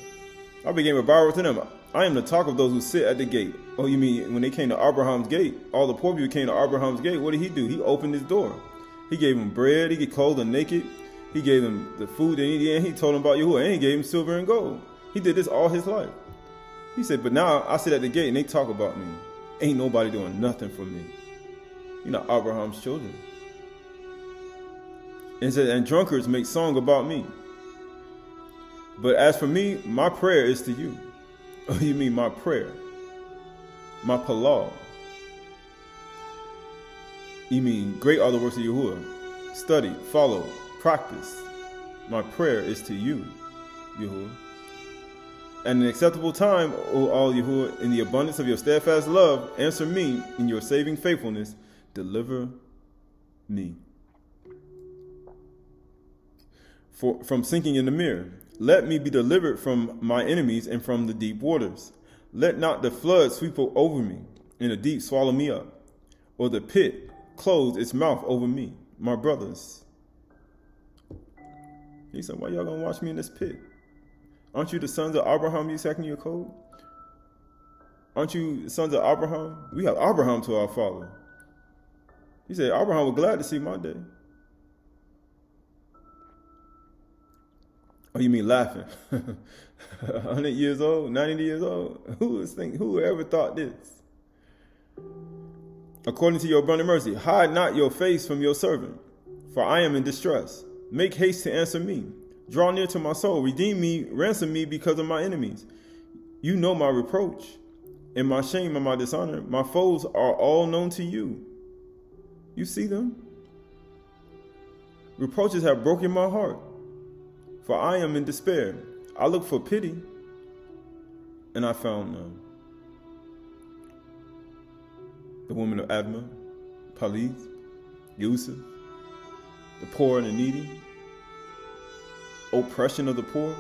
I became a byword to them. I am the talk of those who sit at the gate. Oh, you mean when they came to Abraham's gate, all the poor people came to Abraham's gate, what did he do? He opened his door. He gave them bread. He clothed the naked. He gave them the food they needed, and he told them about Yahuwah, and he gave them silver and gold. He did this all his life. He said, but now I sit at the gate and they talk about me. Ain't nobody doing nothing for me. You're not Abraham's children. And said, and drunkards make song about me. But as for me, my prayer is to you. Oh, you mean my prayer? My palau. You mean great are the works of Yahuwah. Study, follow, practice. My prayer is to you, Yahuwah. At an acceptable time, O all Yahuwah, in the abundance of your steadfast love, answer me in your saving faithfulness. Deliver me from sinking in the mirror. Let me be delivered from my enemies and from the deep waters. Let not the flood sweep over me, and the deep swallow me up, or the pit close its mouth over me. My brothers. He said, why y'all gonna watch me in this pit? Aren't you the sons of Abraham, Isaac, and Jacob? Aren't you sons of Abraham? We have Abraham to our father. He said, Abraham was glad to see my day. Oh, you mean laughing? 100 years old, 90 years old? Who ever thought this? According to your abundant mercy, hide not your face from your servant, for I am in distress. Make haste to answer me. Draw near to my soul. Redeem me, ransom me because of my enemies. You know my reproach, and my shame and my dishonor. My foes are all known to you. You see them? Reproaches have broken my heart, for I am in despair. I looked for pity, and I found none. The woman of Admah, Palith, Yusuf, the poor and the needy, oppression of the poor.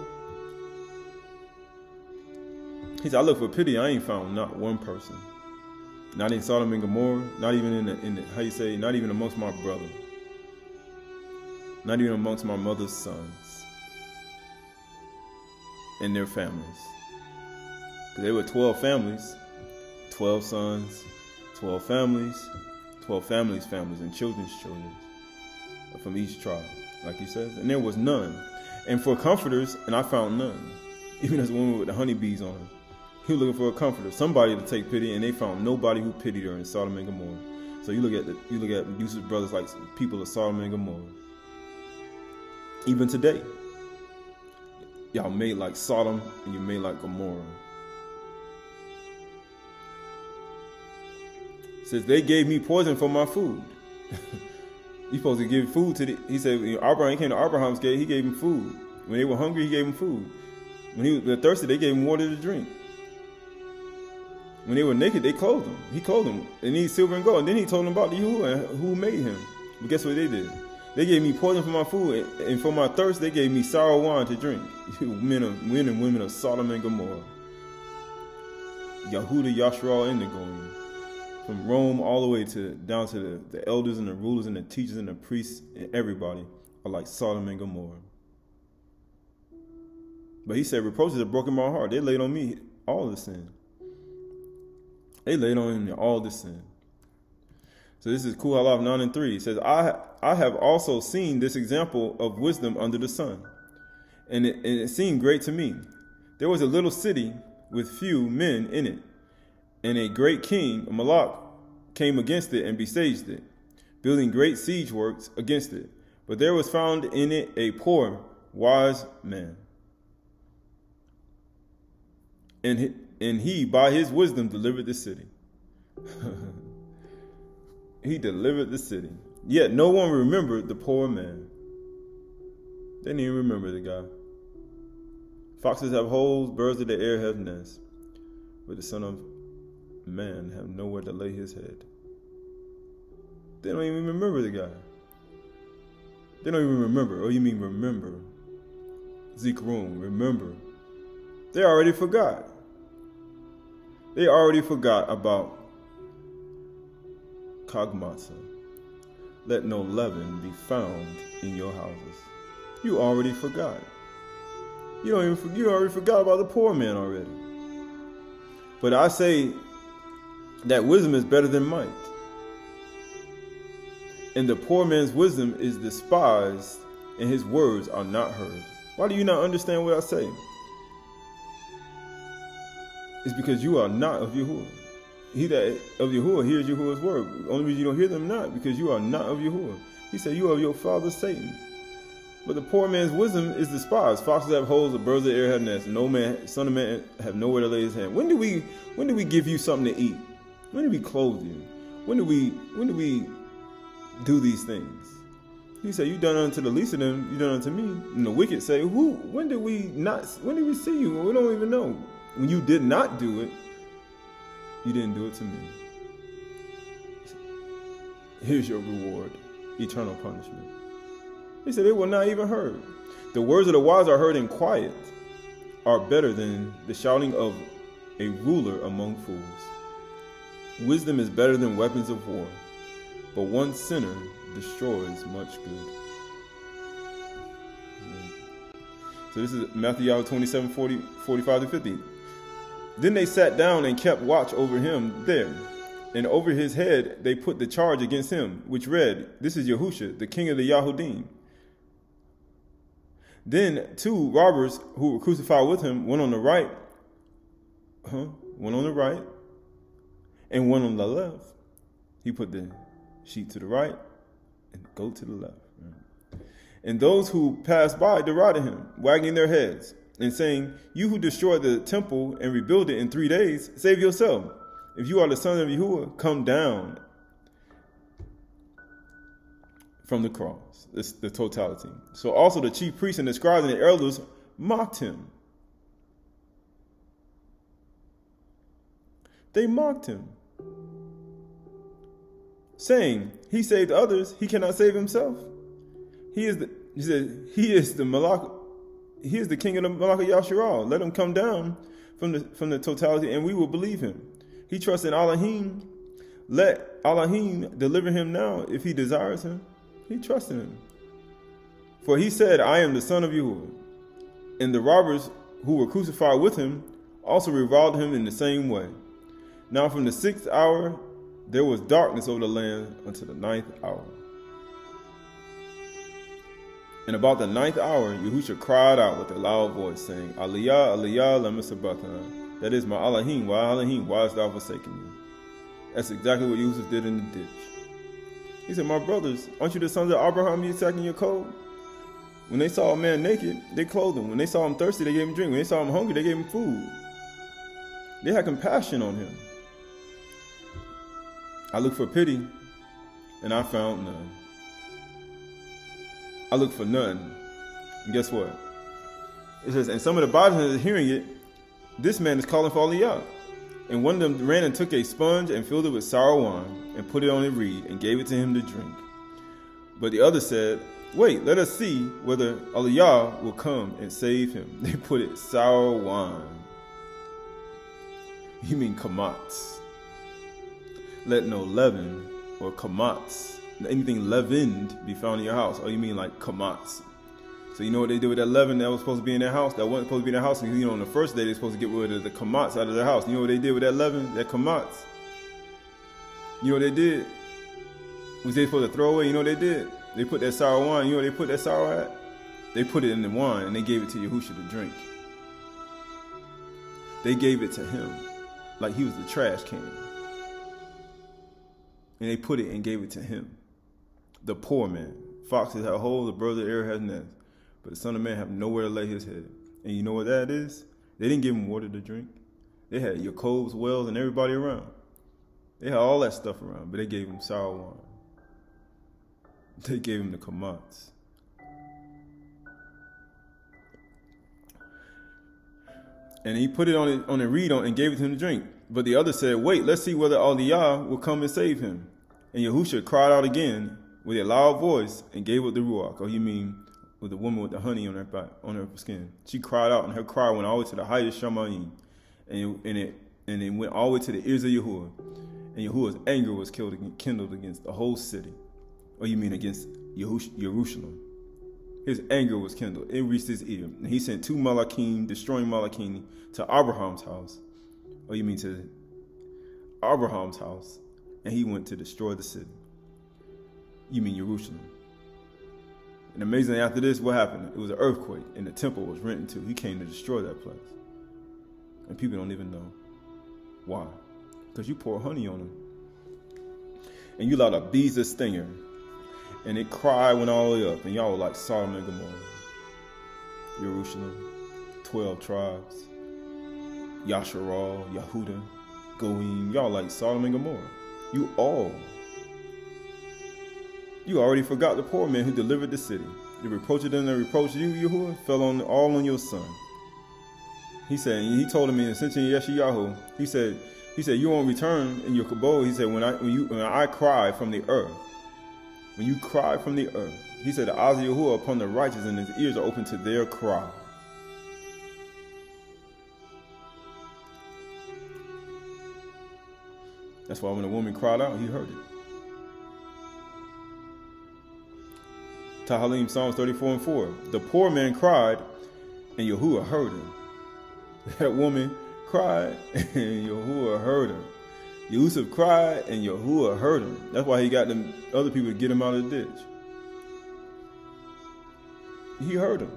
He said, I look for pity. I ain't found not one person. Not in Sodom and Gomorrah. Not even in the how you say, not even amongst my brother. Not even amongst my mother's sons and their families. Because there were 12 families, 12 sons, 12 families, 12 families, and children's children from each tribe, like he says. And there was none. And for comforters, and I found none. Even as a woman with the honeybees on her. He was looking for a comforter, somebody to take pity, and they found nobody who pitied her in Sodom and Gomorrah. So you look at Yusuf's brothers like people of Sodom and Gomorrah. Even today, y'all made like Sodom and you made like Gomorrah. It says they gave me poison for my food. You're supposed to give food to he said, Abraham came to Abraham's gate, he gave him food. When they were hungry, he gave them food. When they were thirsty, they gave him water to drink. When they were naked, they clothed him. He clothed them. They need silver and gold. And then he told them about Yahuwah and who made him. But guess what they did? They gave me poison for my food, and for my thirst, they gave me sour wine to drink. Men and women of Sodom and Gomorrah. Yahuda, Yashral, and the Goyim. From Rome all the way down to the elders and the rulers and the teachers and the priests and everybody are like Sodom and Gomorrah. But he said, reproaches have broken my heart. They laid on me all the sin. They laid on me all the sin. So this is Qahalath 9:3. It says, I have also seen this example of wisdom under the sun, and it seemed great to me. There was a little city with few men in it, and a great king, Malak, came against it and besieged it, building great siege works against it. But there was found in it a poor, wise man. And he, by his wisdom, delivered the city. He delivered the city. Yet no one remembered the poor man. They didn't even remember the guy. Foxes have holes, birds of the air have nests, but the Son of Man have nowhere to lay his head. They don't even remember the guy. They don't even remember. Oh, you mean remember? Zikrum, remember. They already forgot. They already forgot about Chag Matsah. Let no leaven be found in your houses. You already forgot. You already forgot about the poor man already. But I say that wisdom is better than might. And the poor man's wisdom is despised, and his words are not heard. Why do you not understand what I say? It's because you are not of Yahuwah. He that of Yahuwah hears Yahuwah's word. The only reason you don't hear them not, because you are not of Yahuwah. He said, you are of your father Satan. But the poor man's wisdom is despised. Foxes have holes, the birds of the air have nests. No man, son of man, have nowhere to lay his hand. When do we give you something to eat? When do we clothe you? When do we do these things? He said, "You done unto the least of them, you done unto me." And the wicked say, when did we see you? Well, we don't even know. When you did not do it, you didn't do it to me. Here's your reward, eternal punishment. He said, "They were not even heard. The words of the wise are heard in quiet, are better than the shouting of a ruler among fools. Wisdom is better than weapons of war, but one sinner destroys much good." So this is Matthew 27, 45 to 50. Then they sat down and kept watch over him there. And over his head they put the charge against him, which read, "This is Yahusha, the king of the Yahudim." Then 2 robbers who were crucified with him, one on the right, and one on the left. He put the sheet to the right and the goat to the left. And those who passed by derided him, wagging their heads and saying, "You who destroyed the temple and rebuild it in 3 days, save yourself. If you are the son of Yahuwah, come down from the cross." It's the totality. So also the chief priests and the scribes and the elders mocked him. They mocked him, saying, "He saved others, he cannot save himself. He is the king of the Malach Yasharal. Let him come down from the totality, and we will believe him. He trusts in Elohim. Let Elohim deliver him now if he desires him." He trusts in him. For he said, "I am the son of Yahuwah." And the robbers who were crucified with him also reviled him in the same way. Now from the 6th hour there was darkness over the land until the 9th hour. And about the 9th hour, Yahusha cried out with a loud voice, saying, "Aliyah, Aliyah, lama sabachthani." That is, "My Elohim, why hast thou forsaken me?" That's exactly what Yahusha did in the ditch. He said, "My brothers, aren't you the sons of Abraham, Yitzhak, and Yaakov? When they saw a man naked, they clothed him. When they saw him thirsty, they gave him drink. When they saw him hungry, they gave him food." They had compassion on him. I looked for pity, and I found none. I looked for none. And guess what? It says, and some of the bystanders hearing it, "This man is calling for Aliyah." And one of them ran and took a sponge and filled it with sour wine and put it on a reed and gave it to him to drink. But the other said, "Wait, let us see whether Aliyah will come and save him." They put it sour wine. You mean kamats. Let no leaven or kamats, anything leavened, be found in your house. Oh, you mean like kamats. So you know what they did with that leaven that was supposed to be in their house? That wasn't supposed to be in their house. And, on the first day they're supposed to get rid of the kamats out of their house. You know what they did with that leaven? That kamats. You know what they did? Was they supposed to throw away? You know what they did? They put that sour wine. You know what they put that sour at? They put it in the wine and they gave it to Yahusha to drink. They gave it to him like he was the trash can. And they put it and gave it to him. The poor man. Foxes have holes, the bird of the air has nests. But the Son of Man have nowhere to lay his head. And you know what that is? They didn't give him water to drink. They had Yaakov's wells and everybody around. They had all that stuff around, but they gave him sour wine. They gave him the kamats. And he put it on a reed and gave it to him to drink. But the other said, "Wait, let's see whether Aliyah will come and save him." And Yahusha cried out again with a loud voice and gave up the ruach. Oh, you mean with the woman with the honey on her back, on her skin? She cried out, and her cry went all the way to the highest Shamayim, and it went all the way to the ears of Yahuwah. And Yahuwah's anger was kindled against the whole city. Oh, you mean against Jerusalem? His anger was kindled. It reached his ear, and he sent 2 Malachim, destroying Malachim, to Abraham's house. Oh, you mean to Abraham's house? And he went to destroy the city. You mean Jerusalem? And amazingly, after this, what happened? It was an earthquake, and the temple was rent in two. He came to destroy that place. And people don't even know. Why? Because you pour honey on them. And you allowed a bees to stinger. and it cried went all the way up, and y'all were like Sodom and Gomorrah. Jerusalem, 12 tribes, Yasharal, Yehuda, Goim, y'all like Sodom and Gomorrah. You already forgot the poor man who delivered the city. The reproach of them that reproached you, Yahuwah, fell all on your son. He said, he told him in Ascension Yeshayahu, he said, you won't return in your kabod. He said, when I cry from the earth, when you cry from the earth, he said, the eyes of Yahuwah upon the righteous, and his ears are open to their cry. That's why when a woman cried out, he heard it. Tahalim, Psalms 34:4. The poor man cried, and Yahuwah heard him. That woman cried, and Yahuwah heard her. Yusuf cried, and Yahuwah heard him. That's why he got them other people to get him out of the ditch. He heard him.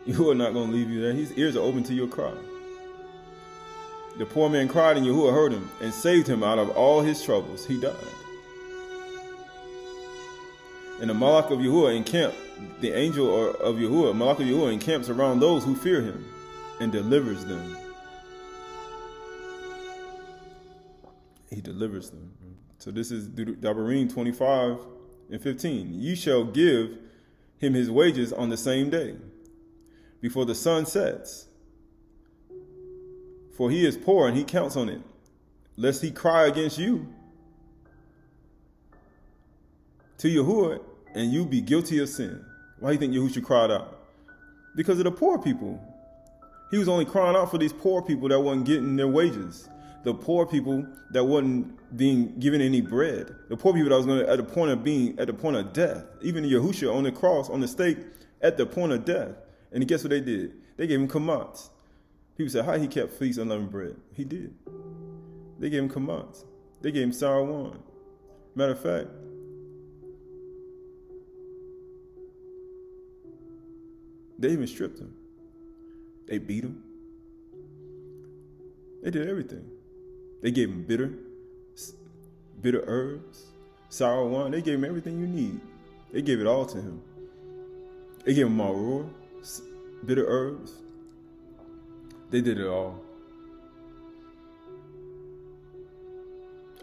Yahuwah not going to leave you there. His ears are open to your cry. The poor man cried, and Yahuwah heard him and saved him out of all his troubles. He died. And the Malach of Yahuwah encamped, the angel of Yahuwah, Malach of Yahuwah encamps around those who fear him and delivers them. He delivers them. So this is Devarim 25:15. You shall give him his wages on the same day, before the sun sets. For he is poor and he counts on it, lest he cry against you to Yahuwah and you be guilty of sin. Why do you think Yahushua cried out? Because of the poor people. He was only crying out for these poor people that wasn't getting their wages. The poor people that wasn't being given any bread. The poor people that was going to, at the point of death. Even Yahushua on the cross, on the stake, at the point of death. And guess what they did? They gave him kamats. People said, how he kept feast unleavened bread? He did. They gave him kamats. They gave him sour wine. Matter of fact, they even stripped him. They beat him. They did everything. They gave him bitter herbs, sour wine. They gave him everything you need. They gave it all to him. They gave him maror, bitter herbs. They did it all.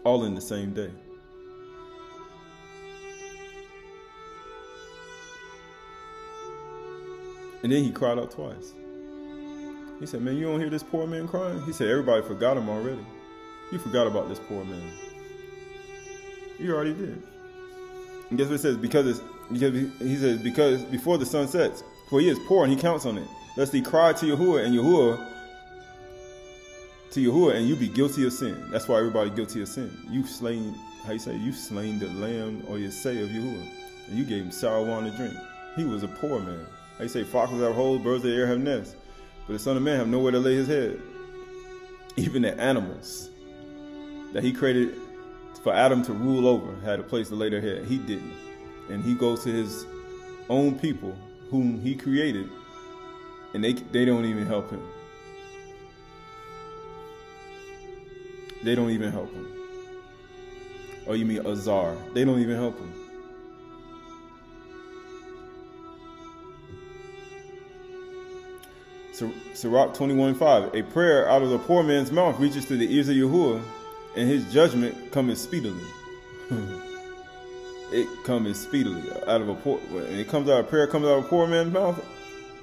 All in the same day. And then he cried out twice. He said, man, you don't hear this poor man crying? He said, everybody forgot him already. You forgot about this poor man. You already did. And guess what it says? Because before the sun sets, for he is poor and he counts on it. Lest he cry to Yahuwah and you be guilty of sin. That's why everybody guilty of sin. You slain the lamb or you say of Yahuwah. And you gave him sour wine to drink. He was a poor man. How you say, foxes have holes, birds of the air have nests, but the Son of Man have nowhere to lay his head. Even the animals that he created for Adam to rule over had a place to lay their head. He didn't. And he goes to his own people whom he created, and they don't even help him. They don't even help him. Or you mean Azar. They don't even help him. Sirach 21:5. A prayer out of the poor man's mouth reaches to the ears of Yahuwah, and his judgment cometh speedily. It cometh speedily out of a poor. When it comes out, a prayer comes out of a poor man's mouth.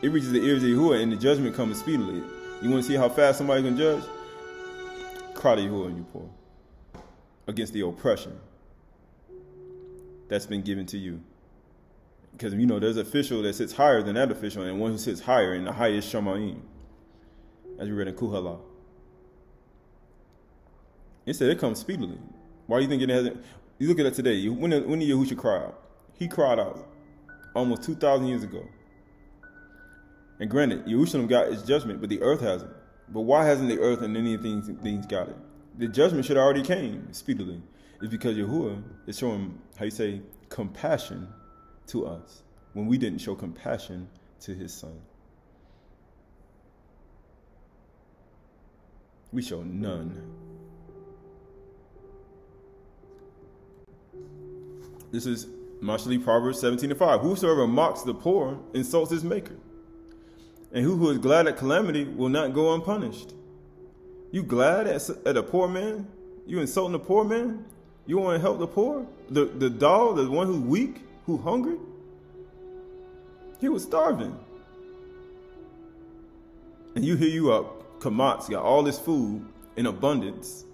It reaches the ears of Yahuwah, and the judgment cometh speedily. You want to see how fast somebody can judge? Cry to Yahuwah when you're poor, against the oppression that's been given to you. Because, you know, there's an official that sits higher than that official, and one who sits higher in the highest Shamaim, as we read in Qahalath. It said it comes speedily. Why do you think it hasn't? You look at it today. When did Yahushua cry out? He cried out almost 2,000 years ago. And granted, Jerusalem got its judgment, but the earth hasn't. But why hasn't the earth and any of things got it? The judgment should have already came speedily. It's because Yahuwah is showing, how you say, compassion to us when we didn't show compassion to his son. We show none. This is Mashali Proverbs 17:5. Whosoever mocks the poor insults his maker. And who is glad at calamity will not go unpunished. You glad at a poor man? You insulting the poor man? You want to help the poor? The dog, the one who's weak, who hungry? He was starving. And you up, Kamat's got all this food in abundance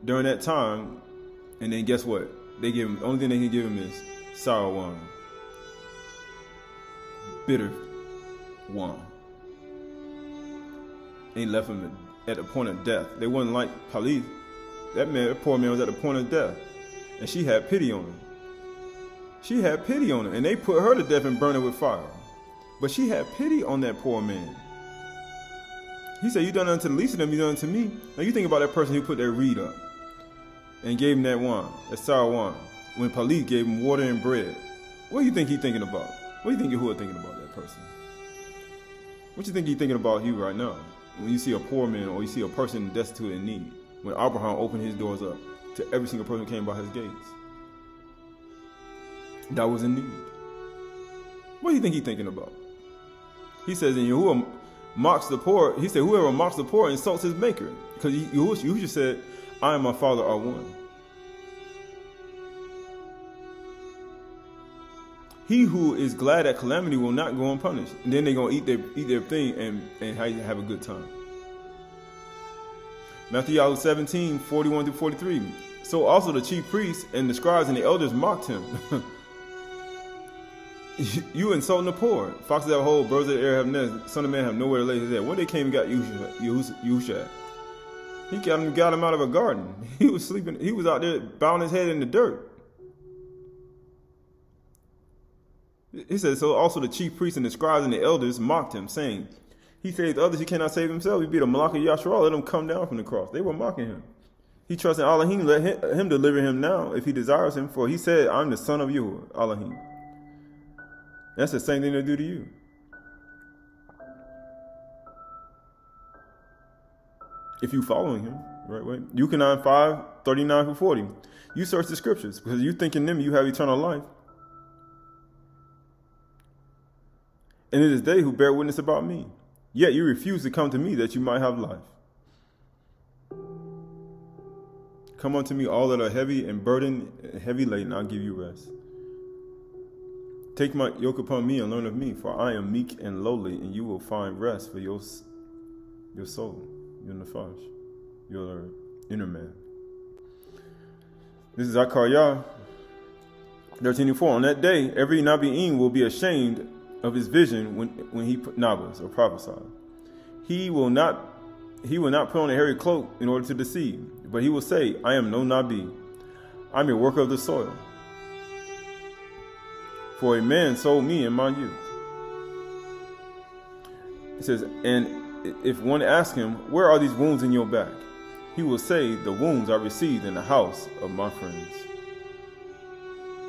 during that time, and then guess what? They give him, the only thing they can give him is sour wine. Bitter wine. Ain't left him at the point of death. They wasn't like Qahalath. That poor man was at the point of death. And she had pity on him. She had pity on him. And they put her to death and burned her with fire. But she had pity on that poor man. He said, you done unto the least of them, you done unto me. Now you think about that person who put their reed up and gave him that wine, that sour wine, when Qahalath gave him water and bread. What do you think he's thinking about? What do you think Yahuwah thinking about that person? What do you think he's thinking about you right now? When you see a poor man or you see a person destitute in need, when Abraham opened his doors up to every single person who came by his gates, that was in need. What do you think he's thinking about? He says, and Yahuwah mocks the poor. He said, whoever mocks the poor insults his maker. Because you just said, I and my Father are one. He who is glad at calamity will not go unpunished. And then they're going to eat their thing and have a good time. Matthew 17:41-43. So also the chief priests and the scribes and the elders mocked him. You insulting the poor. Foxes have a hole, birds of the air have nests, son of man have nowhere to lay his head. When they came and got Yusha, he got him out of a garden. He was sleeping. He was out there bowing his head in the dirt. He said, so also the chief priests and the scribes and the elders mocked him, saying, he saved others, he cannot save himself. He beat a Malach of Yahshua, let him come down from the cross. They were mocking him. He trusts in Elohim, let him deliver him now if he desires him, for he said, I'm the son of Yahuwah, Elohim. That's the same thing they do to you. If you following him, right? Yuchanan 5:39-40. You search the scriptures, because you think in them you have eternal life. And it is they who bear witness about me. Yet you refuse to come to me that you might have life. Come unto me, all that are heavy and burdened, heavy laden, I'll give you rest. Take my yoke upon me and learn of me, for I am meek and lowly, and you will find rest for your soul, your nefesh, your inner man. This is Zechariah 13:4. On that day, every Nabi'im will be ashamed of his vision when he nabas or prophesied. He will not put on a hairy cloak in order to deceive, but he will say, I am no Nabi. I'm a worker of the soil. For a man sold me in my youth. It says, and if one asks him, where are these wounds in your back? He will say, the wounds I received in the house of my friends.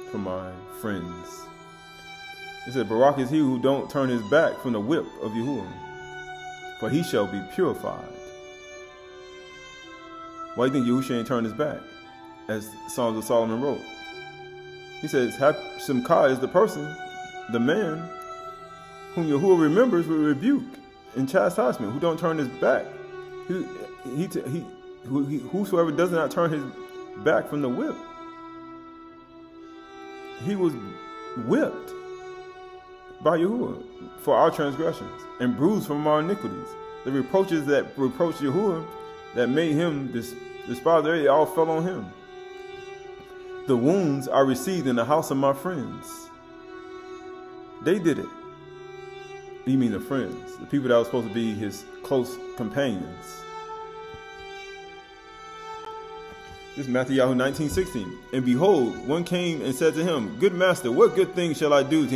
From my friends. It says, Barak is he who don't turn his back from the whip of Yahuwah, for he shall be purified. Why do you think Yahushua ain't turned his back? As Psalms of Solomon wrote. He says, Simcha is the person, the man, whom Yahuwah remembers with rebuke and chastisement, who don't turn his back. Whosoever does not turn his back from the whip. He was whipped by Yahuwah for our transgressions and bruised from our iniquities. The reproaches that reproached Yahuwah that made him despise, they all fell on him. The wounds I received in the house of my friends. They did it. You mean the friends, the people that were supposed to be his close companions. This is Matthew 19:16. And behold, one came and said to him, Good master, what good thing shall I do to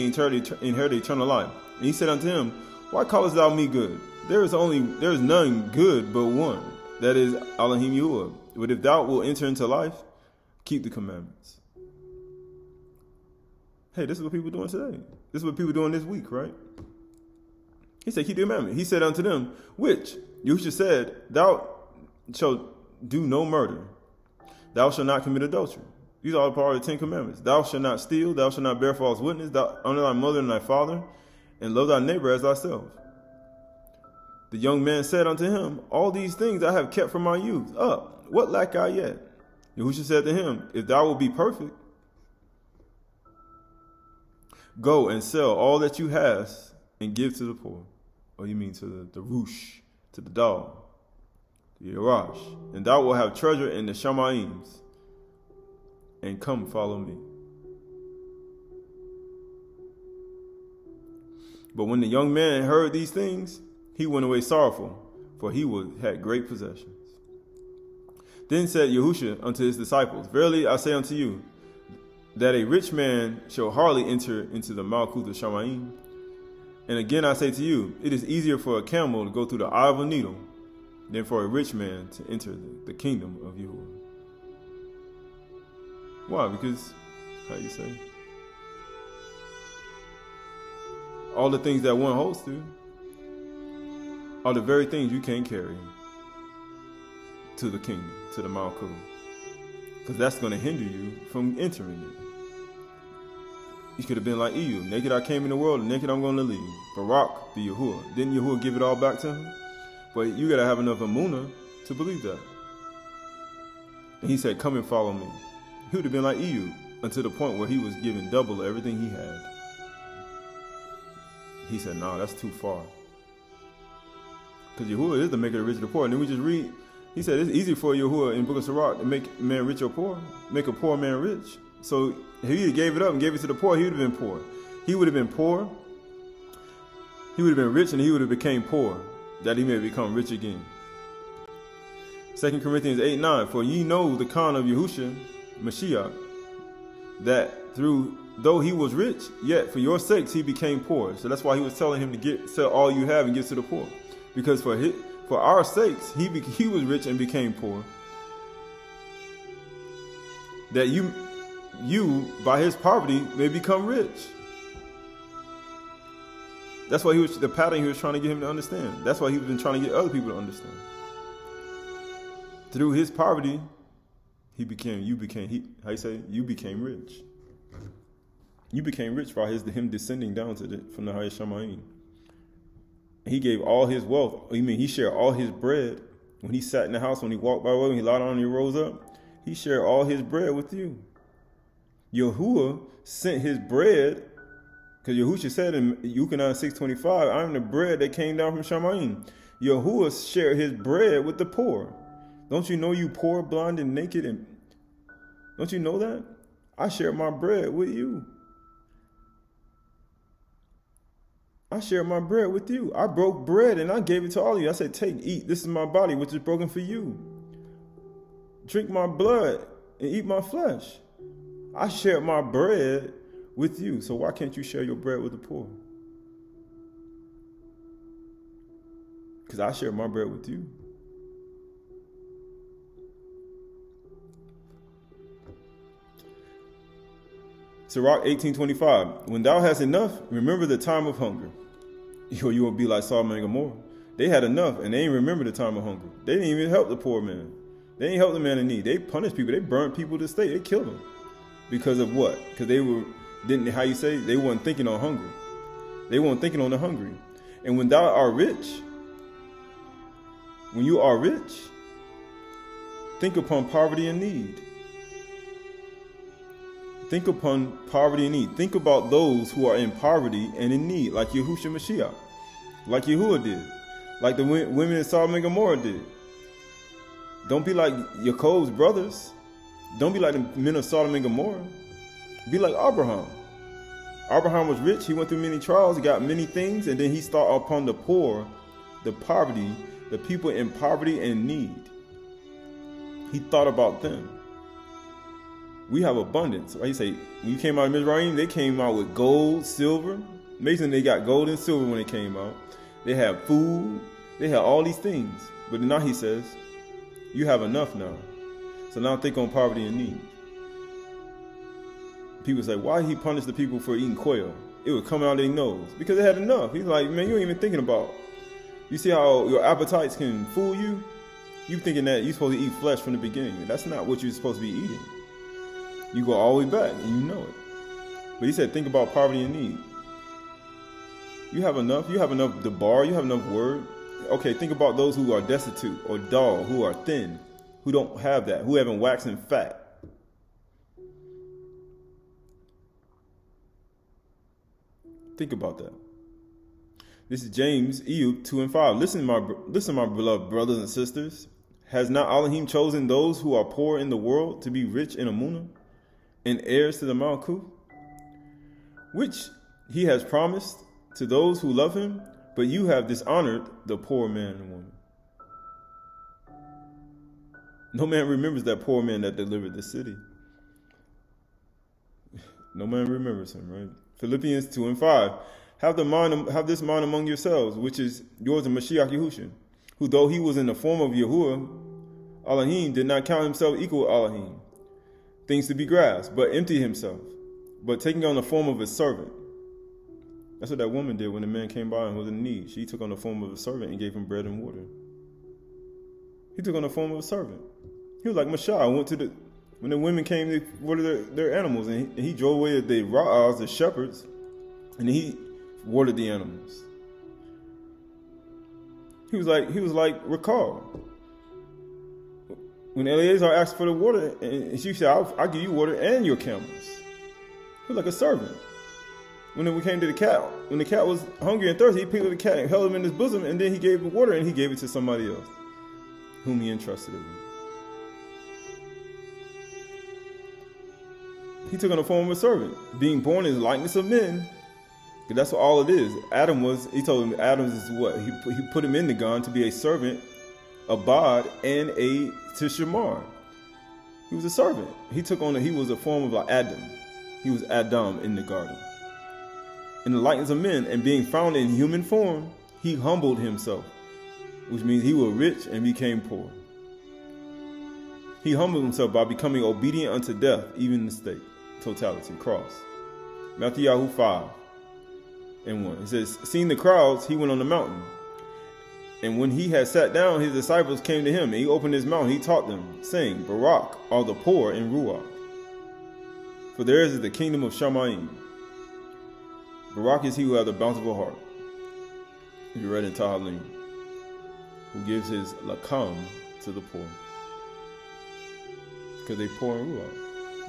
inherit eternal life? And he said unto him, Why callest thou me good? There is none good but one, that is Elohim Yahuwah. But if thou wilt enter into life, keep the commandments. Hey, this is what people are doing today. This is what people are doing this week, right? He said, keep the commandment. He said unto them, which Yahushua said, Thou shalt do no murder. Thou shalt not commit adultery. These are all part of the 10 Commandments. Thou shalt not steal, thou shalt not bear false witness, thou honor thy mother and thy father, and love thy neighbor as thyself. The young man said unto him, all these things I have kept from my youth. Up, what lack I yet? Yahushua said to him, if thou wilt be perfect, go and sell all that you hast and give to the poor. Or you mean to the Rush, to the dog, the Yerash. And thou wilt have treasure in the Shamaims. And come follow me. But when the young man heard these things, he went away sorrowful, for he had great possessions. Then said Yahushua unto his disciples, verily I say unto you, that a rich man shall hardly enter into the Malkuth of Shamaim. And again I say to you, it is easier for a camel to go through the eye of a needle than for a rich man to enter the kingdom of Yahuwah. Why? Because, how you say, all the things that one holds to are the very things you can't carry to the kingdom, to the Malkuth. Because that's going to hinder you from entering it. You could have been like Ehud, naked I came in the world, and naked I'm going to leave. Barak be Yahuwah. Didn't Yahuwah give it all back to him? But you got to have enough emunah to believe that. And he said, come and follow me. He would have been like Ehud until the point where he was given double everything he had. He said, no, that's too far. Because Yahuwah is the maker of the rich and the poor. And then we just read, he said it's easy for Yahuwah in the book of Sirach to make a man rich or poor, make a poor man rich. So if he gave it up and gave it to the poor, he would have been poor. He would have been poor. He would have been rich and he would have became poor, that he may become rich again. 2 Corinthians 8:9, for ye know the kind of Yahushua, Mashiach, that though he was rich, yet for your sakes he became poor. So that's why he was telling him to sell all you have and give to the poor. Because for our sakes, he was rich and became poor. That you by his poverty may become rich. That's why the pattern he was trying to get him to understand. That's why he's been trying to get other people to understand. Through his poverty, you became rich. You became rich by him descending down from the highest Shamayim. He gave all his wealth. He shared all his bread. When he sat in the house, when he walked by the way, when he lied down and he rose up, he shared all his bread with you. Yahuwah sent his bread, because Yahushua said in Yuchanan 6:25, I am the bread that came down from Shamayim. Yahuwah shared his bread with the poor. Don't you know you poor, blind, and naked? And don't you know that? I shared my bread with you. I shared my bread with you. I broke bread and I gave it to all of you. I said, take, eat. This is my body, which is broken for you. Drink my blood and eat my flesh. I shared my bread with you. So why can't you share your bread with the poor? Because I shared my bread with you. Sirach 18:25. When thou hast enough, remember the time of hunger. You will be like Sodom and Gomorrah. They had enough and they didn't remember the time of hunger. They didn't even help the poor man. They didn't help the man in need. They punished people. They burned people to the stake. They killed them. Because of what? Because they weren't thinking on hunger. They weren't thinking on the hungry. And when thou art rich, when you are rich, think upon poverty and need. Think upon poverty and need. Think about those who are in poverty and in need, like Yahushua Mashiach, like Yahuwah did, like the women in Sodom and Gomorrah did. Don't be like Yaakov's brothers. Don't be like the men of Sodom and Gomorrah. Be like Abraham. Abraham was rich. He went through many trials. He got many things. And then he thought upon the poor, the poverty, the people in poverty and need. He thought about them. We have abundance. Right? You say, when you came out of Mizraim, they came out with gold, silver. Amazing, they got gold and silver when they came out. They have food. They have all these things. But now he says, you have enough now. So now think on poverty and need. People say, why he punished the people for eating quail? It would come out of their nose. Because they had enough. He's like, man, you ain't even thinking about. You see how your appetites can fool you? You thinking that you're supposed to eat flesh from the beginning. That's not what you're supposed to be eating. You go all the way back and you know it. But he said, think about poverty and need. You have enough. You have enough to bar. You have enough word. Okay, think about those who are destitute or dull, who are thin, who don't have that, who haven't waxed and fat. Think about that. This is James 2:5. Listen, my beloved brothers and sisters. Has not Elohim chosen those who are poor in the world to be rich in Amunah and heirs to the Malkuth, which he has promised to those who love him? But you have dishonored the poor man and woman. No man remembers that poor man that delivered the city. No man remembers him, right? Philippians 2:5. Have this mind among yourselves, which is yours in Mashiach Yehusha, who though he was in the form of Yahuwah, Elohim, did not count himself equal to Elohim, things to be grasped, but emptied himself, but taking on the form of a servant. That's what that woman did when the man came by and was in need. She took on the form of a servant and gave him bread and water. He took on the form of a servant. He was like Matsah. When the women came to water their animals, and he drove away the Ra'ahs, the shepherds, and he watered the animals. He was like Rakal. When Eleazar asked for the water, and she said, I'll give you water and your camels. He was like a servant. When we came to the cat, when the cat was hungry and thirsty, he picked up the cat and held him in his bosom, and then he gave him water, and he gave it to somebody else, whom he entrusted it with. He took on the form of a servant, being born in the likeness of men. That's what all it is. He told him Adam is what? He put him in the gun to be a servant, Abyd, and a Tishamar. He was a servant. He was a form of like Adam. He was Adam in the garden. In the likeness of men, and being found in human form, he humbled himself, which means he was rich and became poor. He humbled himself by becoming obedient unto death, even the state, totality, cross. Matthew 5:1. It says, seeing the crowds, he went on the mountain. And when he had sat down, his disciples came to him, and he opened his mouth, and he taught them, saying, Barak are the poor in Ruach, for theirs is the kingdom of Shamayim. Barak is he who has a bountiful heart. You read in Tahalim, who gives his lakam to the poor, because they poor in Ruach.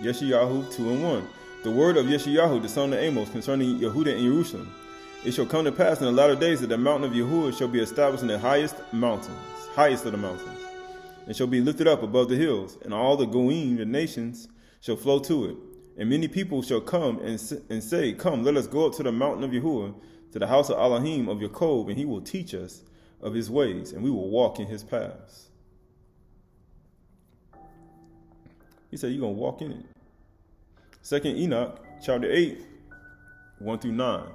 Yeshayahu 2:1. The word of Yeshayahu, the son of Amos, concerning Yehuda and Jerusalem. It shall come to pass in the latter days that the mountain of Yahuwah shall be established in the highest of the mountains, and shall be lifted up above the hills, and all the Goyim, the nations, shall flow to it. And many people shall come and say, come, let us go up to the mountain of Yahuwah, to the house of Elohim of Yaakov, and he will teach us of his ways, and we will walk in his paths. He said, you're going to walk in it. 2 Enoch, chapter 8, 1-9.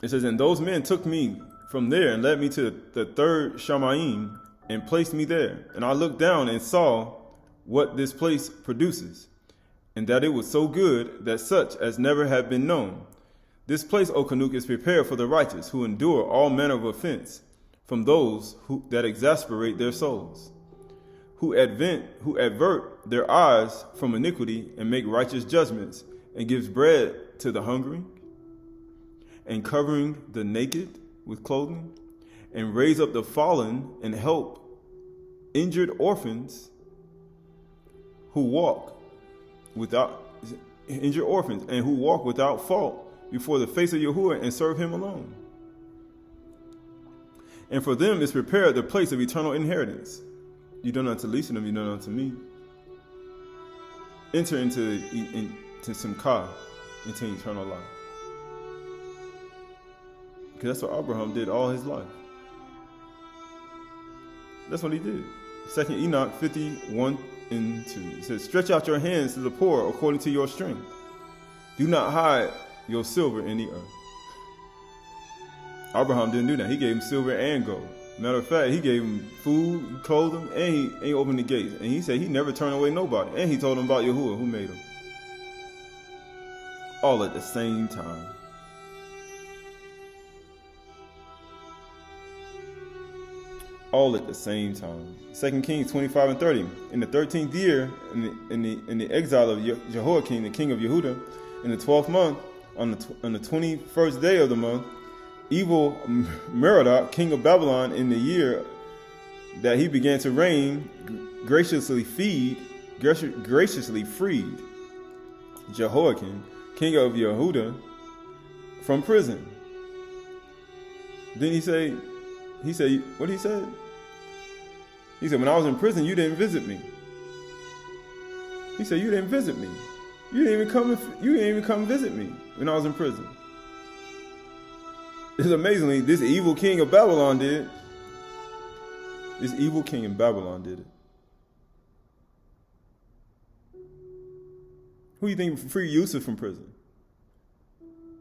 It says, and those men took me from there and led me to the third Shamayim and placed me there. And I looked down and saw what this place produces, and that it was so good that such as never had been known. This place, O Kanuk, is prepared for the righteous, who endure all manner of offense from those that exasperate their souls, who avert their eyes from iniquity and make righteous judgments, and gives bread to the hungry, and covering the naked with clothing, and raise up the fallen, and help injured orphans who walk without fault before the face of Yahuwah, and serve him alone. And for them is prepared the place of eternal inheritance. You done unto least of them, you done unto me. Enter into Simcha, into eternal life. Because that's what Abraham did all his life. That's what he did. 2 Enoch 51:2. It says, stretch out your hands to the poor according to your strength. Do not hide your silver in the earth. Abraham didn't do that. He gave him silver and gold. Matter of fact, he gave him food, clothed him, and he opened the gates. And he said he never turned away nobody. And he told him about Yahuwah, who made him. All at the same time. all at the same time. 2 Kings 25 and 30. In the 13th year, in the exile of Jehoiakim, the king of Yehuda, in the 12th month, on the 21st day of the month, evil Merodach, king of Babylon, in the year that he began to reign, graciously freed Jehoiakim, king of Yehuda, from prison. Then he said, what he said? He said, when I was in prison, you didn't visit me. He said, you didn't visit me. You didn't even come visit me when I was in prison. It's amazingly, this evil king of Babylon did. This evil king in Babylon did it. Who do you think freed Yusuf from prison?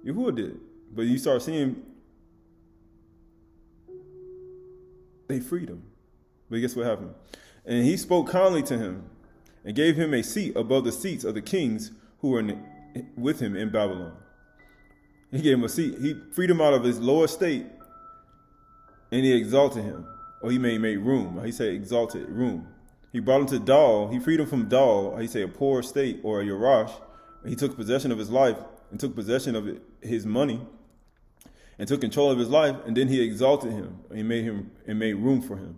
Yahuwah did it. But you start seeing they freed him. But guess what happened? And he spoke kindly to him and gave him a seat above the seats of the kings who were with him in Babylon. He gave him a seat. He freed him out of his lower state and he exalted him. Or he made room. He said exalted room. He brought him to Dal. He freed him from Dal. He said a poor state or a Yerash. He took possession of his life and took possession of his money and took control of his life, and then he exalted him. He made room for him.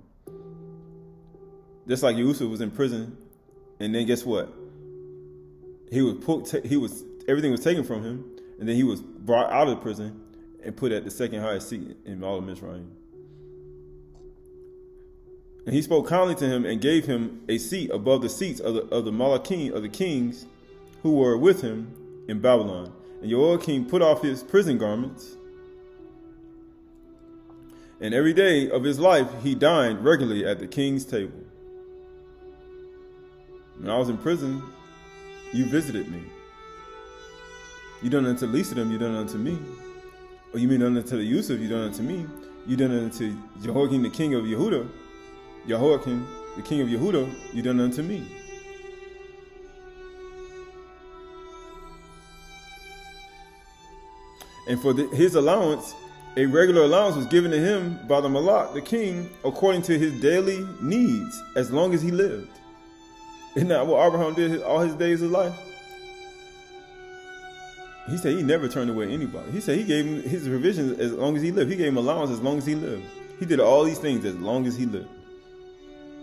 Just like Yusuf was in prison, and then guess what? Everything was taken from him, and then he was brought out of prison and put at the second highest seat in all of Mizraim. And he spoke kindly to him and gave him a seat above the seats of the Malachim, of the kings who were with him in Babylon. And Jehoiakim put off his prison garments, and every day of his life he dined regularly at the king's table. When I was in prison, you visited me. You done unto the least of them, you done unto me. Or you mean unto the Yusuf, you done unto me. You done unto Jehoiakim, the king of Yehuda. Jehoiakim, the king of Yehuda, you done unto me. And for his allowance, a regular allowance was given to him by the Malach, the king, according to his daily needs, as long as he lived. Isn't that what Abraham did all his days of life? He said he never turned away anybody. He said he gave him his provisions as long as he lived. He gave him allowance as long as he lived. He did all these things as long as he lived.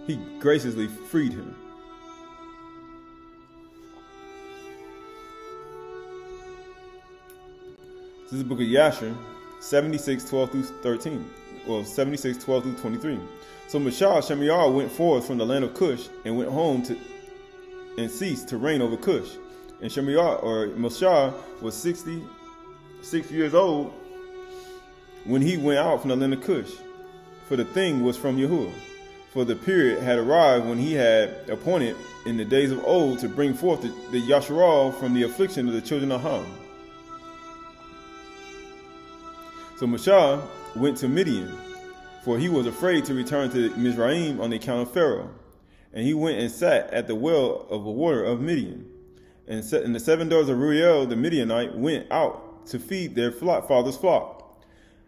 He graciously freed him. This is the book of Yasher, 76:12 through 13. Well, 76:12 through 23. So Matsah, Shemaiah went forth from the land of Cush and went home and ceased to reign over Cush. And Matsah was 66 years old when he went out from the land of Cush. For the thing was from Yahuwah. For the period had arrived when he had appointed in the days of old to bring forth the Yasharal from the affliction of the children of Ham. So Matsah went to Midian, for he was afraid to return to Mizraim on the account of Pharaoh. And he went and sat at the well of water of Midian. And the 7 daughters of Ruel the Midianite went out to feed their father's flock.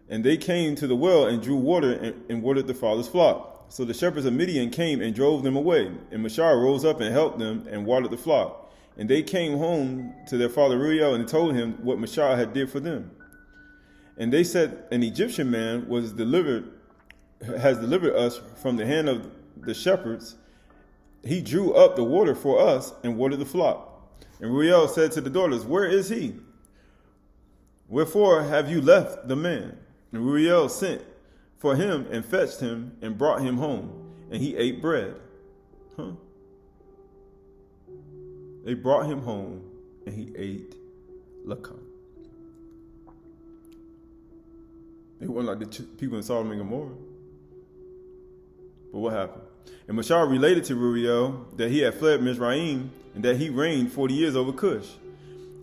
And they came to the well and drew water and watered the father's flock. So the shepherds of Midian came and drove them away. And Matsah rose up and helped them and watered the flock. And they came home to their father Ruel and told him what Matsah had did for them. And they said, an Egyptian man has delivered us from the hand of the shepherds. He drew up the water for us and watered the flock. And Ruel said to the daughters, where is he? Wherefore have you left the man? And Ruel sent for him and fetched him and brought him home. And he ate bread. They brought him home and he ate lakan. They weren't like the people in Sodom and Gomorrah. But what happened? And Matsah related to Ruel that he had fled Mizraim and that he reigned 40 years over Cush.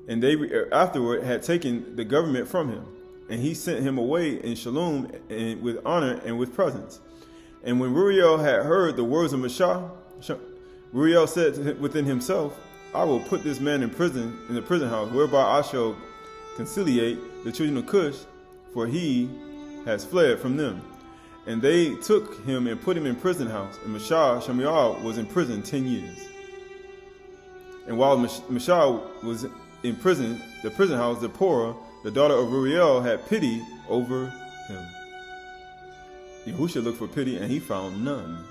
And they afterward had taken the government from him. And he sent him away in shalom and with honor and with presents. And when Ruel had heard the words of Matsah, Ruel said within himself, I will put this man in prison, in the prison house, whereby I shall conciliate the children of Cush, for he has fled from them. And they took him and put him in prison house. And Matsah was in prison 10 years. And while Matsah was in prison, the prison house, Zipporah, the daughter of Ruel, had pity over him. Yahusha looked for pity, and he found none.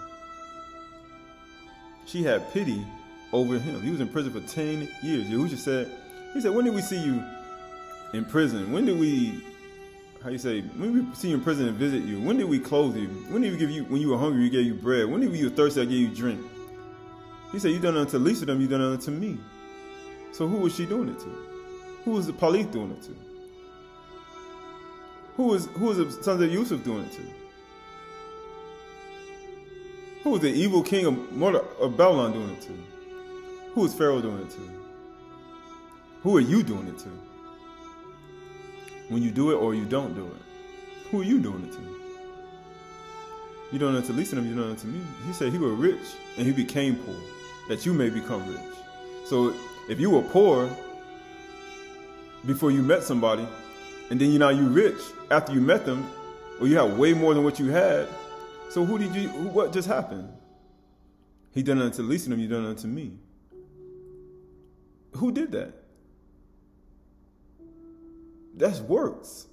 She had pity over him. He was in prison for 10 years. Yahusha said, when did we see you in prison? When did we, when we see you in prison and visit you? When did we clothe you? When did we give you, when you were hungry, we gave you bread? When did you were thirsty, I gave you drink? He said, you done it unto least of them, you done it unto me. So who was she doing it to? Who was the Palith doing it to? Who was the sons of Yusuf doing it to? Who was the evil king of Babylon doing it to? Who was Pharaoh doing it to? Who are you doing it to? When you do it or you don't do it, who are you doing it to? You don't know to least of them, you don't know to me. He said he was rich and he became poor, that you may become rich. So if you were poor before you met somebody, and then you rich after you met them, or you have way more than what you had, so what just happened? He done it unto the least of them, you done it unto me. Who did that? That's works.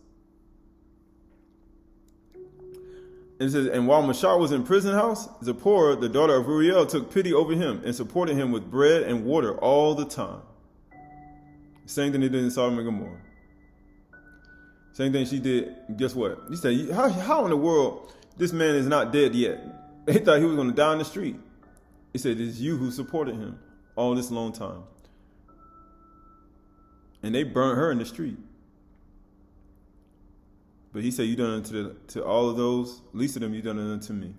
And it says, and while Matsah was in prison house, Zipporah, the daughter of Ruel, took pity over him and supported him with bread and water all the time. Same thing they did in Sodom and Gomorrah. Same thing she did. Guess what? He said, how in the world this man is not dead yet? They thought he was going to die in the street. He said, it's you who supported him all this long time. And they burned her in the street. But he said, you done it to all of those, least of them, you done it unto me.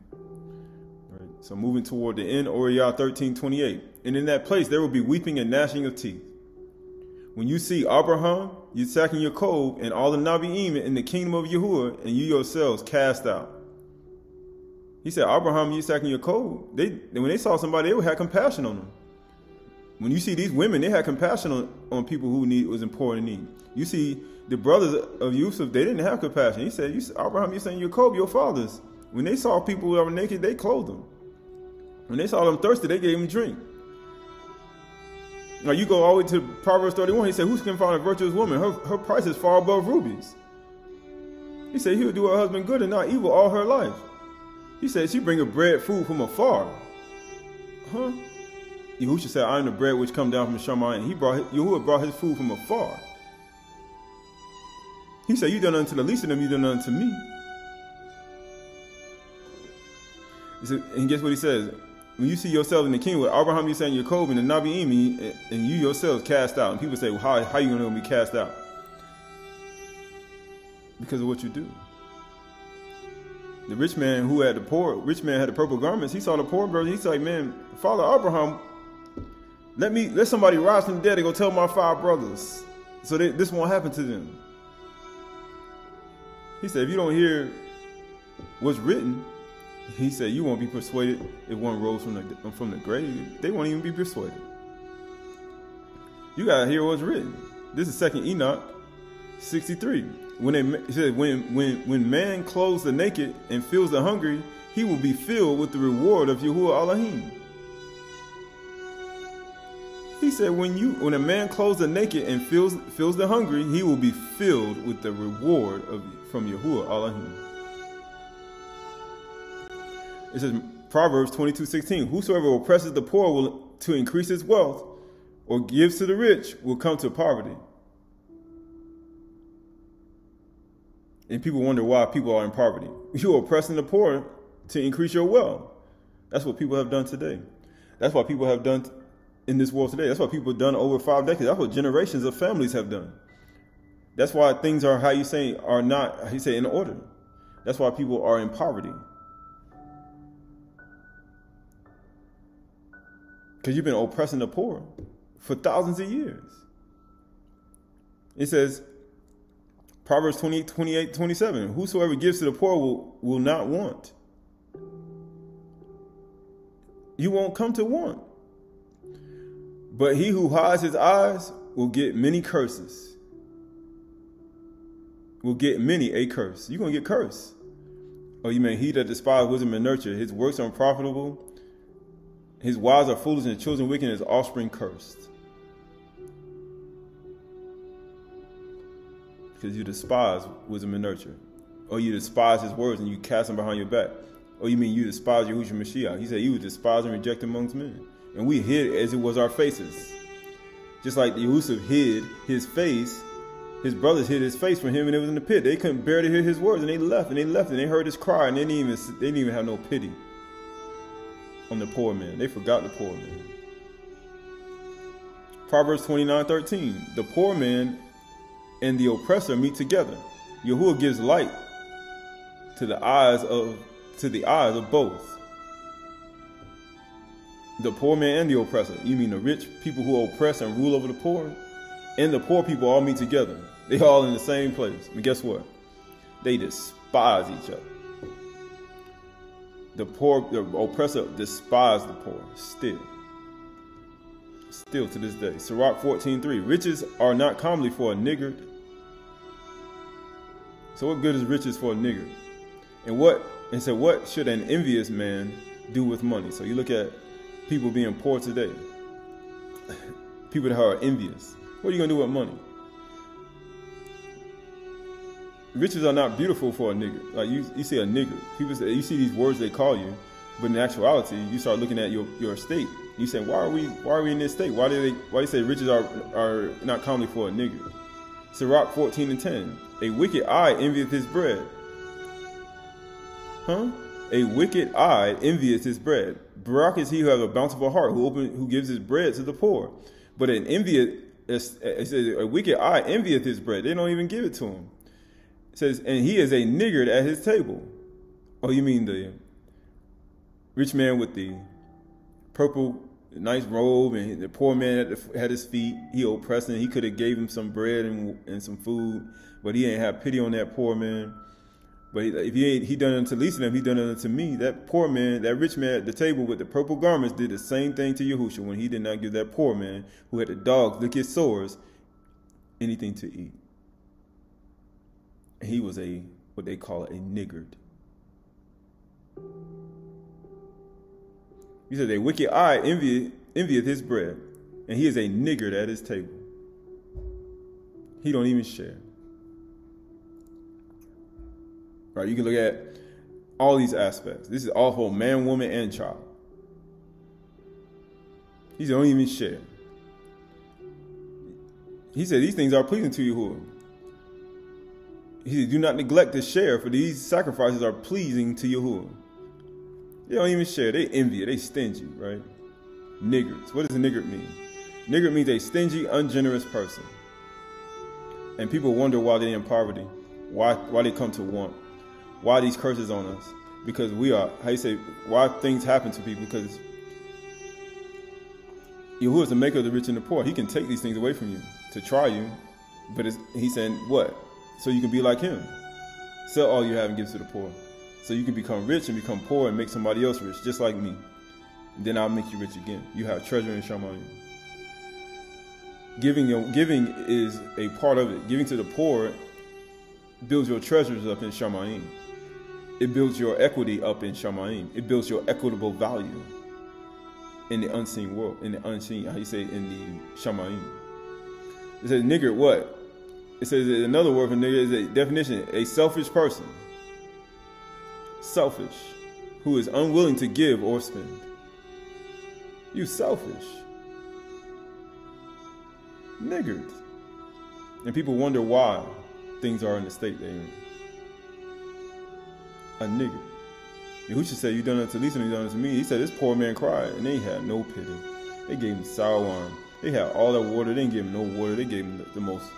Right. So moving toward the end, Oriyah 13:28. And in that place there will be weeping and gnashing of teeth. When you see Abraham, Yitzhak, and Yaakov, and all the Nabi'im in the kingdom of Yahuwah, and you yourselves cast out. He said, Abraham, Yitzhak, and Yaakov, when they saw somebody, they would have compassion on them. When you see these women, they had compassion on people who was in poor and need. You see the brothers of Yusuf, they didn't have compassion. He said, Abraham, Yitzhak, and Yaakov, your fathers, when they saw people who were naked, they clothed them. When they saw them thirsty, they gave them drink. Now you go all the way to Proverbs 31. He said, who can find a virtuous woman? Her price is far above rubies. He said, he will do her husband good and not evil all her life. He said, she bring her bread food from afar. Huh? Yahusha said, I am the bread which come down from Shammai, and Yahuwah brought his food from afar. He said, you done unto the least of them, you done unto me. He said, and guess what he says? When you see yourself in the kingdom with Abraham, Yitzhak, and Yaakov, and the Nabi'im, and you yourselves cast out. And people say, well, how are you going to be cast out? Because of what you do. The rich man who had rich man had the purple garments. He saw the poor brother. He said, man, Father Abraham, let somebody rise from the dead and go tell my 5 brothers, so this won't happen to them. He said, if you don't hear what's written, he said, you won't be persuaded if one rose from the grave. They won't even be persuaded. You got to hear what's written. This is 2 Enoch 63. When man clothes the naked and fills the hungry, he will be filled with the reward of Yahuwah Elohim. He said, when a man clothes the naked and fills the hungry, he will be filled with the reward from Yahuwah Elohim. It says, Proverbs 22:16, whosoever oppresses the poor to increase his wealth, or gives to the rich, will come to poverty. And people wonder why people are in poverty. You're oppressing the poor to increase your wealth. That's what people have done today. That's what people have done in this world today. That's what people have done over 5 decades. That's what generations of families have done. That's why things are, are not, in order. That's why people are in poverty. Because you've been oppressing the poor for thousands of years. It says, Proverbs 28:27, whosoever gives to the poor will not want. You won't come to want. But he who hides his eyes will get many curses. Will get many a curse. You're going to get cursed. Oh, you mean he that despises wisdom and nurture, his works are unprofitable, his wives are foolish, and his children wicked, and his offspring cursed. Because you despise wisdom and nurture. Or you despise his words and you cast them behind your back. Or you mean you despise Yahushua Mashiach. He said you would despise and reject amongst men. And we hid as it was our faces. Just like Yahushua hid his face, his brothers hid his face from him and it was in the pit. They couldn't bear to hear his words and they left and they heard his cry and they didn't even have no pity on the poor man. They forgot the poor man. Proverbs 29:13. The poor man and the oppressor meet together. Yahuwah gives light to the eyes of both. The poor man and the oppressor. You mean the rich people who oppress and rule over the poor, and the poor people all meet together. They all in the same place. And guess what? They despise each other. The oppressor despises the poor still to this day. Sirach 14:3. Riches are not commonly for a niggard. So what good is riches for a niggard? And so what should an envious man do with money? So you look at people being poor today. People that are envious. What are you going to do with money? Riches are not beautiful for a niggard. Like you see a niggard. People say, you see these words they call you, but in actuality, you start looking at your state. You say, why are we in this state? Why do they say riches are not commonly for a niggard? Sirach 14:10. A wicked eye envieth his bread. A wicked eye envieth his bread. Barak is he who has a bountiful heart, who gives his bread to the poor. But an envious, it says, a wicked eye envieth his bread. They don't even give it to him. It says, and he is a niggard at his table. Oh, you mean the rich man with the purple nice robe and the poor man at his feet? He oppressed him. He could have gave him some bread and some food, but he ain't have pity on that poor man. But if he done unto least of them, he done unto me. That poor man, that rich man at the table with the purple garments did the same thing to Yahushua when he did not give that poor man who had the dogs lick his sores anything to eat. And he was what they call a niggard. He said, a wicked eye envieth his bread, and he is a niggard at his table. He don't even share. Right, you can look at all these aspects. This is all for man, woman, and child. He don't even share. He said these things are pleasing to Yahuwah. He said, do not neglect to share, for these sacrifices are pleasing to Yahuwah. They don't even share. They envy. They stingy, right? Niggards. What does a niggard mean? Niggard means a stingy, ungenerous person. And people wonder why they're in poverty, why they come to want. Why these curses on us? Because we are, why things happen to people? Because Yahuwah is the maker of the rich and the poor. He can take these things away from you to try you. But he's saying, what? So you can be like him. Sell all you have and give to the poor. So you can become rich and become poor and make somebody else rich, just like me. And then I'll make you rich again. You have treasure in Shamayim. Giving is a part of it. Giving to the poor builds your treasures up in Shamayim. It builds your equity up in Shamayim. It builds your equitable value in the unseen world, in the Shamayim. It says niggard what? It says another word for niggard is a definition, a selfish person. Selfish, who is unwilling to give or spend. You selfish. Niggard. And people wonder why things are in the state they're in. A nigger. Yahushua said, you done it to Lisa and you done it to me. He said, this poor man cried, and they had no pity. They gave him sour wine. They had all that water. They didn't give him no water. They gave him the most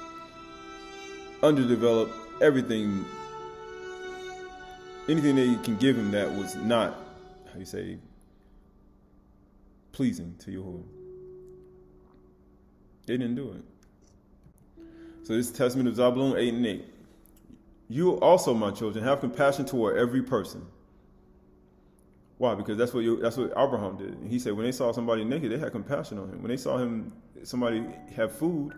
underdeveloped, everything, anything they can give him that was not, pleasing to Yahuwah. They didn't do it. So this is Testament of Zabulon 8:8. You also, my children, have compassion toward every person. Why? Because that's what Abraham did. And he said when they saw somebody naked, they had compassion on him. When they saw somebody have food,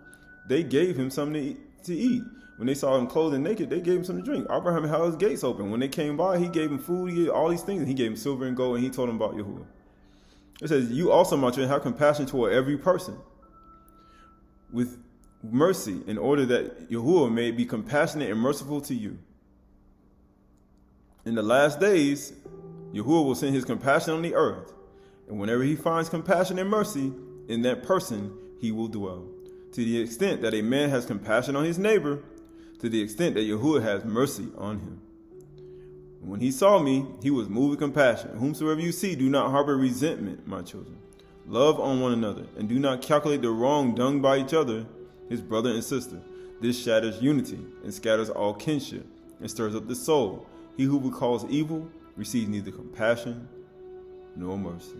they gave him something to eat. When they saw him clothed and naked, they gave him something to drink. Abraham held his gates open. When they came by, he gave him food, he gave all these things, and he gave him silver and gold, and he told them about Yahuwah. It says, you also, my children, have compassion toward every person with mercy, in order that Yahuwah may be compassionate and merciful to you. In the last days, Yahuwah will send his compassion on the earth, and whenever he finds compassion and mercy in that person, he will dwell. To the extent that a man has compassion on his neighbor, to the extent that Yahuwah has mercy on him. When he saw me, he was moved with compassion. Whomsoever you see, do not harbor resentment, my children. Love on one another, and do not calculate the wrong done by each other, his brother and sister. This shatters unity and scatters all kinship and stirs up the soul. He who recalls evil receives neither compassion nor mercy.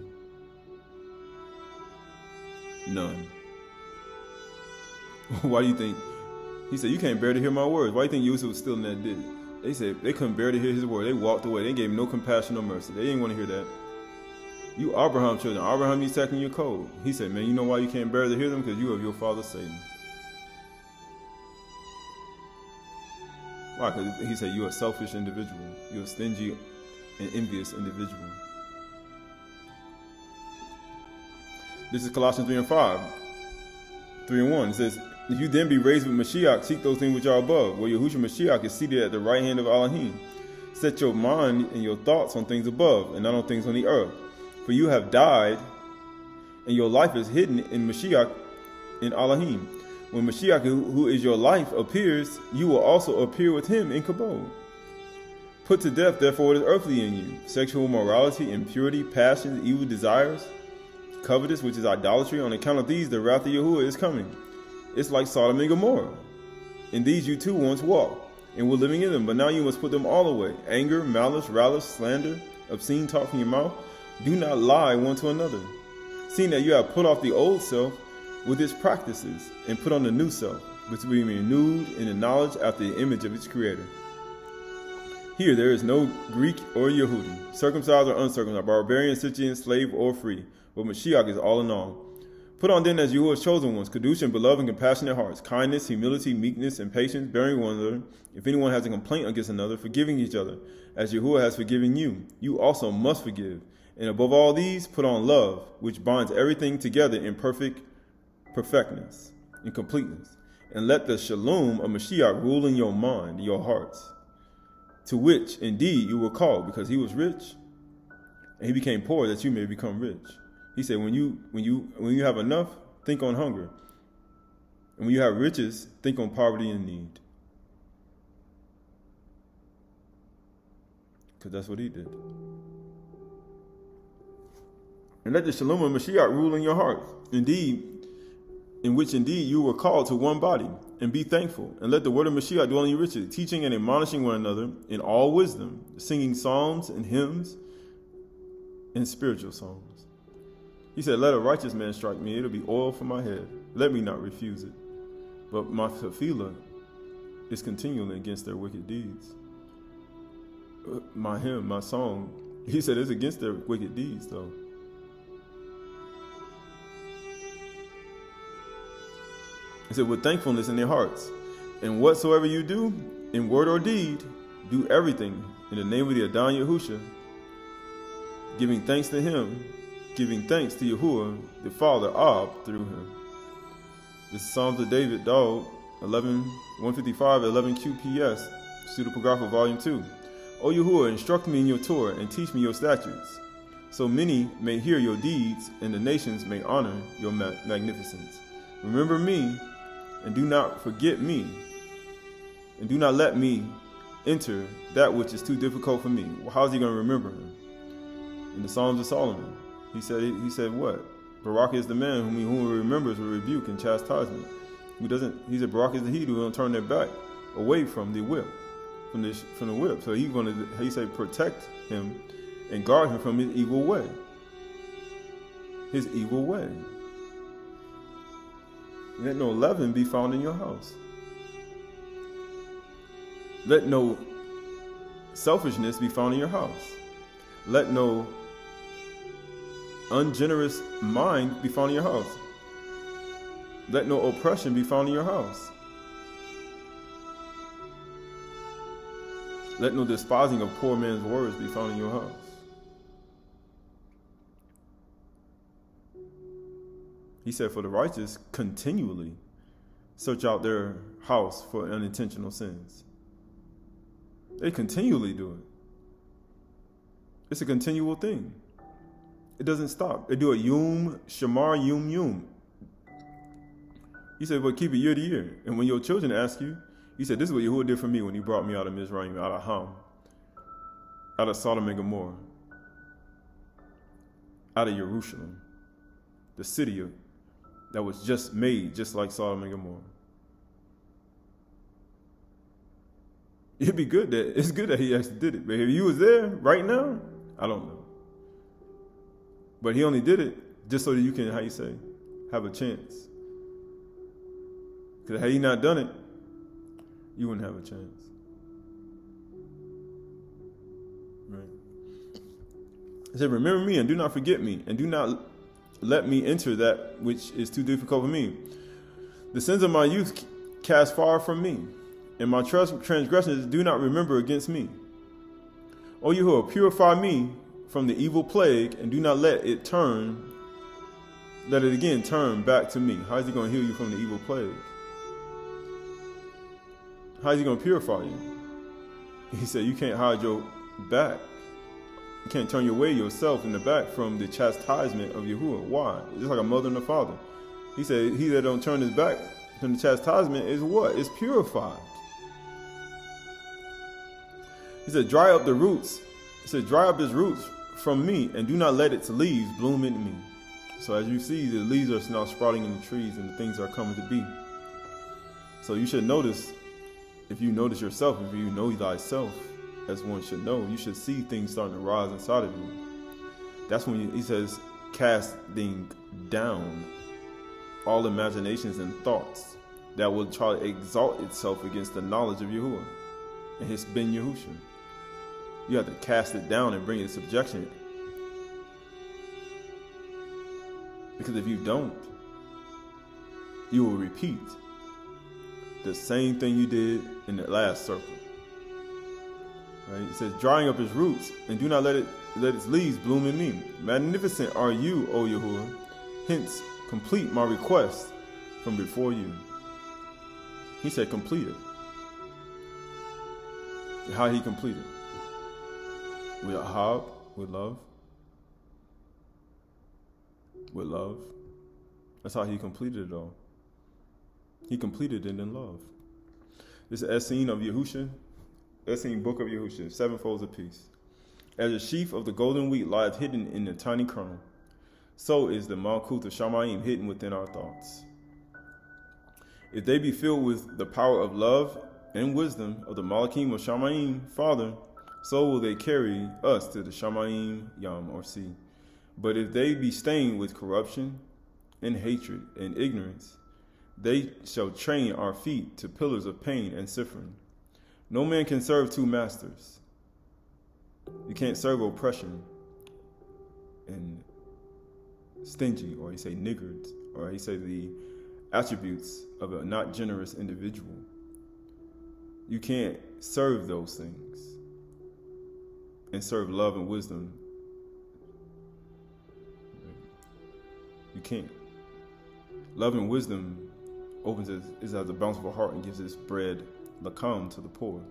None. Why do you think? He said, you can't bear to hear my words. Why do you think Yusuf was still in that ditch? They said they couldn't bear to hear his word. They walked away. They gave him no compassion or mercy. They didn't want to hear that. You Abraham children. Abraham, you second your code. He said, man, you know why you can't bear to hear them? Because you have your father Satan. Why? Because he said you're a selfish individual. You're a stingy and envious individual. This is Colossians 3:5. 3:1. It says, if you then be raised with Mashiach, seek those things which are above, where Yahushua Mashiach is seated at the right hand of Elohim. Set your mind and your thoughts on things above, and not on things on the earth. For you have died, and your life is hidden in Mashiach, in Elohim. When Mashiach, who is your life, appears, you will also appear with him in Kabod. Put to death, therefore, what is earthly in you: sexual immorality, impurity, passions, evil desires, covetous, which is idolatry. On account of these, the wrath of Yahuwah is coming. It's like Sodom and Gomorrah. In these you too once walked, and were living in them, but now you must put them all away: anger, malice, relish, slander, obscene talk from your mouth. Do not lie one to another, seeing that you have put off the old self with its practices, and put on the new self, which will be renewed in the knowledge after the image of its creator. Here there is no Greek or Yehudi, circumcised or uncircumcised, barbarian, Scythian, slave or free, but Mashiach is all in all. Put on then as Yahuwah's chosen ones, Kadosh and beloved and compassionate hearts, kindness, humility, meekness, and patience, bearing one another. If anyone has a complaint against another, forgiving each other, as Yahuwah has forgiven you, you also must forgive. And above all these, put on love, which binds everything together in perfectness, in completeness. And let the shalom of Mashiach rule in your mind, your hearts, to which indeed you were called, because he was rich, and he became poor that you may become rich. He said, when you have enough, think on hunger. And when you have riches, think on poverty and need. Because that's what he did. And let the shalom of Mashiach rule in your hearts, indeed, in which indeed you were called to one body, and be thankful. And let the word of Mashiach dwell in you richly, teaching and admonishing one another in all wisdom, singing psalms and hymns and spiritual songs. He said, let a righteous man strike me, it'll be oil for my head. Let me not refuse it. But my tefillah is continually against their wicked deeds. My hymn, my song, he said it's against their wicked deeds, though. He said, with thankfulness in their hearts. And whatsoever you do, in word or deed, do everything in the name of the Adon Yahusha, giving thanks to him, giving thanks to Yahuwah, the Father, Ab, through him. This is Psalms of David, Dog, 155, 11 QPS, Pseudepigrapha, Volume 2. O Yahuwah, instruct me in your Torah, and teach me your statutes, so many may hear your deeds, and the nations may honor your magnificence. Remember me, and do not forget me, and do not let me enter that which is too difficult for me. Well, how's he going to remember him? In the Psalms of Solomon, he said what? Barak is the man whom remembers with rebuke and chastisement. He said Barak is the he who don't turn their back away from the whip, from the whip. So he said protect him and guard him from his evil way. His evil way. Let no leaven be found in your house. Let no selfishness be found in your house. Let no ungenerous mind be found in your house. Let no oppression be found in your house. Let no despising of poor man's words be found in your house. He said, for the righteous continually search out their house for unintentional sins. They continually do it. It's a continual thing. It doesn't stop. They do a yum, shamar, yum. He said, but keep it year to year. And when your children ask you, he said, this is what Yahuwah did for me when he brought me out of Mizraim, out of Ham, out of Sodom and Gomorrah, out of Jerusalem, the city that was just made just like Sodom and Gomorrah. It's good that he actually did it. But if he was there right now, I don't know. But he only did it just so that you can, have a chance. Because had he not done it, you wouldn't have a chance. Right? He said, remember me and do not forget me, and do not let me enter that which is too difficult for me. The sins of my youth cast far from me, and my transgressions do not remember against me. O Yahuwah, purify me from the evil plague, and do not let it again turn back to me. How is he going to heal you from the evil plague? How is he going to purify you? He said, you can't hide your back. You can't turn yourself in the back from the chastisement of Yahuwah. Why? Just like a mother and a father. He said, he that don't turn his back from the chastisement is what? It's purified. He said, dry up the roots. He said, dry up his roots from me, and do not let its leaves bloom in me. So as you see, the leaves are now sprouting in the trees, and the things are coming to be. So you should notice, if you notice yourself, if you know thyself, as one should know, you should see things starting to rise inside of you. That's when he says, casting down all imaginations and thoughts that will try to exalt itself against the knowledge of Yahuwah and his Ben Yahusha. You have to cast it down and bring it to subjection. Because if you don't, you will repeat the same thing you did in the last circle. Right? It says, drying up his roots, and do not let its leaves bloom in me. Magnificent are you, O Yahuwah. Hence, complete my request from before you. He said, complete it. How he completed? With ahab, with love. With love. That's how he completed it all. He completed it in love. This is Essene of Yahusha. Essene book of Yahusha, 7 folds of peace. As a sheaf of the golden wheat lieth hidden in the tiny kernel, so is the Malkuth of Shamayim hidden within our thoughts. If they be filled with the power of love and wisdom of the Malakim of Shamayim, Father, so will they carry us to the Shamayim Yam, or sea. But if they be stained with corruption and hatred and ignorance, they shall train our feet to pillars of pain and suffering. No man can serve 2 masters. You can't serve oppression and stingy, or he say niggard, or he say the attributes of a not generous individual. You can't serve those things and serve love and wisdom. You can't. Love and wisdom is as a bountiful heart and gives its bread lakam to the poor.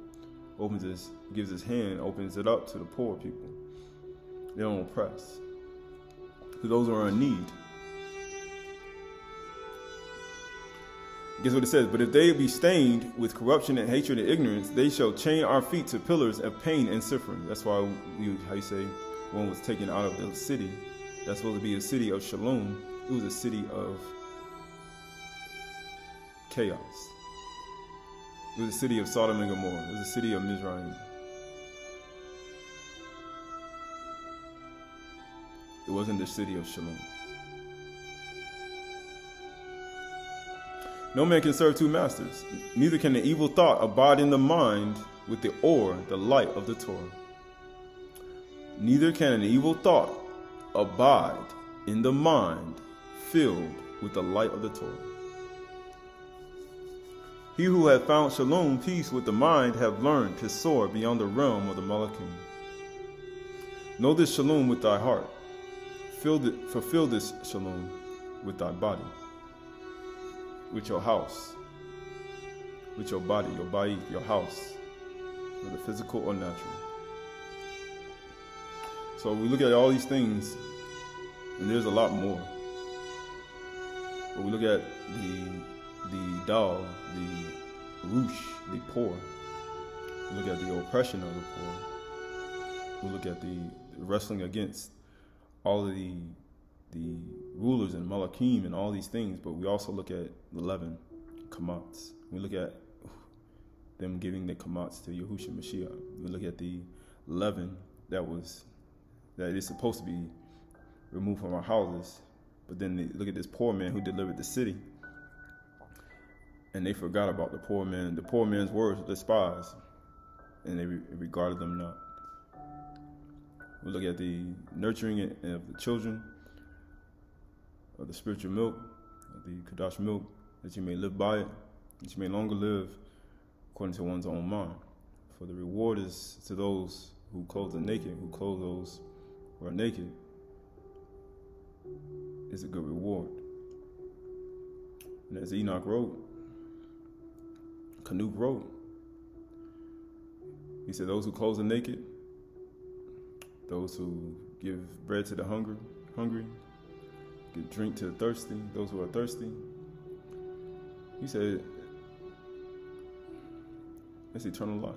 Gives his hand, opens it up to the poor people. They don't oppress. To those who are in need. Guess what it says? But if they be stained with corruption and hatred and ignorance, they shall chain our feet to pillars of pain and suffering. That's why one was taken out of the city. That's supposed to be a city of shalom. It was a city of chaos. It was a city of Sodom and Gomorrah. It was a city of Mizraim. It wasn't the city of Shalom. No man can serve 2 masters. Neither can an evil thought abide in the mind with the light of the Torah. Neither can an evil thought abide in the mind filled with the light of the Torah. He who hath found shalom, peace with the mind, have learned to soar beyond the realm of the Malachim. Know this shalom with thy heart. Fulfill this shalom with thy body, with your house, with your body, your bayit, your house, whether physical or natural. So we look at all these things, and there's a lot more. But we look at the dal, the rush, the poor. We look at the oppression of the poor. We look at the wrestling against all of the rulers and malachim and all these things. But we also look at the leaven, kamats. We look at them giving the kamats to Yahushua Mashiach. We look at the leaven that is supposed to be removed from our houses. But then they look at this poor man who delivered the city, and they forgot about the poor man. The poor man's words were despised, and they regarded them not. We look at the nurturing of the children, of the spiritual milk, of the Chdash milk, that you may live by it, that you may longer live according to one's own mind. For the reward is to those who clothe the naked, who clothe those who are naked, is a good reward. And as Enoch wrote, Canute wrote, he said, those who clothe the naked, those who give bread to the hungry, give drink to the thirsty, those who are thirsty. He said, it's eternal life.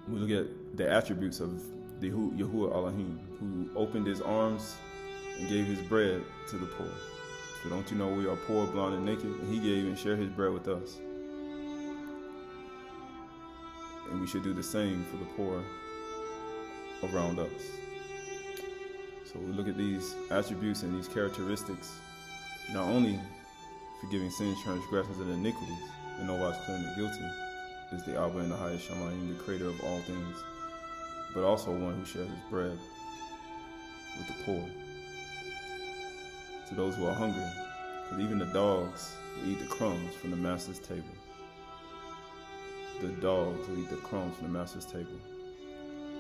We look at the attributes of the Yahuwah Elohim, who opened his arms and gave his bread to the poor. So don't you know we are poor, blind, and naked? And he gave and shared his bread with us. And we should do the same for the poor around us. So we look at these attributes and these characteristics, not only forgiving sins, transgressions, and iniquities, and no wise clearing the guilty, is the Abba and the highest Shamayim, the creator of all things, but also one who shares his bread with the poor, to those who are hungry, because even the dogs will eat the crumbs from the master's table. The dogs will eat the crumbs from the master's table.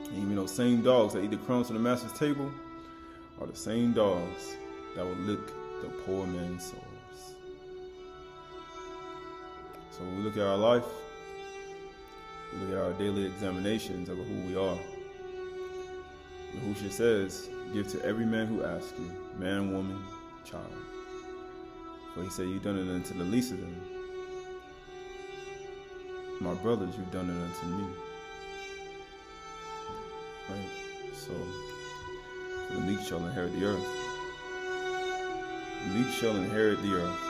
And even those same dogs that eat the crumbs from the master's table are the same dogs that will lick the poor man's souls. So when we look at our life, we look at our daily examinations of who we are. Yahushua says, give to every man who asks you, man, woman, child. For he said, you've done it unto the least of them. My brothers, you've done it unto me. Right? So, the meek shall inherit the earth. The meek shall inherit the earth.